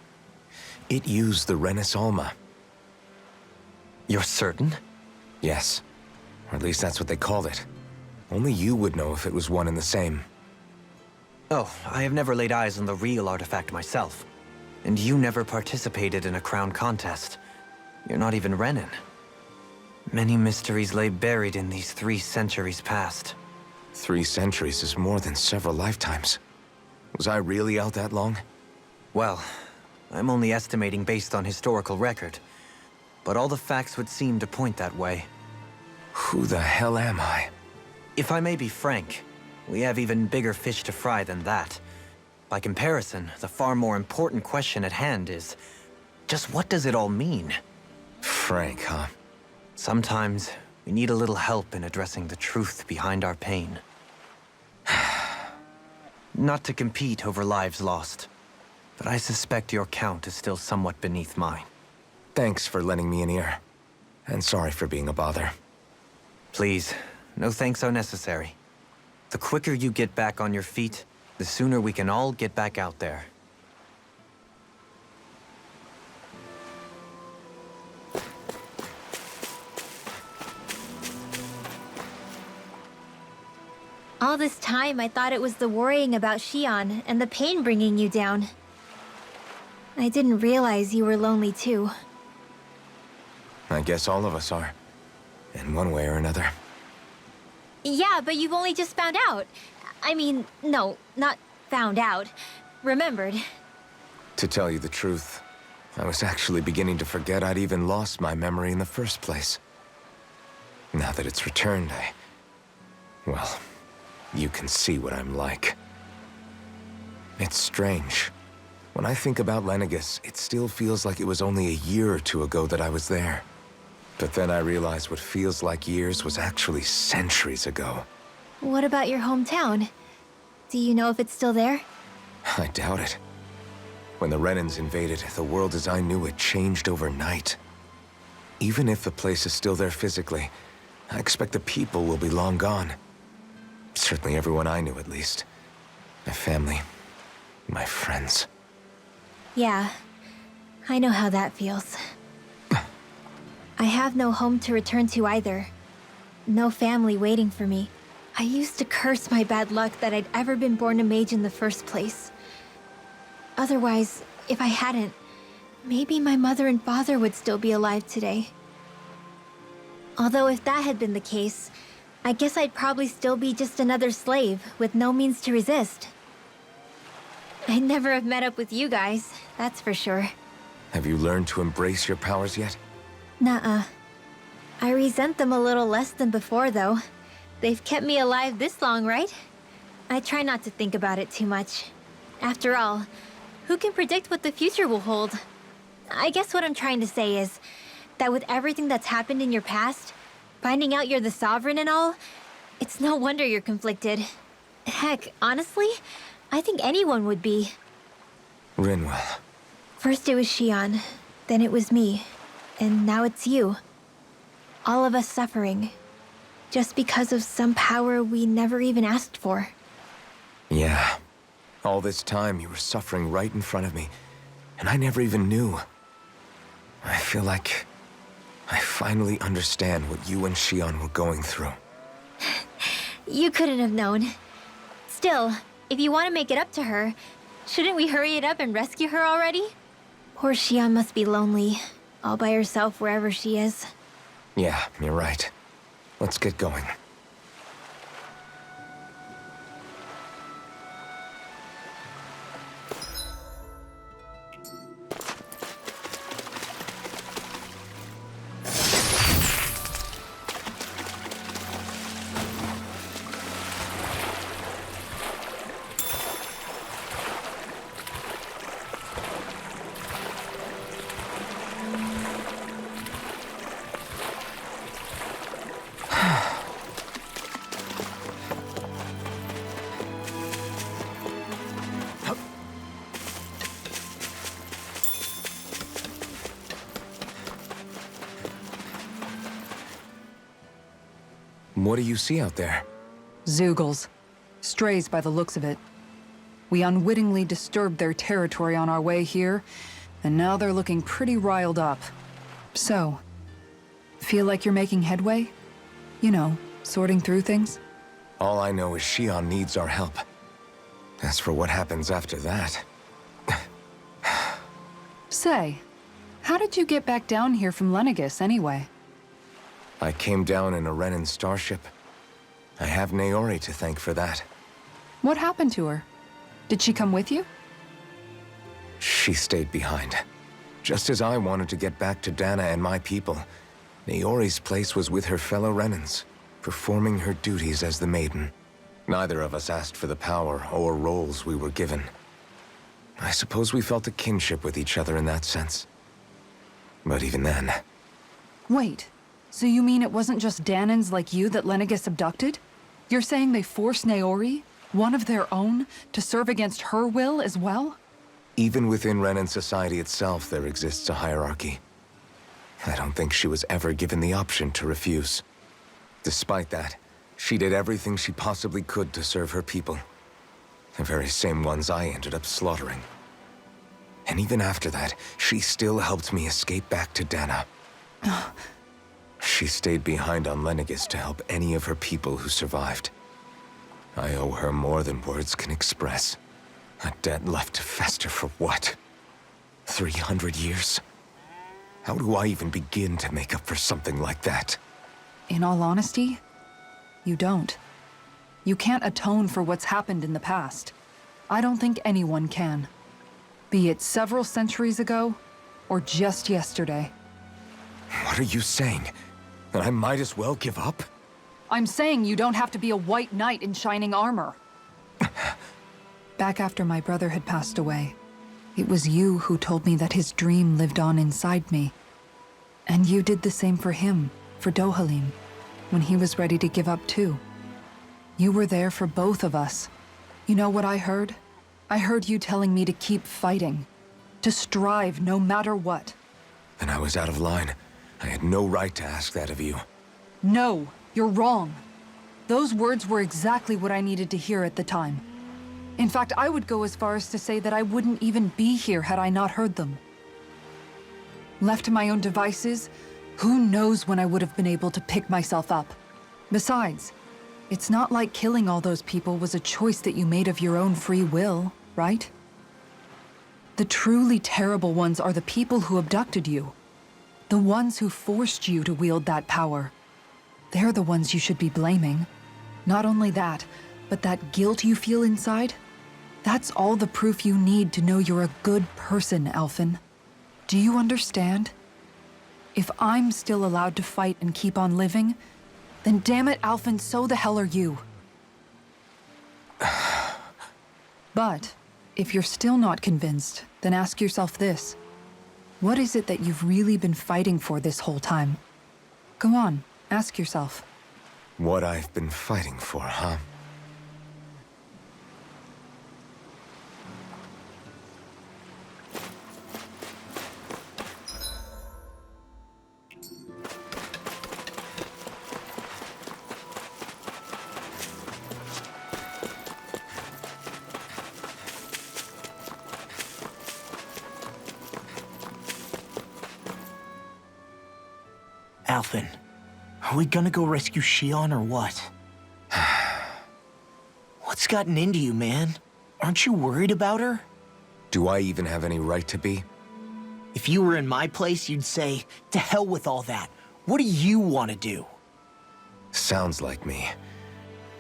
Speaker 1: It used the Renis Alma.
Speaker 8: You're certain?
Speaker 1: Yes. Or at least that's what they called it. Only you would know if it was one and the same.
Speaker 8: Oh, I have never laid eyes on the real artifact myself. And you never participated in a crown contest. You're not even Renin. Many mysteries lay buried in these 3 centuries past.
Speaker 1: 3 centuries is more than several lifetimes. Was I really out that long?
Speaker 8: Well, I'm only estimating based on historical record. But all the facts would seem to point that way.
Speaker 1: Who the hell am I?
Speaker 8: If I may be frank, we have even bigger fish to fry than that. By comparison, the far more important question at hand is, just what does it all mean?
Speaker 1: Frank, huh?
Speaker 8: Sometimes, we need a little help in addressing the truth behind our pain. Not to compete over lives lost, but I suspect your count is still somewhat beneath mine.
Speaker 1: Thanks for lending me an ear. And sorry for being a bother.
Speaker 8: Please, no thanks are necessary. The quicker you get back on your feet, the sooner we can all get back out there.
Speaker 3: All this time, I thought it was the worrying about Shion and the pain bringing you down. I didn't realize you were lonely too.
Speaker 1: I guess all of us are. in one way or another.
Speaker 3: Yeah, but you've only just found out. I mean, no, not found out. Remembered.
Speaker 1: To tell you the truth, I was actually beginning to forget I'd even lost my memory in the first place. Now that it's returned, well, you can see what I'm like. It's strange. When I think about Lenegis, it still feels like it was only a year or two ago that I was there. But then I realized what feels like years was actually centuries ago.
Speaker 3: What about your hometown? Do you know if it's still there?
Speaker 1: I doubt it. When the Renans invaded, the world as I knew it changed overnight. Even if the place is still there physically, I expect the people will be long gone. Certainly everyone I knew, at least. My family, my friends.
Speaker 3: Yeah, I know how that feels. I have no home to return to either. No family waiting for me. I used to curse my bad luck that I'd ever been born a mage in the first place. Otherwise, if I hadn't, maybe my mother and father would still be alive today. Although if that had been the case, I guess I'd probably still be just another slave with no means to resist. I'd never have met up with you guys, that's for sure.
Speaker 1: Have you learned to embrace your powers yet?
Speaker 3: Nuh-uh. I resent them a little less than before, though. They've kept me alive this long, right? I try not to think about it too much. After all, who can predict what the future will hold? I guess what I'm trying to say is that with everything that's happened in your past, finding out you're the Sovereign and all, it's no wonder you're conflicted. Heck, honestly, I think anyone would be.
Speaker 1: Rinwell.
Speaker 3: First it was Xion, then it was me, and now it's you. All of us suffering, just because of some power we never even asked for.
Speaker 1: Yeah. All this time, you were suffering right in front of me, and I never even knew. I feel like I finally understand what you and Xion were going through.
Speaker 3: You couldn't have known. Still, if you want to make it up to her, shouldn't we hurry it up and rescue her already? Poor Xion must be lonely, all by herself wherever she is.
Speaker 1: Yeah, you're right. Let's get going. What do you see out there?
Speaker 2: Zeugles. Strays by the looks of it. We unwittingly disturbed their territory on our way here, and now they're looking pretty riled up. So, feel like you're making headway? You know, sorting through things?
Speaker 1: All I know is Xion needs our help. As for what happens after that...
Speaker 2: Say, how did you get back down here from Lenegis, anyway?
Speaker 1: I came down in a Renan starship. I have Naori to thank for that.
Speaker 2: What happened to her? Did she come with you?
Speaker 1: She stayed behind. Just as I wanted to get back to Dana and my people, Naori's place was with her fellow Renans, performing her duties as the Maiden. Neither of us asked for the power or roles we were given. I suppose we felt a kinship with each other in that sense. But even then...
Speaker 2: Wait, so you mean it wasn't just Danans like you that Lenegis abducted? You're saying they forced Naori, one of their own, to serve against her will as well?
Speaker 1: Even within Renan society itself, there exists a hierarchy. I don't think she was ever given the option to refuse. Despite that, she did everything she possibly could to serve her people. The very same ones I ended up slaughtering. And even after that, she still helped me escape back to Dana. She stayed behind on Lenegis to help any of her people who survived. I owe her more than words can express. A debt left to fester for what? 300 years? How do I even begin to make up for something like that?
Speaker 2: in all honesty, you don't. You can't atone for what's happened in the past. I don't think anyone can. Be it several centuries ago, or just yesterday.
Speaker 1: What are you saying? That I might as well give up?
Speaker 2: I'm saying you don't have to be a white knight in shining armor. Back after my brother had passed away, it was you who told me that his dream lived on inside me. And you did the same for him, for Dohalim, when he was ready to give up too. You were there for both of us. You know what I heard? I heard you telling me to keep fighting, to strive no matter what.
Speaker 1: Then I was out of line. I had no right to ask that of you.
Speaker 2: No, you're wrong. Those words were exactly what I needed to hear at the time. In fact, I would go as far as to say that I wouldn't even be here had I not heard them. Left to my own devices, who knows when I would have been able to pick myself up. Besides, it's not like killing all those people was a choice that you made of your own free will, right? The truly terrible ones are the people who abducted you. The ones who forced you to wield that power. They're the ones you should be blaming. Not only that, but that guilt you feel inside, that's all the proof you need to know you're a good person, Alphen. Do you understand? If I'm still allowed to fight and keep on living, then damn it, Alphen, so the hell are you. But, if you're still not convinced, then ask yourself this. What is it that you've really been fighting for this whole time? Go on, ask yourself.
Speaker 1: What I've been fighting for, huh?
Speaker 9: Alphen, are we gonna go rescue Shion or what? What's gotten into you, man? Aren't you worried about her?
Speaker 1: Do I even have any right to be?
Speaker 9: If you were in my place, you'd say, to hell with all that. What do you want to do?
Speaker 1: Sounds like me.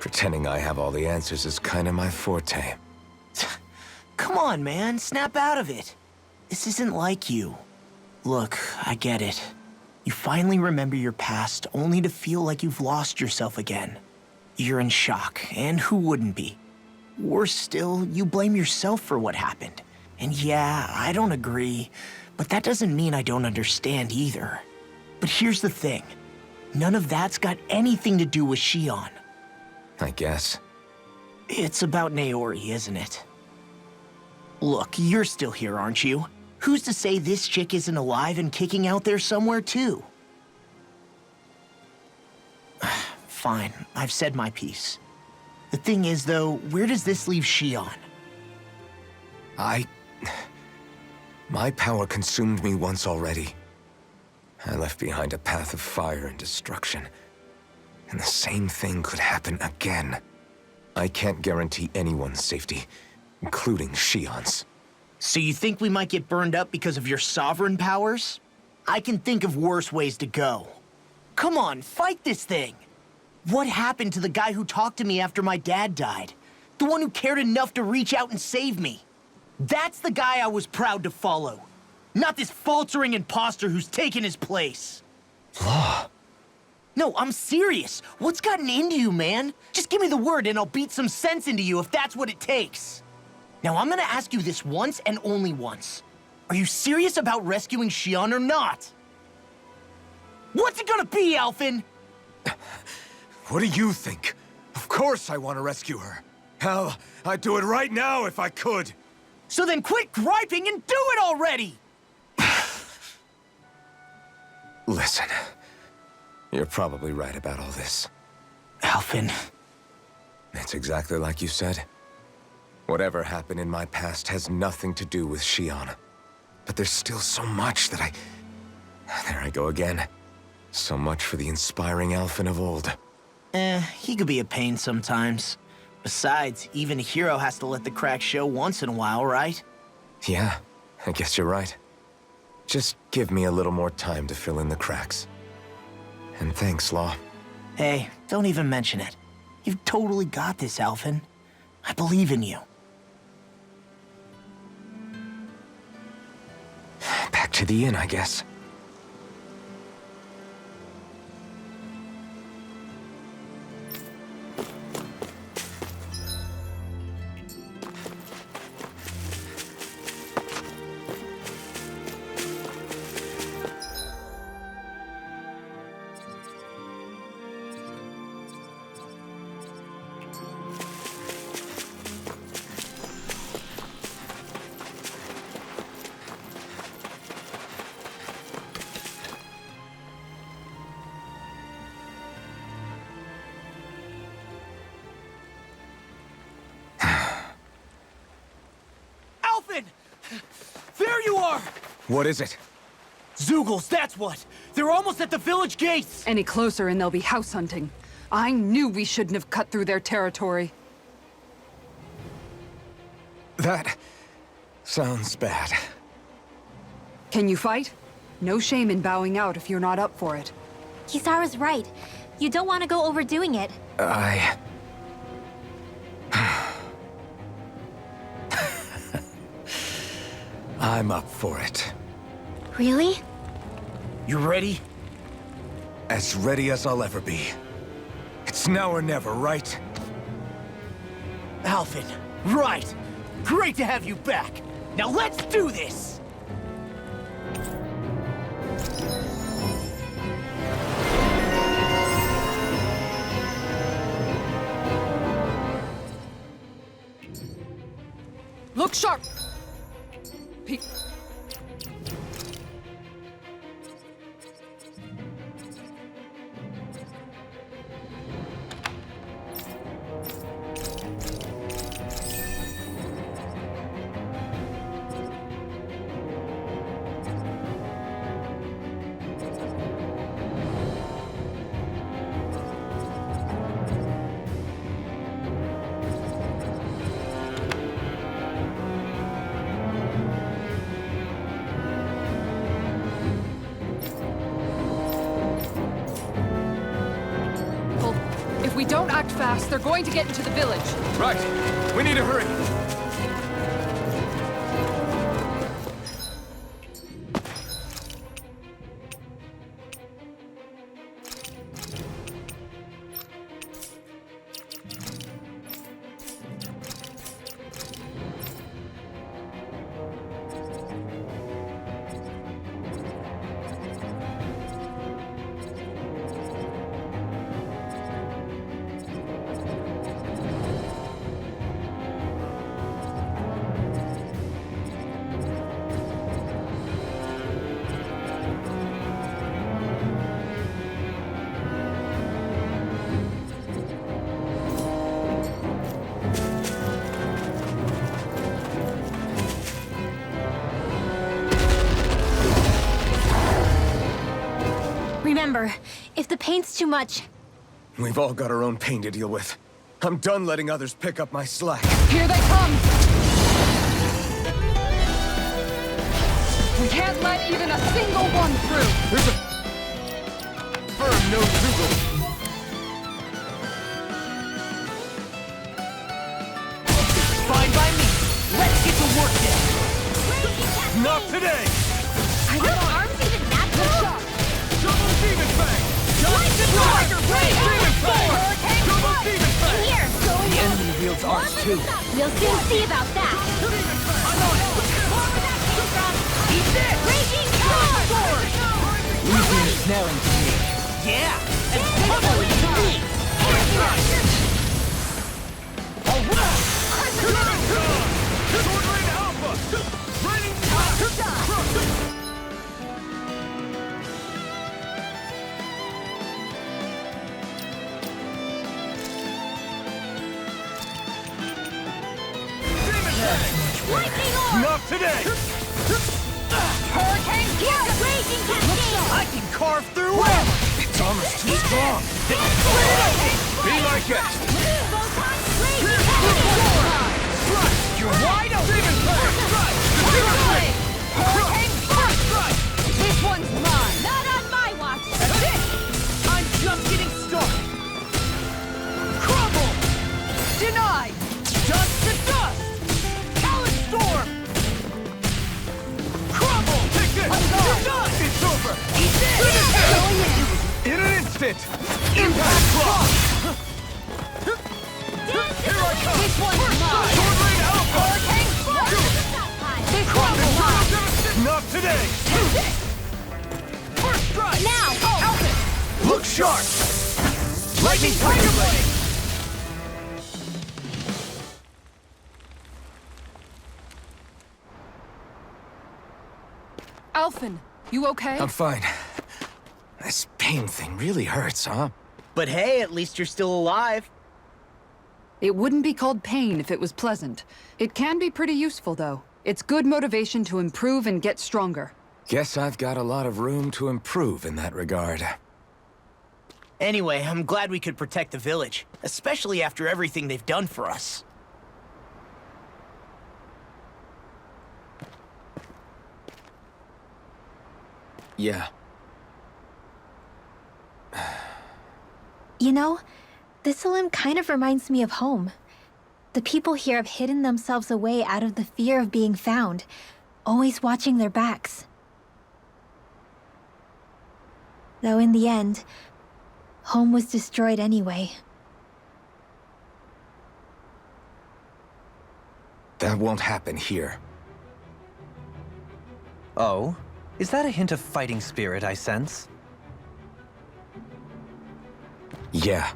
Speaker 1: Pretending I have all the answers is kinda my forte.
Speaker 9: Come on, man, snap out of it. This isn't like you. Look, I get it. You finally remember your past, only to feel like you've lost yourself again. You're in shock, and who wouldn't be? Worse still, you blame yourself for what happened. And yeah, I don't agree, but that doesn't mean I don't understand either. But here's the thing. None of that's got anything to do with Shion.
Speaker 1: I guess.
Speaker 9: It's about Naori, isn't it? Look, you're still here, aren't you? Who's to say this chick isn't alive and kicking out there somewhere, too? Fine, I've said my piece. The thing is, though, where does this leave Shion?
Speaker 1: My power consumed me once already. I left behind a path of fire and destruction. And the same thing could happen again. I can't guarantee anyone's safety, including Shion's.
Speaker 9: So you think we might get burned up because of your sovereign powers? I can think of worse ways to go. Come on, fight this thing! What happened to the guy who talked to me after my dad died? The one who cared enough to reach out and save me? That's the guy I was proud to follow. Not this faltering imposter who's taken his place.
Speaker 1: Law.
Speaker 9: No, I'm serious. What's gotten into you, man? Just give me the word and I'll beat some sense into you if that's what it takes. Now, I'm gonna ask you this once and only once. Are you serious about rescuing Shion or not? What's it gonna be, Alphen?
Speaker 1: What do you think? Of course I want to rescue her. Hell, I'd do it right now if I could.
Speaker 9: So then quit griping and do it already!
Speaker 1: Listen, you're probably right about all this.
Speaker 9: Alphen.
Speaker 1: It's exactly like you said. Whatever happened in my past has nothing to do with Shion. But there's still so much that There I go again. So much for the inspiring Alphen of old.
Speaker 9: He could be a pain sometimes. Besides, even a hero has to let the cracks show once in a while, right?
Speaker 1: Yeah, I guess you're right. Just give me a little more time to fill in the cracks. And thanks, Law.
Speaker 9: Hey, don't even mention it. You've totally got this, Alphen. I believe in you.
Speaker 1: Back to the inn, I guess.
Speaker 9: There you are!
Speaker 1: What is it?
Speaker 9: Zeugles, that's what! They're almost at the village gates!
Speaker 2: Any closer and they'll be house hunting. I knew we shouldn't have cut through their territory.
Speaker 1: That sounds bad.
Speaker 2: Can you fight? No shame in bowing out if you're not up for it.
Speaker 3: Kisara's right. You don't want to go overdoing it.
Speaker 1: I'm up for it.
Speaker 3: Really?
Speaker 9: You ready?
Speaker 1: As ready as I'll ever be. It's now or never, right?
Speaker 9: Alphen, right! Great to have you back! Now let's do this!
Speaker 2: Look sharp! If we don't act fast, they're going to get into the village.
Speaker 10: Right. We need to hurry.
Speaker 3: Remember, if the pain's too much...
Speaker 1: We've all got our own pain to deal with. I'm done letting others pick up my slack.
Speaker 2: Here they come! We can't let even a single one through!
Speaker 10: There's a firm no Zeugles.
Speaker 9: Fine by me. Let's get to work then.
Speaker 10: Not today!
Speaker 3: Are your arms even natural?
Speaker 10: Double Demon Fang!
Speaker 3: Tiger Blade!
Speaker 10: Demon Fang! Double Demon Fang!
Speaker 3: Here!
Speaker 9: The enemy wields arms too.
Speaker 3: We'll soon see about that!
Speaker 9: Eat this!
Speaker 3: Raging Sword!
Speaker 9: Leave the ensnaring to me. Yeah! And pummel it to me!
Speaker 10: Sword Rain Alpha! Raining Crush!
Speaker 3: Lightning Orb!
Speaker 10: Not today!
Speaker 3: Hurricane Kick! Raging Cascade!
Speaker 9: I can carve through armor!
Speaker 1: Its armor's too strong.
Speaker 10: Be my guest!
Speaker 3: Photon Raging Cascade!
Speaker 9: You're wide open!
Speaker 10: Demon Fang!
Speaker 3: Hurricane
Speaker 2: This one's mine!
Speaker 3: Not on my watch!
Speaker 9: I'm just getting started!
Speaker 10: Impact block! Here I come!
Speaker 7: This one's mine!
Speaker 10: Sword Rain Alpha!
Speaker 7: This one's mine!
Speaker 10: Not today!
Speaker 7: First strike! Now! Oh!
Speaker 10: Look sharp! Lightning Tiger Blade!
Speaker 2: Alphen, you okay?
Speaker 1: I'm fine. This pain thing really hurts, huh?
Speaker 9: But hey, at least you're still alive.
Speaker 2: It wouldn't be called pain if it was pleasant. It can be pretty useful, though. It's good motivation to improve and get stronger.
Speaker 1: Guess I've got a lot of room to improve in that regard.
Speaker 9: Anyway, I'm glad we could protect the village, especially after everything they've done for us.
Speaker 1: Yeah.
Speaker 3: You know, Thistleum kind of reminds me of home. The people here have hidden themselves away out of the fear of being found, always watching their backs. Though in the end, home was destroyed anyway.
Speaker 1: That won't happen here.
Speaker 8: Oh? Is that a hint of fighting spirit I sense?
Speaker 1: Yeah.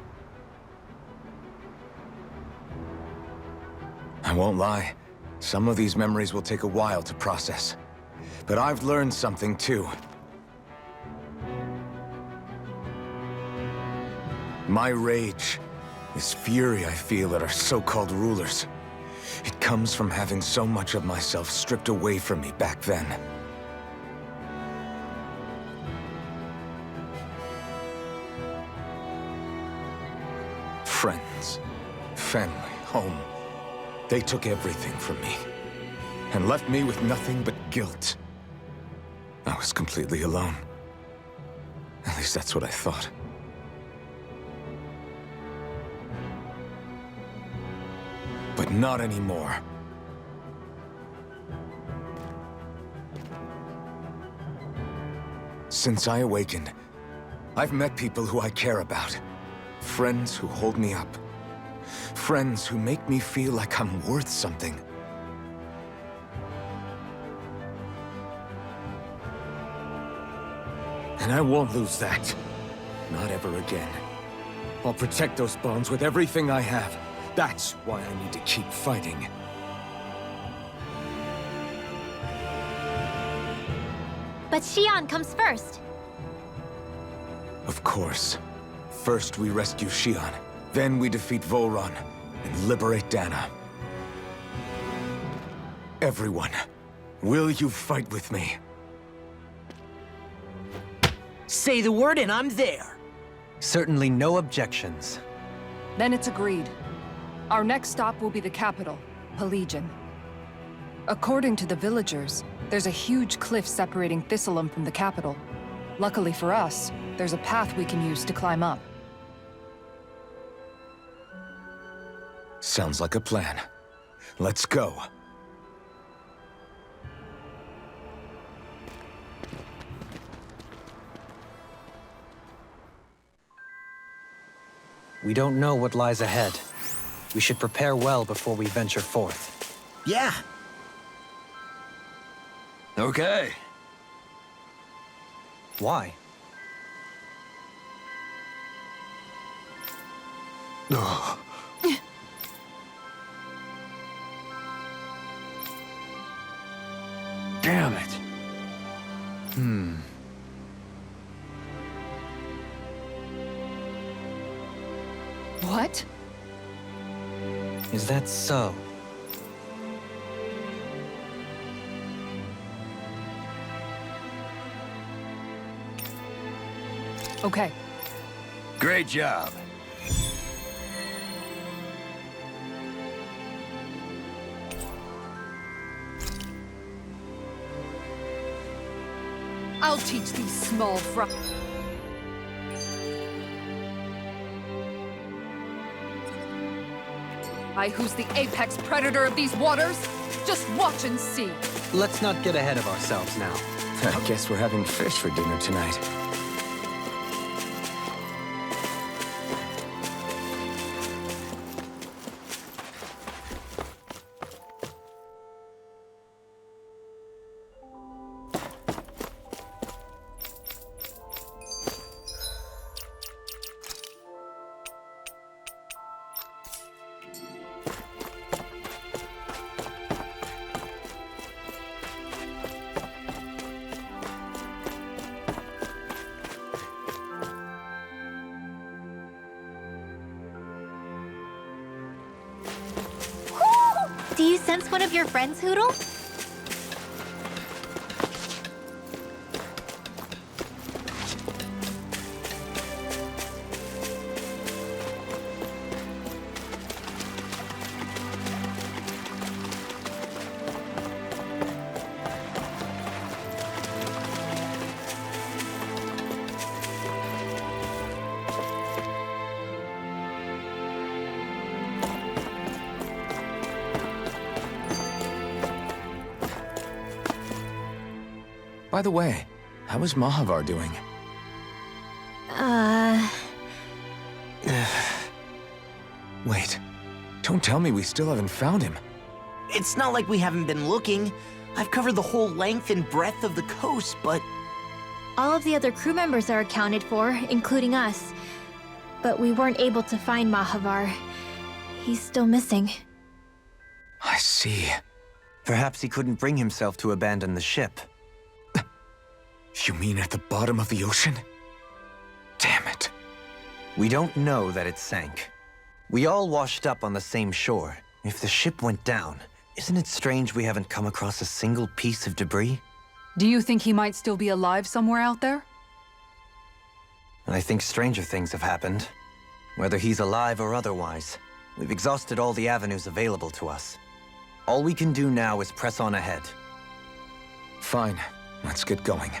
Speaker 1: I won't lie. Some of these memories will take a while to process. But I've learned something too. My rage, this fury I feel at our so-called rulers, it comes from having so much of myself stripped away from me back then. Friends, family, home. They took everything from me, and left me with nothing but guilt. I was completely alone. At least that's what I thought. But not anymore. Since I awakened, I've met people who I care about. Friends who hold me up. Friends who make me feel like I'm worth something. And I won't lose that. Not ever again. I'll protect those bonds with everything I have. That's why I need to keep fighting.
Speaker 3: But Xion comes first.
Speaker 1: Of course. First we rescue Xion, then we defeat Volron and liberate Dana. Everyone, will you fight with me?
Speaker 9: Say the word and I'm there.
Speaker 8: Certainly no objections.
Speaker 2: Then it's agreed. Our next stop will be the capital, Pelegion. According to the villagers, there's a huge cliff separating Thistleum from the capital. Luckily for us, there's a path we can use to climb up.
Speaker 1: Sounds like a plan. Let's go.
Speaker 8: We don't know what lies ahead. We should prepare well before we venture forth.
Speaker 9: Yeah.
Speaker 5: Okay.
Speaker 8: Why?
Speaker 5: Damn it.
Speaker 2: What?
Speaker 8: Is that so?
Speaker 2: Okay.
Speaker 5: Great job.
Speaker 2: I'll teach these small who's the apex predator of these waters? Just watch and see.
Speaker 8: Let's not get ahead of ourselves now.
Speaker 1: I guess we're having fish for dinner tonight.
Speaker 3: sense one of your friends, Hoodle?
Speaker 1: By the way, how is Mahavar doing? Wait, don't tell me we still haven't found him.
Speaker 11: It's not like we haven't been looking. I've covered the whole length and breadth of the coast, but...
Speaker 3: All of the other crew members are accounted for, including us. But we weren't able to find Mahavar. He's still missing.
Speaker 1: I see.
Speaker 8: Perhaps he couldn't bring himself to abandon the ship.
Speaker 1: You mean at the bottom of the ocean? Damn it.
Speaker 8: We don't know that it sank. We all washed up on the same shore. If the ship went down, isn't it strange we haven't come across a single piece of debris?
Speaker 2: Do you think he might still be alive somewhere out there?
Speaker 8: I think stranger things have happened. Whether he's alive or otherwise, we've exhausted all the avenues available to us. All we can do now is press on ahead.
Speaker 1: Fine, let's get going.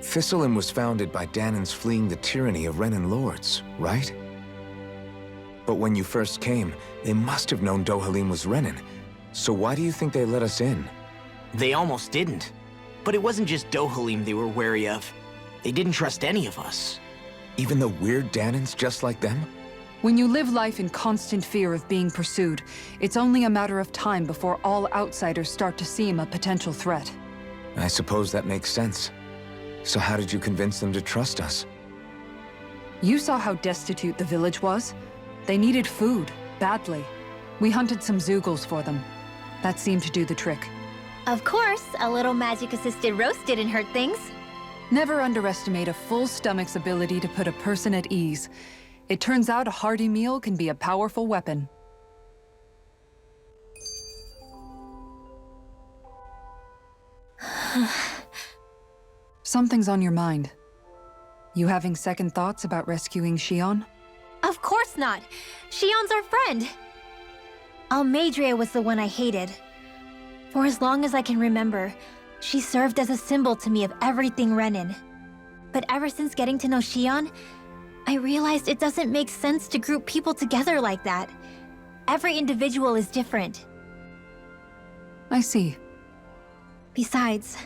Speaker 1: Thistlein was founded by Danan's fleeing the tyranny of Renan lords, right? But when you first came, they must have known Dohalim was Renan. So why do you think they let us in?
Speaker 11: They almost didn't. But it wasn't just Dohalim they were wary of. They didn't trust any of us.
Speaker 1: Even the weird Danans just like them?
Speaker 2: When you live life in constant fear of being pursued, it's only a matter of time before all outsiders start to seem a potential threat.
Speaker 1: I suppose that makes sense. So how did you convince them to trust us?
Speaker 2: You saw how destitute the village was. They needed food, badly. We hunted some Zeugles for them. That seemed to do the trick.
Speaker 3: Of course, a little magic-assisted roast didn't hurt things.
Speaker 2: Never underestimate a full stomach's ability to put a person at ease. It turns out a hearty meal can be a powerful weapon. Something's on your mind. You having second thoughts about rescuing Shion?
Speaker 3: Of course not! Shion's our friend! Almeidrea was the one I hated. For as long as I can remember, she served as a symbol to me of everything Renan. But ever since getting to know Shion, I realized it doesn't make sense to group people together like that. Every individual is different.
Speaker 2: I see.
Speaker 3: Besides,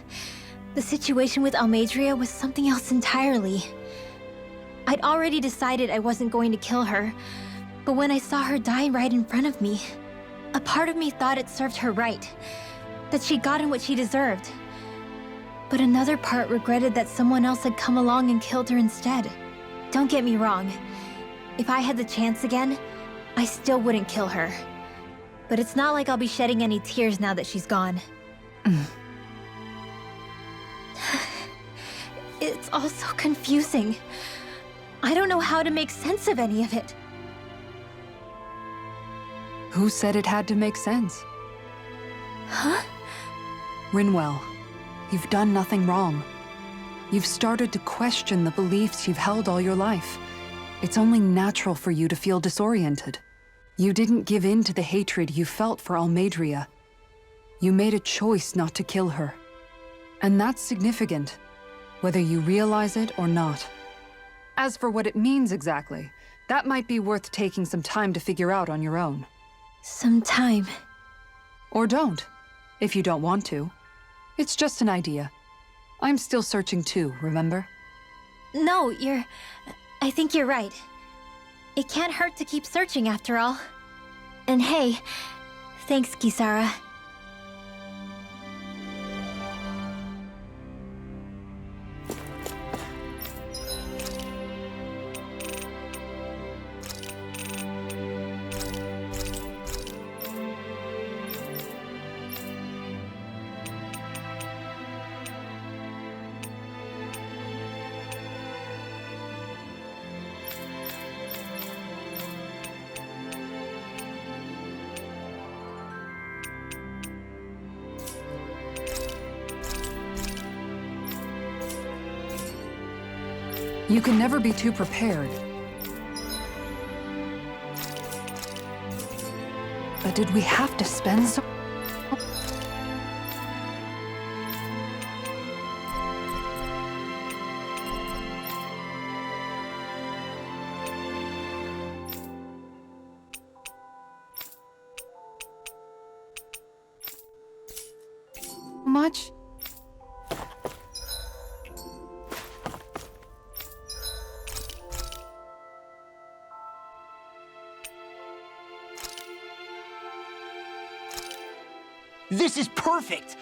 Speaker 3: the situation with Almeidrea was something else entirely. I'd already decided I wasn't going to kill her, but when I saw her die right in front of me, a part of me thought it served her right, that she'd gotten what she deserved. But another part regretted that someone else had come along and killed her instead. Don't get me wrong. If I had the chance again, I still wouldn't kill her. But it's not like I'll be shedding any tears now that she's gone. It's all so confusing. I don't know how to make sense of any of it.
Speaker 2: Who said it had to make sense?
Speaker 3: Huh?
Speaker 2: Rinwell, you've done nothing wrong. You've started to question the beliefs you've held all your life. It's only natural for you to feel disoriented. You didn't give in to the hatred you felt for Almeidrea. You made a choice not to kill her. And that's significant, whether you realize it or not. As for what it means exactly, that might be worth taking some time to figure out on your own.
Speaker 3: Some time.
Speaker 2: Or don't, if you don't want to. It's just an idea. I'm still searching too, remember?
Speaker 3: No, I think you're right. It can't hurt to keep searching after all. And hey, thanks, Kisara.
Speaker 2: You can never be too prepared. But did we have to spend so... much?
Speaker 9: This is perfect!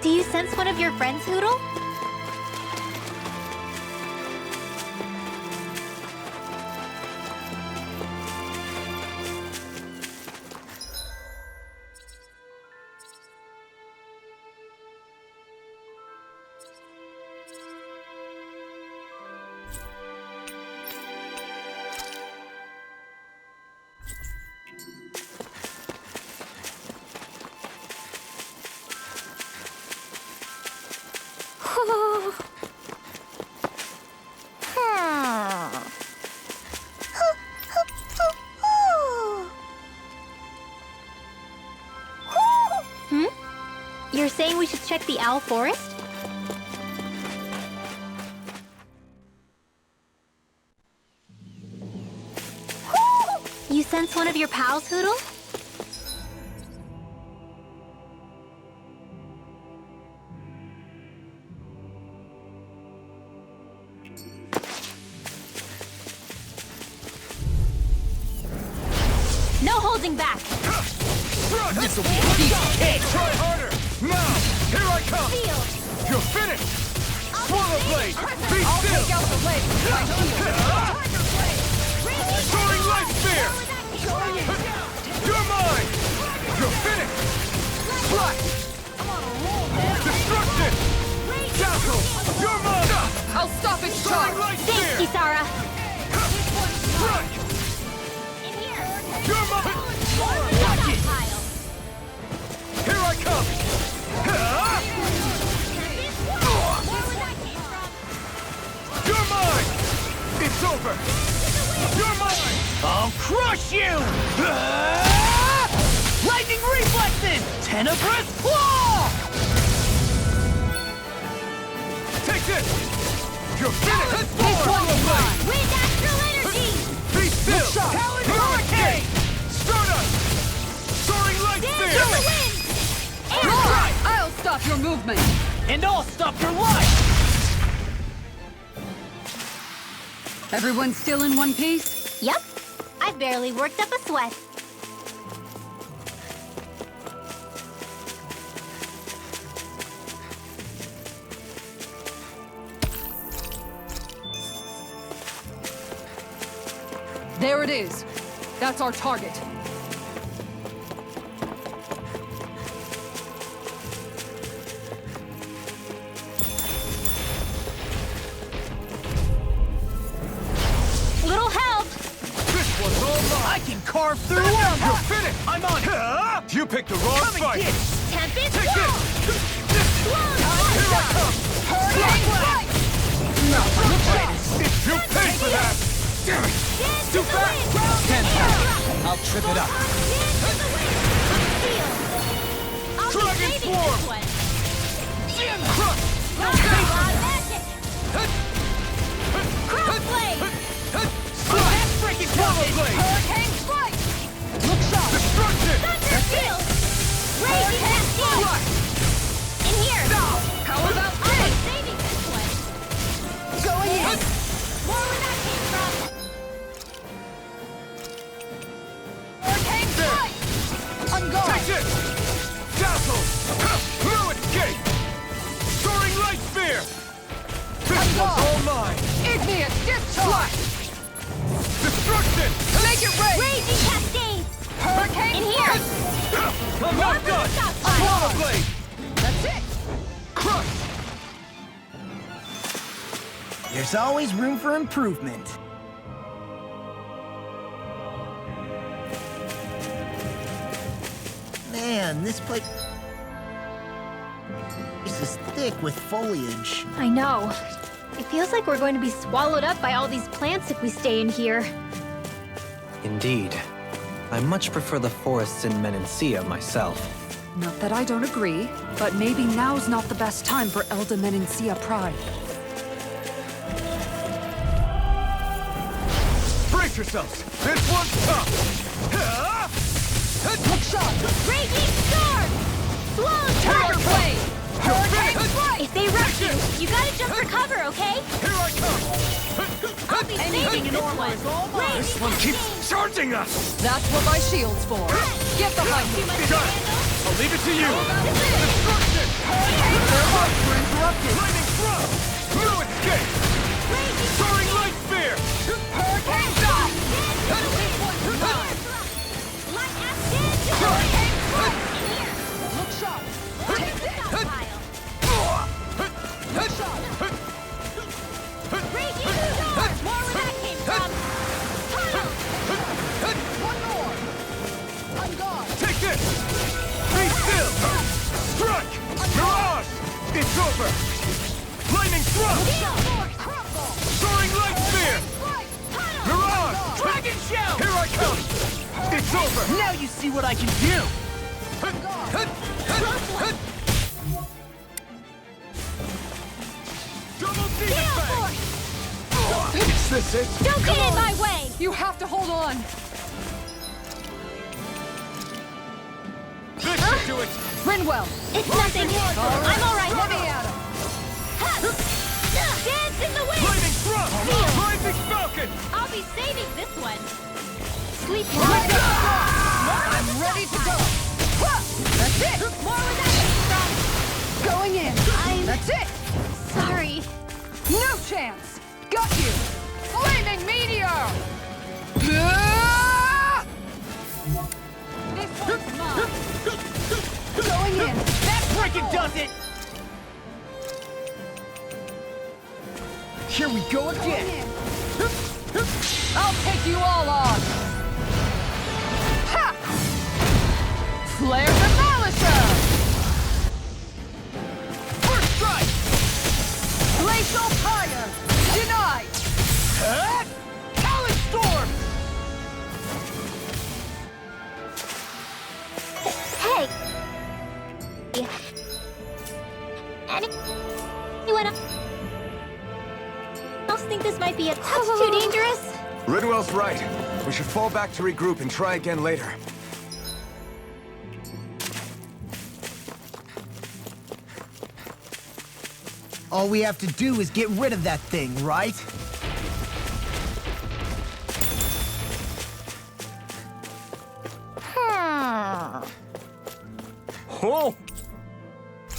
Speaker 3: Do you sense one of your friends, Hoodle? You're saying we should check the Owl Forest? You sense one of your pals, Hoodle? No holding back!
Speaker 10: This'll be a piece of cake! Try harder! Now! Here I come!
Speaker 3: Field.
Speaker 10: You're finished! Swallow blade! Be
Speaker 6: I'll
Speaker 10: still!
Speaker 6: take out the leg with my shield.
Speaker 10: Soaring light spear! You're mine! You're finished! Slash! Destruction! Dazzle! You're mine!
Speaker 6: I'll stop its
Speaker 10: Soaring
Speaker 6: charge.
Speaker 10: light spear!
Speaker 3: Thanks, Kisara!
Speaker 10: Strike! You're mine!
Speaker 3: Watch it!
Speaker 10: Here I come! You're mine! It's over! You're mine!
Speaker 9: I'll crush you! Lightning reflexes! Tenebrous claw!
Speaker 10: Take this! You're finished!
Speaker 6: This one is mine.
Speaker 3: Wind astral energy!
Speaker 10: Be still!
Speaker 9: Talon hurricane!
Speaker 10: Stardust! Soaring light
Speaker 3: Dance
Speaker 10: spear!
Speaker 3: to the wind!
Speaker 6: Right. I'll stop your movement.
Speaker 9: And I'll stop your life!
Speaker 2: Everyone still in one piece?
Speaker 3: Yep. I've barely worked up a sweat.
Speaker 2: There it is. That's our target.
Speaker 3: Little help!
Speaker 10: This one's all mine!
Speaker 9: I can carve through armor!
Speaker 10: You're finished!
Speaker 9: I'm on it!
Speaker 10: You picked the wrong
Speaker 9: Come and
Speaker 10: fight!
Speaker 9: get it!
Speaker 3: Tempest
Speaker 10: Take
Speaker 3: Wall!
Speaker 10: this! Here I come! You paid for that! Damn it!
Speaker 3: Dance
Speaker 10: Too
Speaker 3: to the
Speaker 10: fast!
Speaker 3: wind!
Speaker 8: Stand back. I'll trip it up.
Speaker 3: Dance to the wind! Field. I'll be
Speaker 10: Dragon
Speaker 3: saving
Speaker 10: Swarm!
Speaker 3: this one.
Speaker 9: Damn
Speaker 7: Magic! Cross blade!
Speaker 10: That's freaking blade!
Speaker 7: Hurricane strike! Look sharp!
Speaker 10: Destruction!
Speaker 7: Thunder field! Raging cascade! In here! How about this? Saving this one! Going in! More where that came from! Hurricane strike! On guard!
Speaker 10: Take this! Dazzle! Fluid escape! Soaring light spear! This one's all mine!
Speaker 7: Igneous discharge!
Speaker 10: Destruction!
Speaker 7: Make it rain! Raging cascade! Hurricane in here!
Speaker 10: I'm not done! Swallow blade!
Speaker 7: That's it!
Speaker 10: Crush!
Speaker 9: There's always room for improvement. Man, this place is thick with foliage.
Speaker 3: I know. It feels like we're going to be swallowed up by all these plants if we stay in here.
Speaker 8: Indeed. I much prefer the forests in Menancia myself.
Speaker 2: Not that I don't agree, but maybe now's not the best time for Elda Menancia Pride.
Speaker 10: Brace yourselves! This one's tough!
Speaker 7: Look sharp! Raging storm! Slow
Speaker 10: Tiger
Speaker 7: blade! Hurricane strike!
Speaker 3: If they rush you, you gotta jump for cover, okay?
Speaker 10: Here I come!
Speaker 3: I'll be saving this one.
Speaker 10: This one keeps charging us!
Speaker 7: That's what my shield's for. Get behind me!
Speaker 10: Got it! I'll leave it to you!
Speaker 7: Destruction!
Speaker 10: Their hearts were interrupted! Lightning thrust! Fluid escape! Soaring light spear!
Speaker 7: Hurricane strike! Hurricane strike! Look sharp! Take this! Look sharp!
Speaker 3: Raging storm! More where that came from!
Speaker 7: One more! On guard!
Speaker 10: Take this! Be still! Strike! Mirage! It's over! Lightning thrust!
Speaker 7: Crumble!
Speaker 10: Soaring light spear! Mirage!
Speaker 9: Dragon shell!
Speaker 10: Here I come! It's over!
Speaker 9: Now you see what I can do!
Speaker 10: Double demon fang! Is this it?
Speaker 3: Don't get in my way!
Speaker 7: You have to hold on!
Speaker 10: This should do it!
Speaker 7: Rinwell!
Speaker 3: It's nothing. I'm alright.
Speaker 7: Let me at him!
Speaker 3: Dance in the wind!
Speaker 10: Lightning thrust!
Speaker 3: Feel.
Speaker 10: Rising falcon!
Speaker 3: I'll be saving this one. Sleep
Speaker 7: I'm ready to go! That's it!
Speaker 3: More where that came
Speaker 7: Going in!
Speaker 3: I'm-
Speaker 7: That's it!
Speaker 3: from. Sorry.
Speaker 7: No chance! Got you! Flaming meteor! This one's mine! Going in!
Speaker 9: That freaking does it! Here we go
Speaker 7: Going
Speaker 9: again!
Speaker 7: in! I'll take you all on! Ha! Flare Demolisher!
Speaker 9: First strike!
Speaker 7: Glacial Fire! Denied!
Speaker 9: Talon Storm!
Speaker 3: Hey. Anyone else think this might be a touch too dangerous?
Speaker 1: Ridwell's right. We should fall back to regroup and try again later.
Speaker 9: All we have to do is get rid of that thing, right?
Speaker 10: Ho!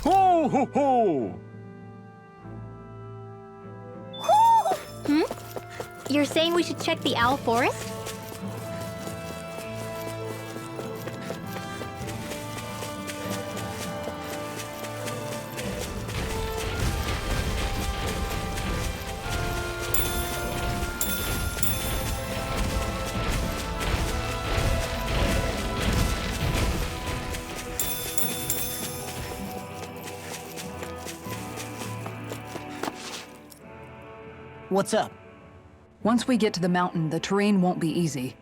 Speaker 10: Ho ho ho!
Speaker 3: You're saying we should check the owl forest?
Speaker 9: What's up?
Speaker 2: Once we get to the mountain, the terrain won't be easy.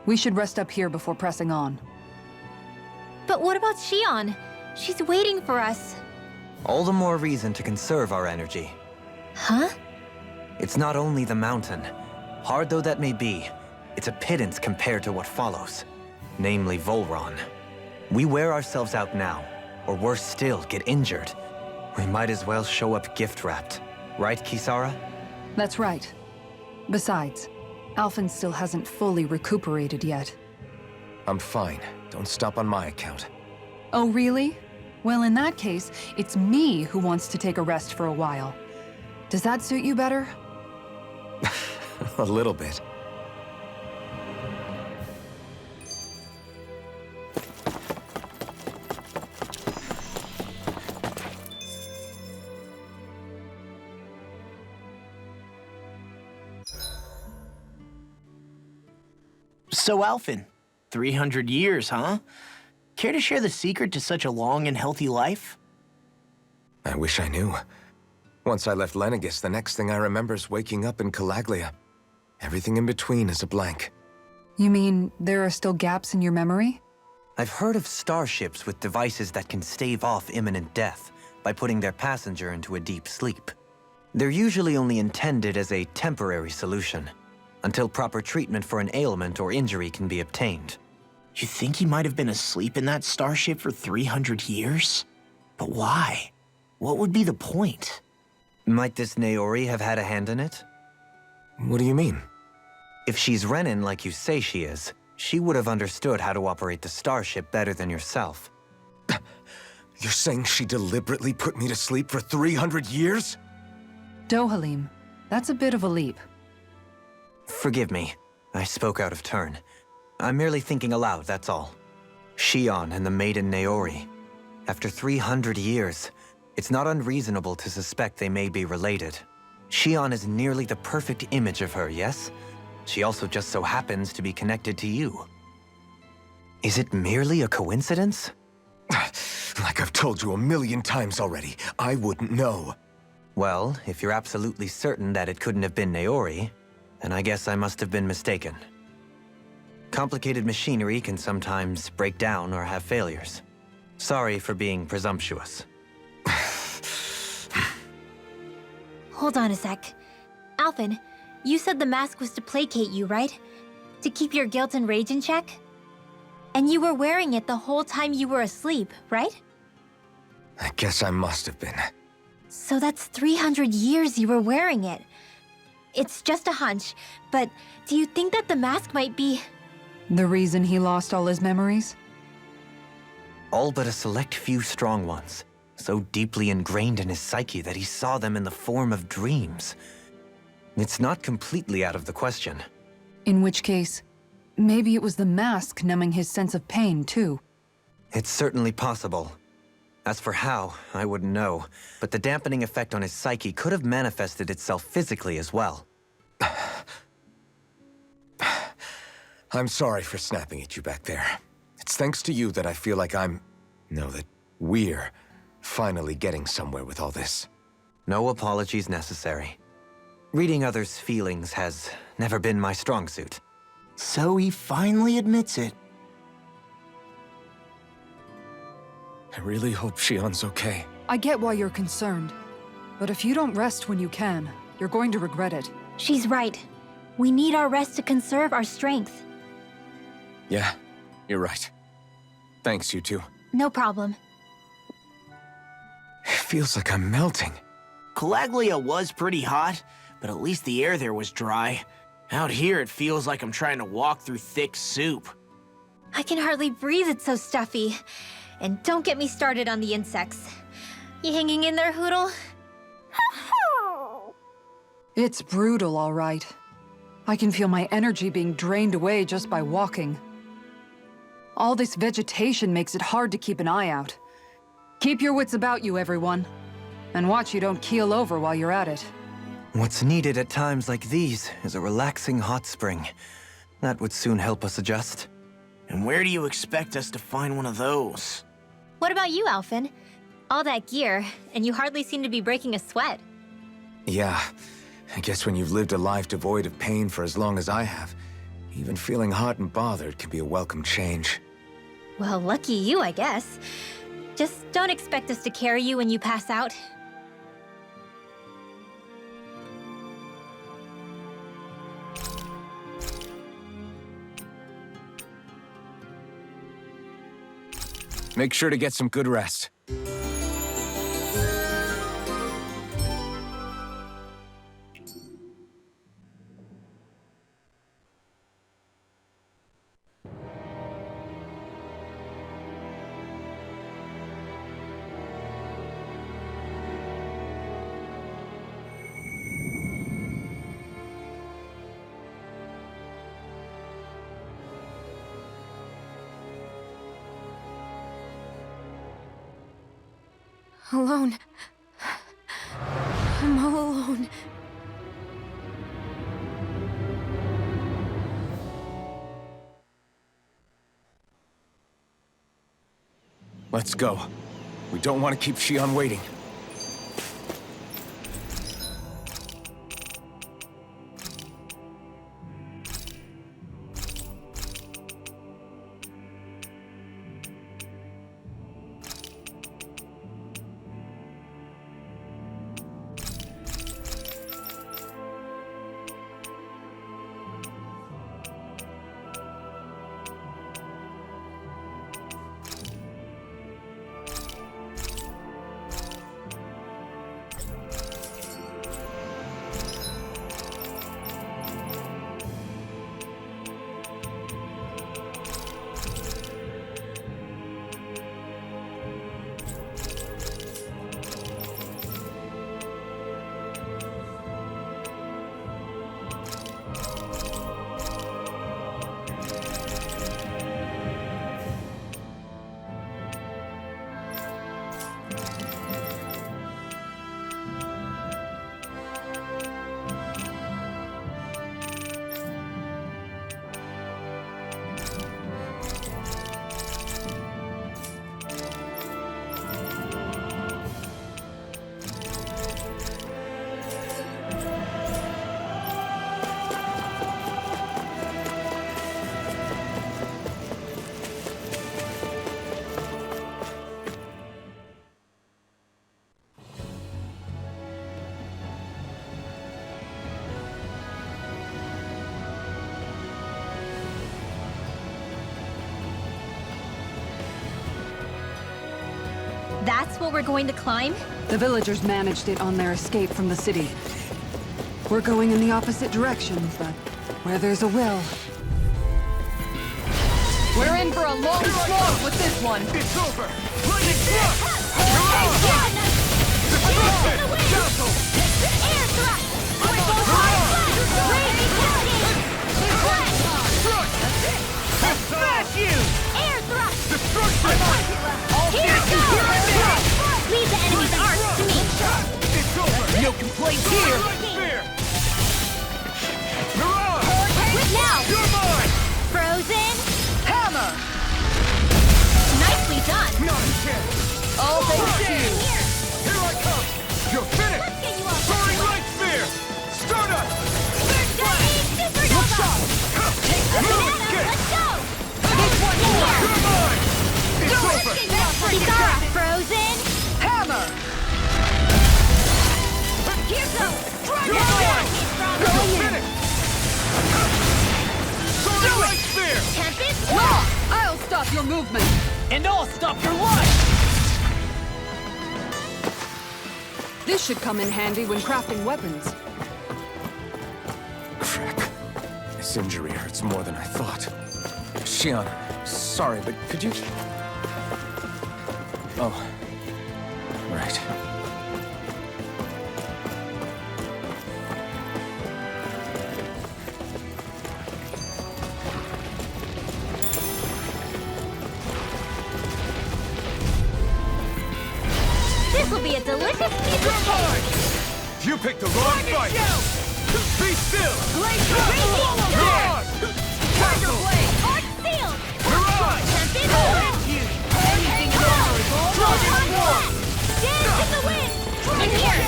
Speaker 2: We should rest up here before pressing on.
Speaker 3: But what about Shion? She's waiting for us.
Speaker 8: All the more reason to conserve our energy.
Speaker 3: Huh?
Speaker 8: It's not only the mountain. Hard though that may be, it's a pittance compared to what follows. Namely Volron. We wear ourselves out now, or worse still, get injured. We might as well show up gift-wrapped. Right, Kisara?
Speaker 2: That's right. Besides, Alphen still hasn't fully recuperated yet.
Speaker 1: I'm fine. Don't stop on my account.
Speaker 2: Oh, really? Well, in that case, it's me who wants to take a rest for a while. Does that suit you better?
Speaker 1: A little bit.
Speaker 11: So, Alphen, 300 years, huh? Care to share the secret to such a long and healthy life?
Speaker 1: I wish I knew. Once I left Lenegis, the next thing I remember is waking up in Calaglia. Everything in between is a blank.
Speaker 2: You mean there are still gaps in your memory?
Speaker 8: I've heard of starships with devices that can stave off imminent death by putting their passenger into a deep sleep. They're usually only intended as a temporary solution, until proper treatment for an ailment or injury can be obtained.
Speaker 11: You think he might have been asleep in that starship for 300 years? But why? What would be the point?
Speaker 8: Might this Naori have had a hand in it?
Speaker 1: What do you mean?
Speaker 8: If she's Renin like you say she is, she would have understood how to operate the starship better than yourself.
Speaker 1: You're saying she deliberately put me to sleep for 300 years?
Speaker 2: Dohalim, that's a bit of a leap.
Speaker 8: Forgive me. I spoke out of turn. I'm merely thinking aloud, that's all. Shion and the maiden Naori. After 300 years, it's not unreasonable to suspect they may be related. Shion is nearly the perfect image of her, yes? She also just so happens to be connected to you. Is it merely a coincidence?
Speaker 1: Like I've told you 1,000,000 times already, I wouldn't know.
Speaker 8: Well, if you're absolutely certain that it couldn't have been Naori, then I guess I must have been mistaken. Complicated machinery can sometimes break down or have failures. Sorry for being presumptuous.
Speaker 3: Hold on a sec. Alphen, you said the mask was to placate you, right? To keep your guilt and rage in check? And you were wearing it the whole time you were asleep, right?
Speaker 1: I guess I must have been.
Speaker 3: So that's 300 years you were wearing it. It's just a hunch, but do you think that the mask might be...
Speaker 2: The reason he lost all his memories?
Speaker 8: All but a select few strong ones, so deeply ingrained in his psyche that he saw them in the form of dreams. It's not completely out of the question.
Speaker 2: In which case, maybe it was the mask numbing his sense of pain, too.
Speaker 8: It's certainly possible. As for how, I wouldn't know, but the dampening effect on his psyche could have manifested itself physically as well.
Speaker 1: I'm sorry for snapping at you back there. It's thanks to you that I feel like that we're finally getting somewhere with all this.
Speaker 8: No apologies necessary. Reading others' feelings has never been my strong suit.
Speaker 11: So he finally admits it.
Speaker 1: I really hope Shion's okay.
Speaker 2: I get why you're concerned. But if you don't rest when you can, you're going to regret it.
Speaker 3: She's right. We need our rest to conserve our strength.
Speaker 1: Yeah, you're right. Thanks, you two.
Speaker 3: No problem.
Speaker 1: It feels like I'm melting.
Speaker 11: Calaglia was pretty hot, but at least the air there was dry. Out here, it feels like I'm trying to walk through thick soup.
Speaker 3: I can hardly breathe, it's so stuffy. And don't get me started on the insects. You hanging in there, Hoodle?
Speaker 2: It's brutal, all right. I can feel my energy being drained away just by walking. All this vegetation makes it hard to keep an eye out. Keep your wits about you, everyone. And watch you don't keel over while you're at it.
Speaker 8: What's needed at times like these is a relaxing hot spring. That would soon help us adjust.
Speaker 11: And where do you expect us to find one of those?
Speaker 3: What about you, Alphen? All that gear, and you hardly seem to be breaking a sweat.
Speaker 1: Yeah, I guess when you've lived a life devoid of pain for as long as I have, even feeling hot and bothered can be a welcome change.
Speaker 3: Well, lucky you, I guess. Just don't expect us to carry you when you pass out.
Speaker 1: Make sure to get some good rest.
Speaker 3: Alone. I'm all alone.
Speaker 1: Let's go. We don't want to keep Shion waiting.
Speaker 3: That's what we're going to climb?
Speaker 2: The villagers managed it on their escape from the city. We're going in the opposite direction, but where there's a will.
Speaker 7: We're in for a long slog with this one.
Speaker 10: It's over! Lightning thrust! Mirage! Destruction! Castle!
Speaker 3: Air thrust! Crystal fire! Raging
Speaker 10: Thrust!
Speaker 7: Smash you!
Speaker 3: Air thrust!
Speaker 10: Destruction!
Speaker 3: Here it goes! Leave the enemy's arcs to me!
Speaker 10: It's over!
Speaker 7: No complaints here!
Speaker 10: Right spear! Mirage!
Speaker 3: Now!
Speaker 10: You're mine!
Speaker 3: Frozen!
Speaker 7: Hammer!
Speaker 3: Nicely done!
Speaker 10: Not a chance!
Speaker 7: All thanks to you!
Speaker 10: Here I come! You're finished!
Speaker 3: Get you off
Speaker 10: Soaring light spear! Stardust!
Speaker 3: Big supernova! Take the banana! Let's go!
Speaker 7: This one's yours!
Speaker 10: You're mine! It's over!
Speaker 3: Kisara! Frozen!
Speaker 7: Hammer!
Speaker 3: Here goes!
Speaker 10: You're mine! You're finished! Soaring light spear!
Speaker 3: Tempest!
Speaker 7: Law! I'll stop your movement! And I'll stop your life!
Speaker 2: This should come in handy when crafting weapons.
Speaker 1: Crap. This injury hurts more than I thought. Shion, sorry, but could you... Oh. Right.
Speaker 3: This will be a delicious piece of cake!
Speaker 10: You picked the wrong fight! Be still!
Speaker 3: Mirage!
Speaker 10: Castle!
Speaker 3: Arc sealed!
Speaker 10: Mirage!
Speaker 3: Tempest!
Speaker 7: Anything honorable!
Speaker 3: Dragon Swarm! Dance in the wind! And here!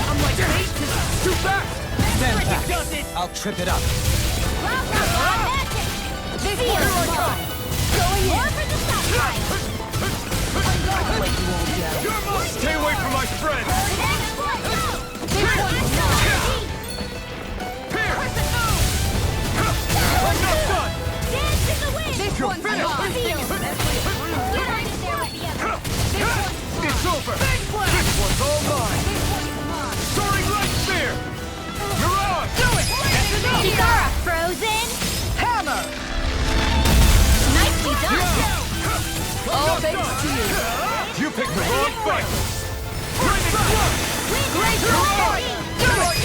Speaker 7: I'm like bait
Speaker 10: Too fast!
Speaker 8: Stand back.
Speaker 7: does it!
Speaker 8: I'll trip it up.
Speaker 3: Magic!
Speaker 7: This
Speaker 3: Seal
Speaker 7: one's
Speaker 3: mine!
Speaker 7: mine! Going in!
Speaker 3: More for the stop sign!
Speaker 10: Wrong fight! Lightning blow!
Speaker 3: Glacial fire! Do it!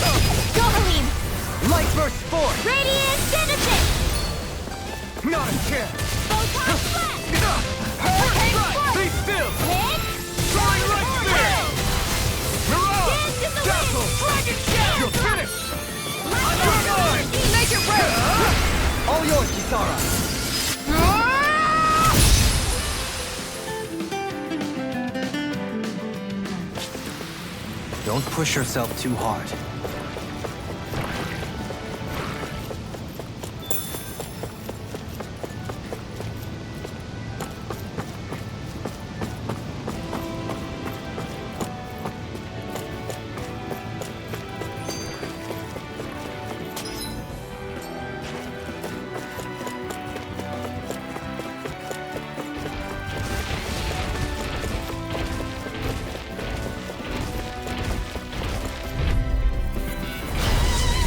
Speaker 3: Go, Helene!
Speaker 8: Light burst forth!
Speaker 3: Radiant Genesis!
Speaker 10: Not a chance!
Speaker 3: Photon blast!
Speaker 10: Hurricane
Speaker 3: Force!
Speaker 10: Be still!
Speaker 3: Hit!
Speaker 10: Soaring light spear! Mirage!
Speaker 3: Dance in the
Speaker 10: Dazzle!
Speaker 3: wind! Dragon Shell!
Speaker 10: You're finished!
Speaker 3: Lightning
Speaker 10: You're mine!
Speaker 3: Make it rain!
Speaker 8: All yours, Kisara! Don't push yourself too hard.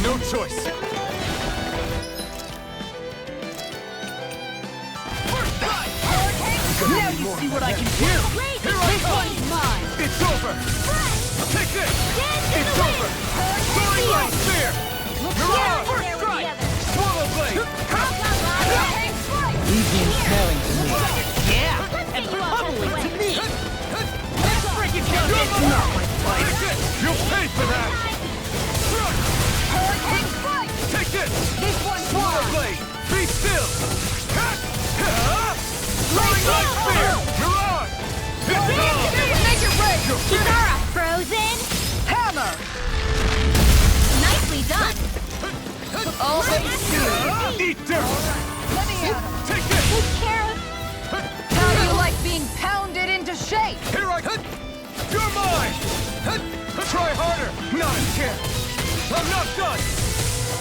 Speaker 10: No choice!
Speaker 7: Now you see what I can do! This one's mine!
Speaker 10: It's over! Take this! It's over! Soaring light spear! Mirage!
Speaker 3: First strike!
Speaker 10: Swallow blade!
Speaker 8: Leave the ensnaring to me.
Speaker 7: Yeah! And pummeling to me! Let's break it down! It's not my fight!
Speaker 10: Take this! You'll pay for that! Strike!
Speaker 7: Hurricane strike!
Speaker 10: Take this!
Speaker 7: This one's
Speaker 10: Swallow
Speaker 7: mine!
Speaker 10: blade! Be still! Soaring light spear! Mirage! It's on!
Speaker 7: Make it rain!
Speaker 3: Kisara, frozen!
Speaker 7: Hammer!
Speaker 3: Nicely done!
Speaker 7: Always
Speaker 10: Eat dirt!
Speaker 7: Let me at him!
Speaker 10: Take this!
Speaker 3: Kara,
Speaker 7: How do you like being pounded into shape?
Speaker 10: Here I come! You're mine! Try harder! Not a chance! I'm not done!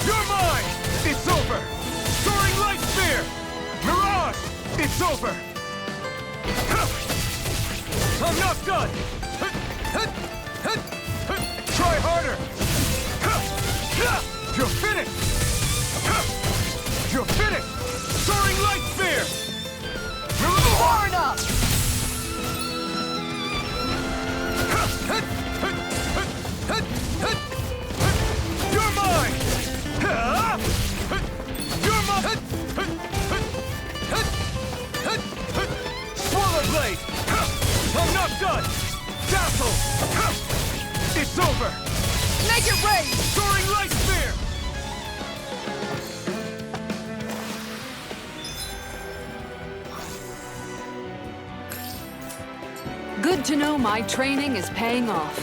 Speaker 10: You're mine! It's over! Soaring light spear! Mirage! It's over! I'm not done! Try harder! You're finished! You're finished! Soaring light spear!
Speaker 7: Far enough!
Speaker 10: You're mine! You're mine! Swallow blade! I'm not done! Dazzle! It's over!
Speaker 7: Make it rain!
Speaker 10: Soaring light spear!
Speaker 2: Good to know my training is paying off.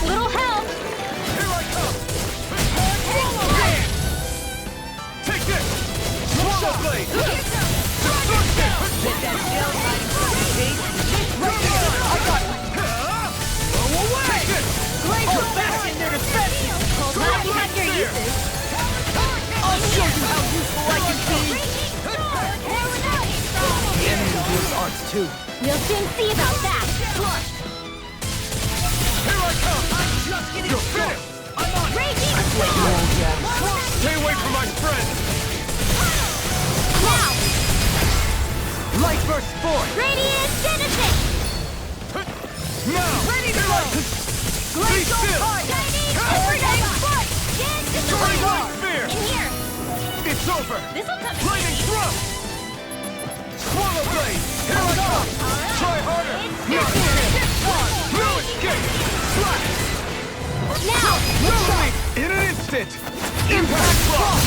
Speaker 3: little help!
Speaker 10: Here I come! Take this! Swallow blade! Destruction!
Speaker 7: Get that shell right in front of me! Right there! I got it!
Speaker 10: Go away! Take this!
Speaker 7: Glacial fast in their defenses!
Speaker 3: Glad you have your uses.
Speaker 7: I'll show you how useful I can be!
Speaker 8: The enemy wields arts too.
Speaker 3: We'll soon see about that.
Speaker 10: Here I come! You're finished!
Speaker 7: I'm on!
Speaker 3: Raging
Speaker 10: Stay away from my friend!
Speaker 3: now!
Speaker 8: Light burst forth!
Speaker 3: Radiant Genesis!
Speaker 10: Now!
Speaker 7: Ready to go! Glacial
Speaker 10: still.
Speaker 7: fire!
Speaker 3: Hurricane strike! Dance in the
Speaker 10: Soaring
Speaker 3: wind!
Speaker 10: light spear!
Speaker 3: In here!
Speaker 10: It's over!
Speaker 3: This'll come in
Speaker 10: Lightning
Speaker 3: handy.
Speaker 10: thrust! Swallow blade! Here I come! Try harder! Not here! No escape! Slash!
Speaker 3: Now!
Speaker 10: No relief! In an instant! Impact block!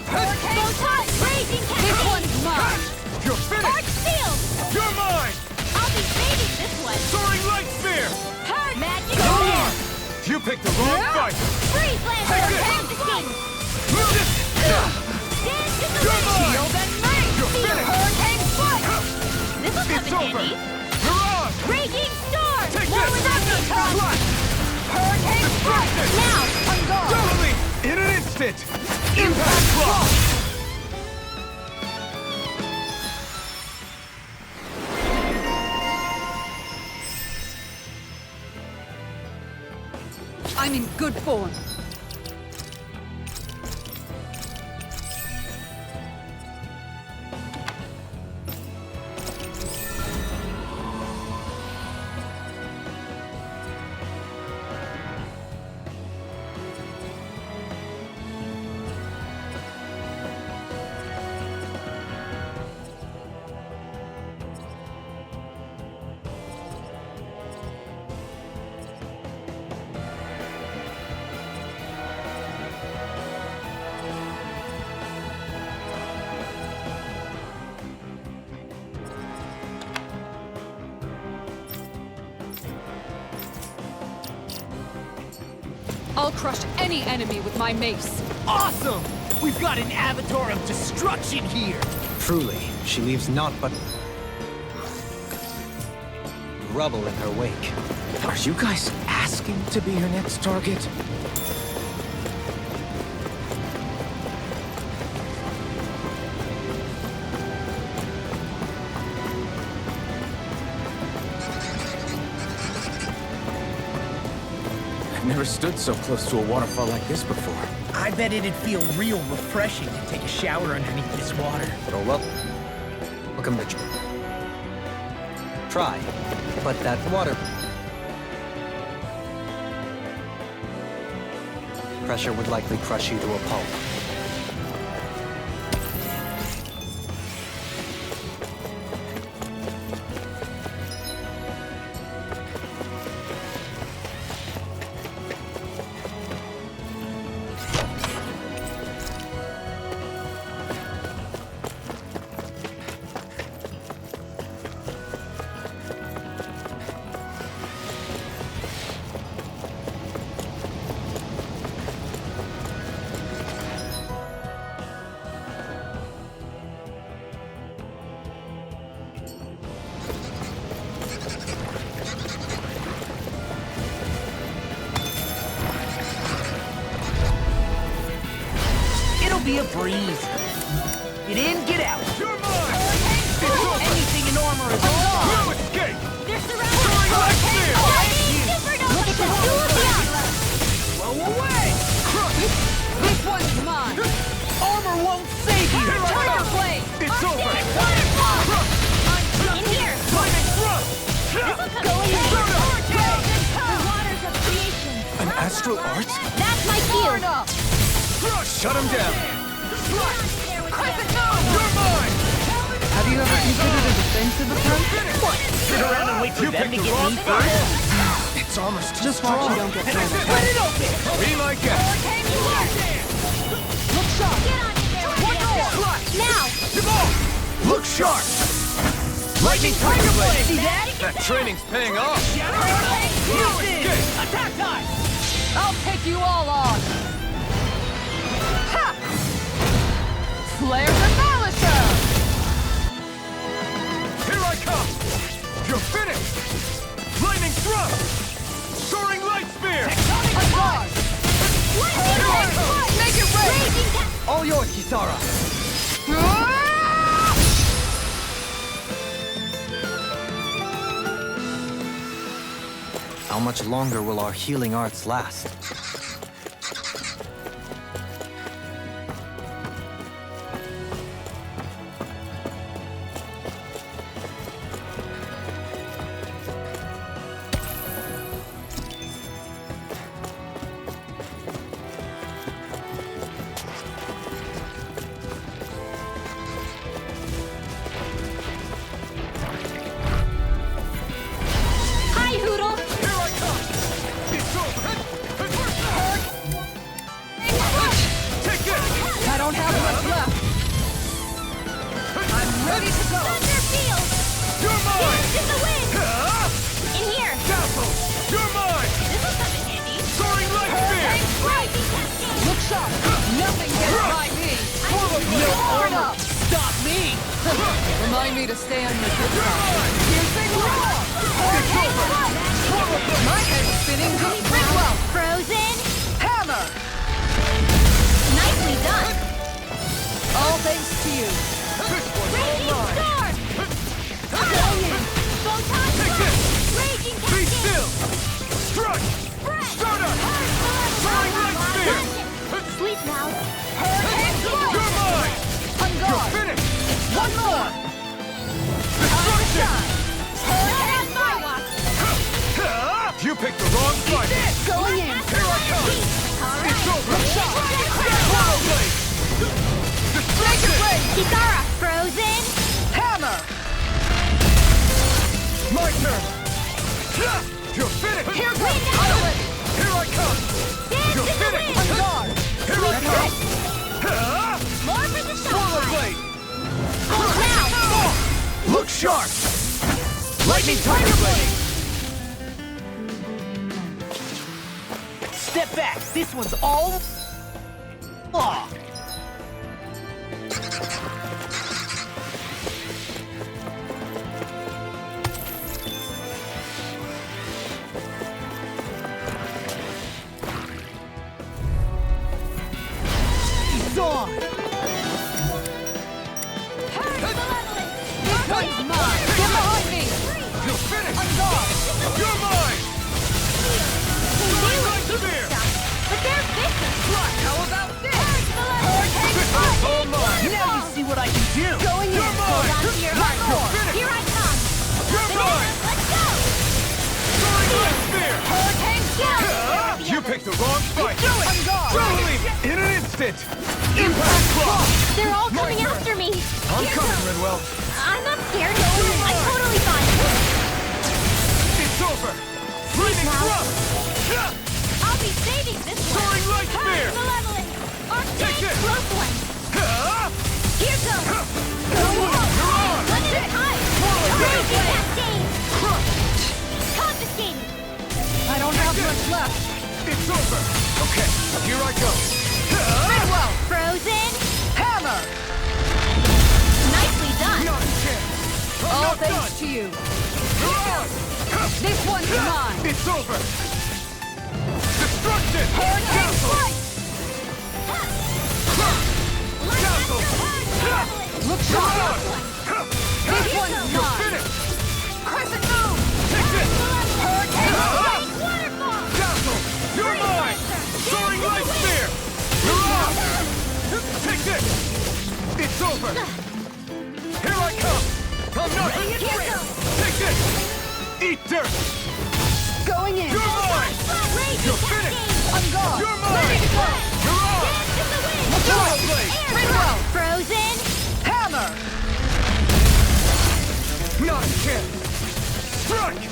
Speaker 3: Photon Raging
Speaker 7: This
Speaker 3: Cascade!
Speaker 7: one's mine!
Speaker 10: You're
Speaker 3: Arch
Speaker 10: finished!
Speaker 3: Field!
Speaker 10: You're mine!
Speaker 3: I'll be saving this one!
Speaker 10: Soaring light spear!
Speaker 3: Magic
Speaker 10: Come
Speaker 3: Blast!
Speaker 10: on! You picked the wrong fight!
Speaker 3: Freeze Lancer!
Speaker 10: Take this.
Speaker 3: Cascade!
Speaker 10: Move this!
Speaker 3: Dance in the
Speaker 10: You're
Speaker 3: wind!
Speaker 10: mine!
Speaker 7: Shield and mace!
Speaker 10: You're finished!
Speaker 7: Hurricane strike!
Speaker 3: This'll come
Speaker 10: It's
Speaker 3: in
Speaker 10: over!
Speaker 3: handy!
Speaker 10: Mirage!
Speaker 3: Raging Storm!
Speaker 10: Take
Speaker 3: More
Speaker 10: this!
Speaker 3: without me, Tom!
Speaker 10: Slash!
Speaker 7: Hurricane strike!
Speaker 10: Destruction!
Speaker 3: Now!
Speaker 7: I'm gone!
Speaker 10: No relief! In it! Impact block!
Speaker 2: I'm in good form.
Speaker 7: I'll crush any enemy with my mace.
Speaker 9: Awesome! We've got an avatar of destruction here!
Speaker 8: Truly, she leaves naught but rubble in her wake.
Speaker 1: Are you guys asking to be her next target? I've never stood so close to a waterfall like this before.
Speaker 9: I bet it'd feel real refreshing to take a shower underneath this water.
Speaker 8: Oh, well. Welcome to... Try. But that water... pressure would likely crush you to a pulp.
Speaker 9: Be a breeze. Get in, get out.
Speaker 10: You're mine!
Speaker 9: Anything in armor is all.
Speaker 10: No escape!
Speaker 3: They're surrounded!
Speaker 7: Look at the
Speaker 9: Blow away!
Speaker 7: This one's mine!
Speaker 9: Armor won't save you!
Speaker 7: Turtle blade!
Speaker 10: It's over!
Speaker 3: In here!
Speaker 10: Thrust!
Speaker 3: Go in there! The waters of creation!
Speaker 1: An astral art?
Speaker 3: That's my cue!
Speaker 7: Enough!
Speaker 10: Shut him down!
Speaker 7: Crescent moon!
Speaker 10: You're mine!
Speaker 2: Have you ever considered a defensive approach?
Speaker 9: What? Sit around and wait for them to get me first?
Speaker 1: Its armor's too
Speaker 2: Just watch you don't get thrown.
Speaker 9: Split it open!
Speaker 10: Be my guest!
Speaker 7: Look sharp!
Speaker 3: Now!
Speaker 10: Look sharp!
Speaker 9: Lightning Tiger Blade! See that?
Speaker 10: That training's paying off!
Speaker 9: Houston! Attack time!
Speaker 7: I'll take you all on! Ha! Flare the Demolisher!
Speaker 10: Here I come! You're finished! Lightning thrust! Soaring light spear!
Speaker 7: Advance! Make it rain!
Speaker 8: All yours, Kisara! How much longer will our healing arts last?
Speaker 3: Hi, Hoodle!
Speaker 10: Here I come! It's over! Take this!
Speaker 7: I don't have much left. I'm ready to go.
Speaker 3: Thunderfield!
Speaker 10: You're mine!
Speaker 3: In the wind! In here!
Speaker 10: Castle! You're mine!
Speaker 3: This'll come in handy!
Speaker 10: Soaring light spear!
Speaker 3: Rising cascade!
Speaker 7: Look sharp. Nothing gets by me.
Speaker 9: No
Speaker 7: Arm
Speaker 9: armor!
Speaker 7: up.
Speaker 9: Stop me!
Speaker 7: Remind me to stay on your good side. Piercing roar! My head's spinning just pretty well.
Speaker 3: Frozen!
Speaker 7: Hammer!
Speaker 10: You picked the wrong fight!
Speaker 7: Going in!
Speaker 10: Here I come! It's over! Swallow blade! Destruction!
Speaker 3: Kisara, frozen!
Speaker 7: Hammer!
Speaker 10: My turn! You're finished!
Speaker 7: Here goes Pilot!
Speaker 10: Here I come! You're finished!
Speaker 7: On guard!
Speaker 10: Here I come!
Speaker 3: More for the
Speaker 10: Swallow
Speaker 3: shot!
Speaker 10: blade!
Speaker 3: Now!
Speaker 10: Look sharp! Lightning tiger blade!
Speaker 9: Step back. This one's all law. He's on.
Speaker 7: This one's mine! Get behind me!
Speaker 10: You're finished!
Speaker 7: On guard!
Speaker 10: You're mine! Right to here!
Speaker 3: But they're vicious!
Speaker 7: How about this?
Speaker 10: This one's all mine!
Speaker 9: Now you see what I can do.
Speaker 7: Going in!
Speaker 10: You're mine!
Speaker 3: Hold on to your heart.
Speaker 10: You're finished!
Speaker 3: Here I come!
Speaker 10: You're mine!
Speaker 3: Let's go!
Speaker 10: Soaring light spear!
Speaker 7: Hurricane
Speaker 10: You picked the wrong fight!
Speaker 7: On guard!
Speaker 10: Totally! In an instant! Impact block!
Speaker 3: They're all coming after me!
Speaker 10: I'm coming, Redwell!
Speaker 3: I'm not scared. I'm totally fine.
Speaker 10: It's over! Flaming thrust!
Speaker 3: I'll be saving this one.
Speaker 10: Soaring light spear!
Speaker 3: Malevolent.
Speaker 10: Take
Speaker 3: Arcane
Speaker 10: this.
Speaker 3: close one. Here goes.
Speaker 10: You're on!
Speaker 3: One at a time. Crazy cascade. Confiscated.
Speaker 7: I don't have much left!
Speaker 10: It's over! Okay, here I go!
Speaker 7: Redwell!
Speaker 3: Frozen.
Speaker 7: Hammer!
Speaker 3: Nicely done.
Speaker 10: Not a chance! I'm
Speaker 7: All
Speaker 10: not
Speaker 7: thanks
Speaker 10: done!
Speaker 7: to you!
Speaker 10: You're on!
Speaker 7: This one's mine!
Speaker 10: It's over! Destruction!
Speaker 7: Hurricane
Speaker 10: Cancel!
Speaker 7: strike!
Speaker 10: Cancel!
Speaker 7: Look
Speaker 10: You're
Speaker 7: sharp!
Speaker 10: on!
Speaker 7: This one's
Speaker 10: You're
Speaker 7: mine!
Speaker 10: finished!
Speaker 7: Crescent move!
Speaker 10: Take this!
Speaker 7: Hurricane strike!
Speaker 3: Waterfall.
Speaker 10: Cancel! You're mine! Soaring light spear! You're on! Take this! It's over! Here I come! I'm not... Take this! Eat dirt!
Speaker 7: Going in!
Speaker 10: You're mine! You're finished!
Speaker 7: On guard!
Speaker 10: You're mine!
Speaker 7: Ready to go!
Speaker 10: You're on! Swallow blade!
Speaker 7: Redwell!
Speaker 3: Frozen.
Speaker 7: Hammer!
Speaker 10: Not a chance! Strike!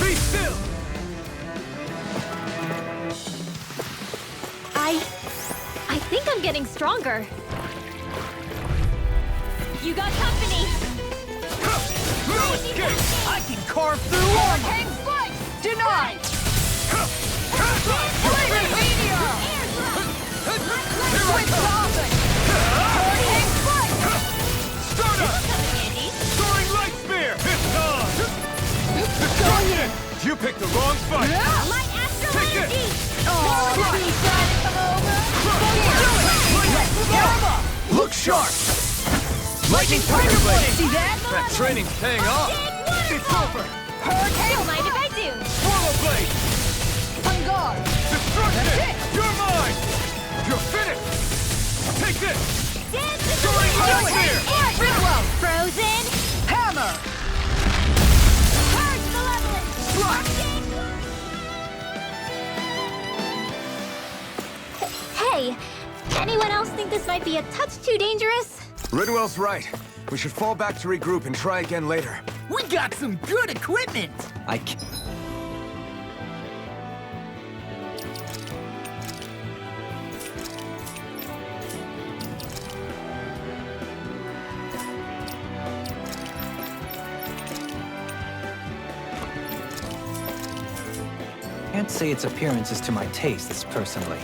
Speaker 10: Be still!
Speaker 3: I think I'm getting stronger. You got company.
Speaker 10: No escape!
Speaker 9: I can carve through armor.
Speaker 7: Hurricane strike! Denied!
Speaker 10: You're
Speaker 7: Blazing
Speaker 10: finished!
Speaker 7: meteor!
Speaker 10: Here I
Speaker 7: Switch
Speaker 10: come!
Speaker 7: offense! Hurricane strike!
Speaker 10: Stardust! Soaring light spear! It's on! Destruction! You picked the wrong fight!
Speaker 3: Light astral
Speaker 10: Take this!
Speaker 3: energy.
Speaker 7: Oh, please try to come over!
Speaker 10: Look sharp! Lightning tiger blade!
Speaker 7: See that?
Speaker 10: That training's paying off! It's over!
Speaker 3: Don't mind if I do.
Speaker 10: Swallow blade!
Speaker 7: On guard!
Speaker 10: Destruction! You're mine! You're finished! Take this!
Speaker 3: Dance in the
Speaker 10: Soaring
Speaker 3: wind.
Speaker 10: light spear!
Speaker 7: Redwell!
Speaker 3: Frozen.
Speaker 7: Hammer!
Speaker 3: Purge malevolent.
Speaker 10: Strike!
Speaker 3: Hey, anyone else think this might be a touch too dangerous?
Speaker 1: Ridwell's right. We should fall back to regroup and try again later.
Speaker 9: We got some good equipment.
Speaker 8: I can't... Can't say its appearance is to my tastes, personally.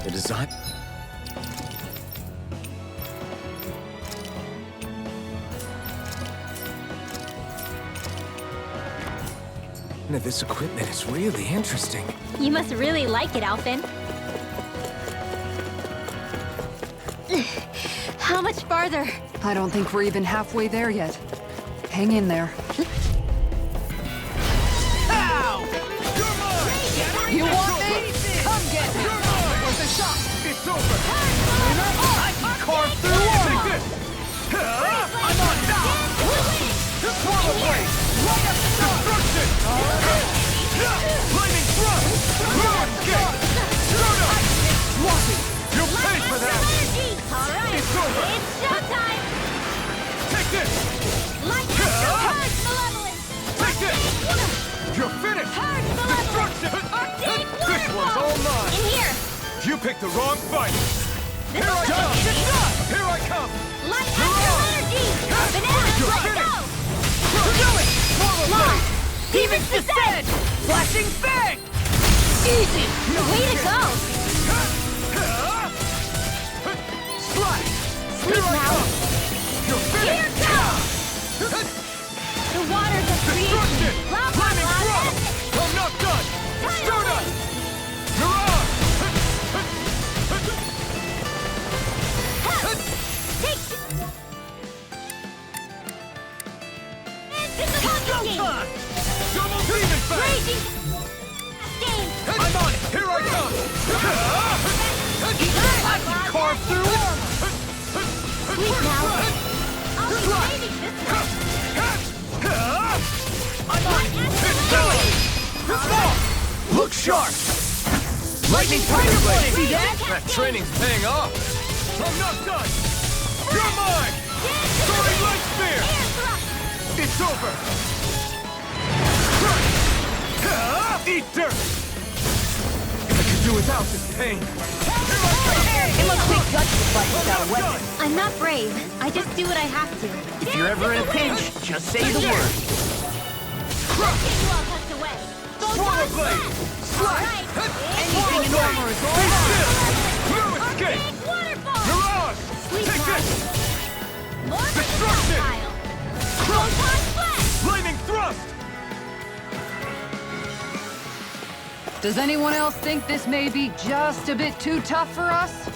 Speaker 1: The design... This equipment is really interesting.
Speaker 3: You must really like it, Alphen. How much farther?
Speaker 2: I don't think we're even halfway there yet. Hang in there.
Speaker 7: You want me? Come get me! With a shot!
Speaker 10: It's over!
Speaker 9: I can carve through armor!
Speaker 10: I'm on now! Swallow blade! Destruction! Flaming thrust! Ruin gate! Shoot up! You'll pay for that!
Speaker 3: Alright,
Speaker 10: It's over!
Speaker 3: it's showtime!
Speaker 10: Take this!
Speaker 3: Light Purge Malevolence!
Speaker 10: Take this! You're finished!
Speaker 3: Purge Malevolence!
Speaker 10: Destruction!
Speaker 3: Arctic
Speaker 10: This one's all mine!
Speaker 3: In here!
Speaker 10: You picked the wrong fight!
Speaker 3: This
Speaker 10: Here I
Speaker 3: is
Speaker 10: come!
Speaker 3: it!
Speaker 10: Here I come!
Speaker 3: Light Astral Energy! Banana,
Speaker 10: You're
Speaker 3: let's
Speaker 10: finished!
Speaker 3: go!
Speaker 10: Do it! Swallow blade!
Speaker 7: Demon's Descent! Flashing Fang!
Speaker 3: Easy! Way to go!
Speaker 10: Slash!
Speaker 3: Sleep
Speaker 10: Here I
Speaker 3: now!
Speaker 10: come! You're
Speaker 3: Here
Speaker 10: finished!
Speaker 3: goes! The waters of creation!
Speaker 10: Destruction!
Speaker 3: Blah, blah,
Speaker 10: Flaming
Speaker 3: blah,
Speaker 10: thrust! I'm not done! Shoot us! Mirage!
Speaker 3: Take... Invisible game!
Speaker 10: Double demon fang!
Speaker 3: Raging... Game!
Speaker 10: I'm on it! Here I come!
Speaker 9: I can carve through armor!
Speaker 3: Sleep now! I'll be saving this one!
Speaker 10: I'm on it!
Speaker 3: Astral Energy!
Speaker 10: Look sharp! Lightning tiger blade! See that? That training's paying off! I'm not done! You're mine! Soaring light spear!
Speaker 3: Air thrust!
Speaker 10: It's over! Crush! Eat dirt! I could do without this pain!
Speaker 7: It must take guts to fight without a weapon.
Speaker 3: I'm not brave. I just do what I have to.
Speaker 9: If you're ever in a pinch, just say the word.
Speaker 10: Crush!
Speaker 3: You all tucked away.
Speaker 10: Swallow blade!
Speaker 3: Alright!
Speaker 7: Anything in armor is all
Speaker 10: Be
Speaker 7: mine.
Speaker 10: still! No escape!
Speaker 3: Arctic waterfall!
Speaker 10: Mirage!
Speaker 3: Sleep
Speaker 10: Take
Speaker 3: now.
Speaker 10: this!
Speaker 3: More
Speaker 10: Destruction!
Speaker 3: projectile! Photon flash!
Speaker 10: Flaming thrust!
Speaker 2: Does anyone else think this may be just a bit too tough for us?